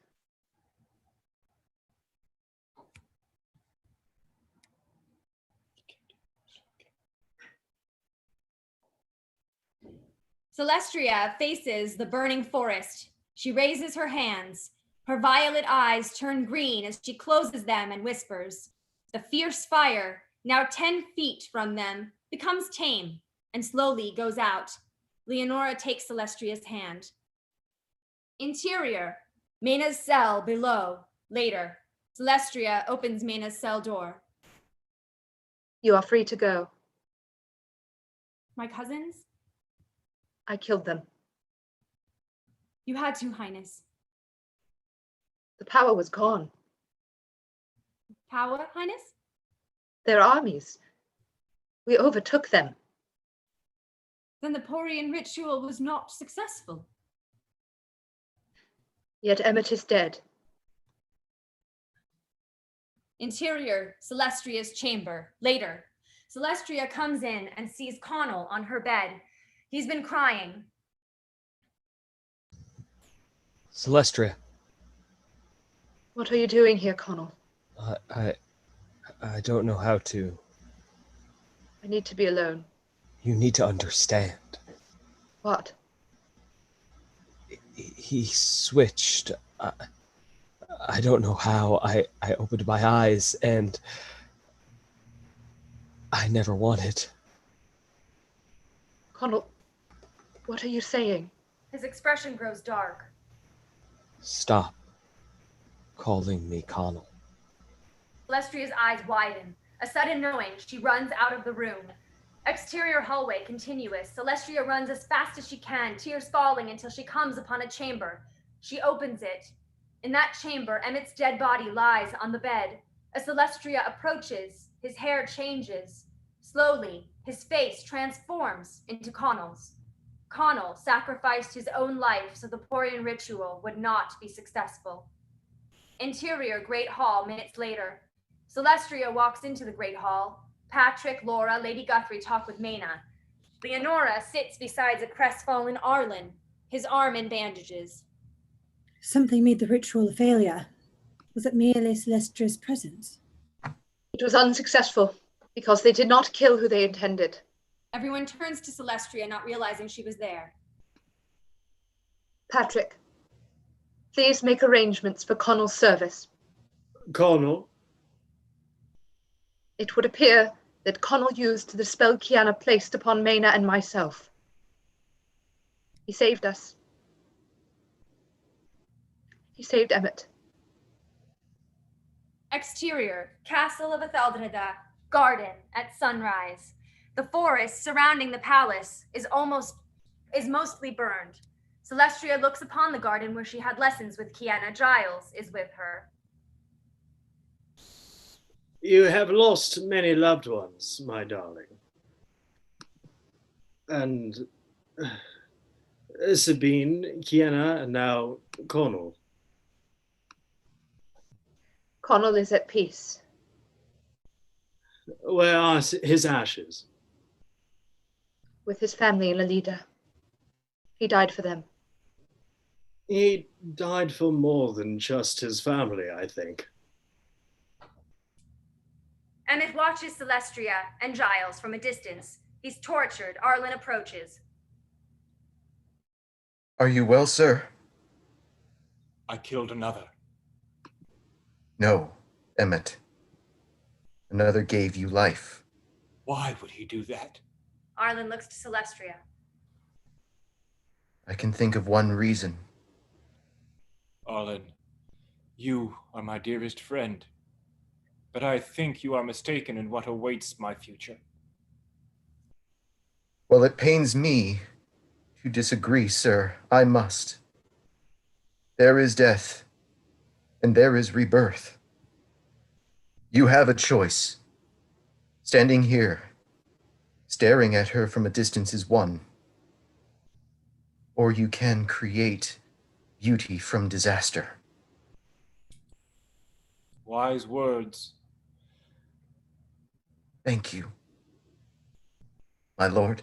Celestria faces the burning forest. She raises her hands. Her violet eyes turn green as she closes them and whispers. The fierce fire, now 10 feet from them, becomes tame and slowly goes out. Leonora takes Celestria's hand. Interior, Mena's cell below. Later, Celestria opens Mena's cell door. You are free to go. My cousins? I killed them. You had to, Highness. The power was gone. Power, Highness? Their armies. We overtook them. Then the Porian ritual was not successful. Yet Emmot is dead. Interior, Celestria's chamber. Later, Celestria comes in and sees Connell on her bed. He's been crying. Celestria. What are you doing here, Connell? I don't know how to. I need to be alone. You need to understand. What? He switched. I don't know how. I opened my eyes and I never wanted. Connell, what are you saying? His expression grows dark. Stop calling me Connell. Celestria's eyes widen. A sudden knowing, she runs out of the room. Exterior hallway continuous. Celestria runs as fast as she can, tears falling until she comes upon a chamber. She opens it. In that chamber, Emmett's dead body lies on the bed. As Celestria approaches, his hair changes. Slowly, his face transforms into Connell's. Connell sacrificed his own life so the Porian ritual would not be successful. Interior Great Hall minutes later. Celestria walks into the Great Hall. Patrick, Laura, Lady Guthrie talk with Mena. Leonora sits beside a crestfallen Arlen, his arm in bandages. Something made the ritual a failure. Was it merely Celestria's presence? It was unsuccessful because they did not kill who they intended. Everyone turns to Celestria, not realizing she was there. Patrick, please make arrangements for Connell's service. Connell? It would appear that Connell used the spell Kiana placed upon Mena and myself. He saved us. He saved Emmett. Exterior, Castle of Etheldreda, garden at sunrise. The forest surrounding the palace is mostly burned. Celestria looks upon the garden where she had lessons with Kiana. Giles is with her. You have lost many loved ones, my darling. And Sabine, Kiana, and now Connell. Connell is at peace. Where are his ashes? With his family in Alida. He died for them. He died for more than just his family, I think. Emmett watches Celestria and Giles from a distance. He's tortured. Arlen approaches. Are you well, sir? I killed another. No, Emmett. Another gave you life. Why would he do that? Arlen looks to Celestria. I can think of one reason. Arlen, you are my dearest friend, but I think you are mistaken in what awaits my future. Well, it pains me to disagree, sir. I must. There is death, and there is rebirth. You have a choice. Standing here Staring at her from a distance is one. Or you can create beauty from disaster. Wise words. Thank you, my lord.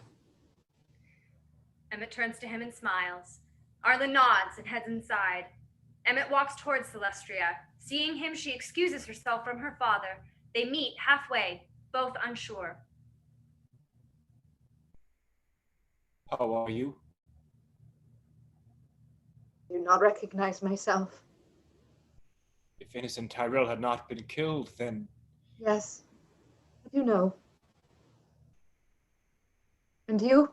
Emmett turns to him and smiles. Arlen nods and heads inside. Emmett walks towards Celestria. Seeing him, she excuses herself from her father. They meet halfway, both unsure. How are you? I do not recognize myself. If innocent Tyrell had not been killed, then... Yes, I do know. And you?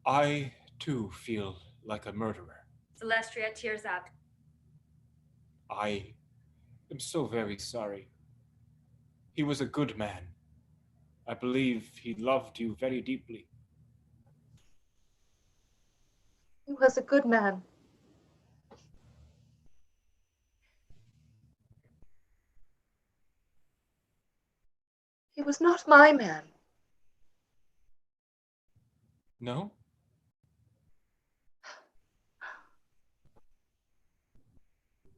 I, too, feel like a murderer. Celestria tears up. I am so very sorry. He was a good man. I believe he loved you very deeply. He was a good man. He was not my man. No?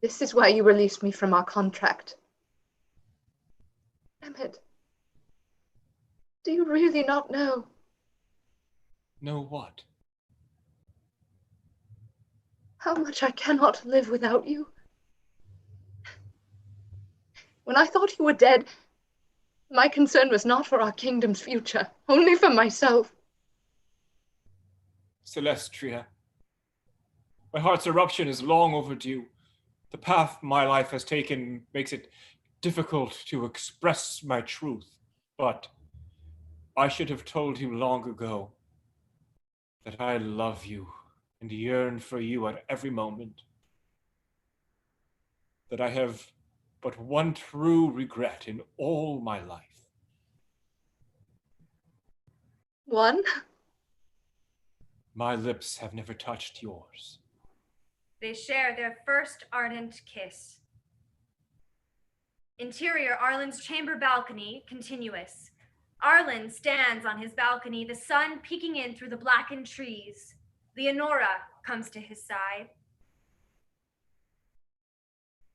This is why you released me from our contract. Emmett, do you really not know? Know what? How much I cannot live without you? When I thought you were dead, my concern was not for our kingdom's future, only for myself. Celestria, my heart's eruption is long overdue. The path my life has taken makes it difficult to express my truth, but I should have told you long ago that I love you and yearn for you at every moment. That I have but one true regret in all my life. One? My lips have never touched yours. They share their first ardent kiss. Interior, Arlen's chamber balcony, continuous. Arlen stands on his balcony, the sun peeking in through the blackened trees. Leonora comes to his side.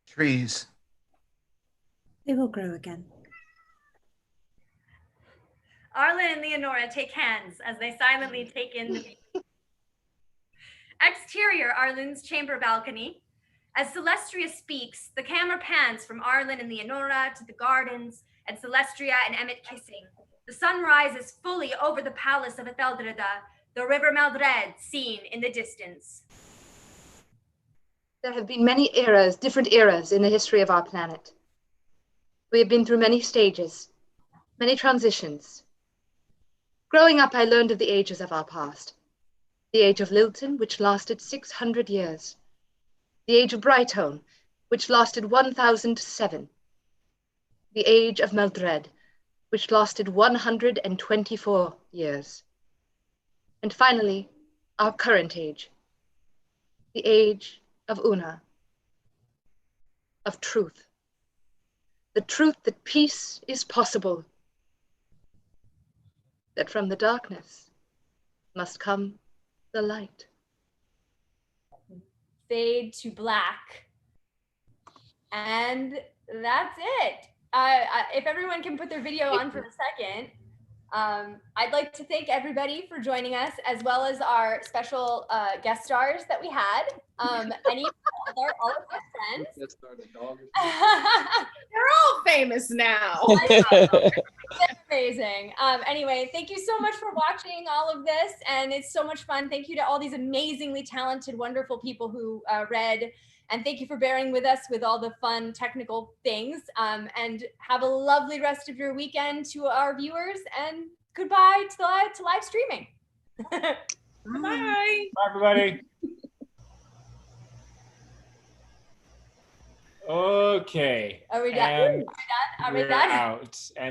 Trees. They will grow again. Arlen and Leonora take hands as they silently take in the view. Exterior, Arlen's chamber balcony. As Celestria speaks, the camera pans from Arlen and Leonora to the gardens and Celestria and Emmett kissing. The sun rises fully over the palace of Etheldreda, the river Meldred seen in the distance. There have been many eras, different eras in the history of our planet. We have been through many stages, many transitions. Growing up, I learned of the ages of our past. The age of Lilton, which lasted 600 years. The age of Brightone, which lasted 1007. The age of Meldred, which lasted 124 years. And finally, our current age. The age of Una. Of truth. The truth that peace is possible. That from the darkness must come the light. Fade to black. And that's it. If everyone can put their video on for a second, I'd like to thank everybody for joining us, as well as our special guest stars that we had. Any all of our friends. They're all famous now. It's amazing. Anyway, thank you so much for watching all of this, and it's so much fun. Thank you to all these amazingly talented, wonderful people who read, and thank you for bearing with us with all the fun technical things. And have a lovely rest of your weekend to our viewers, and goodbye to live streaming. Bye. Bye, everybody. Okay. Are we done? Are we done? We're out. And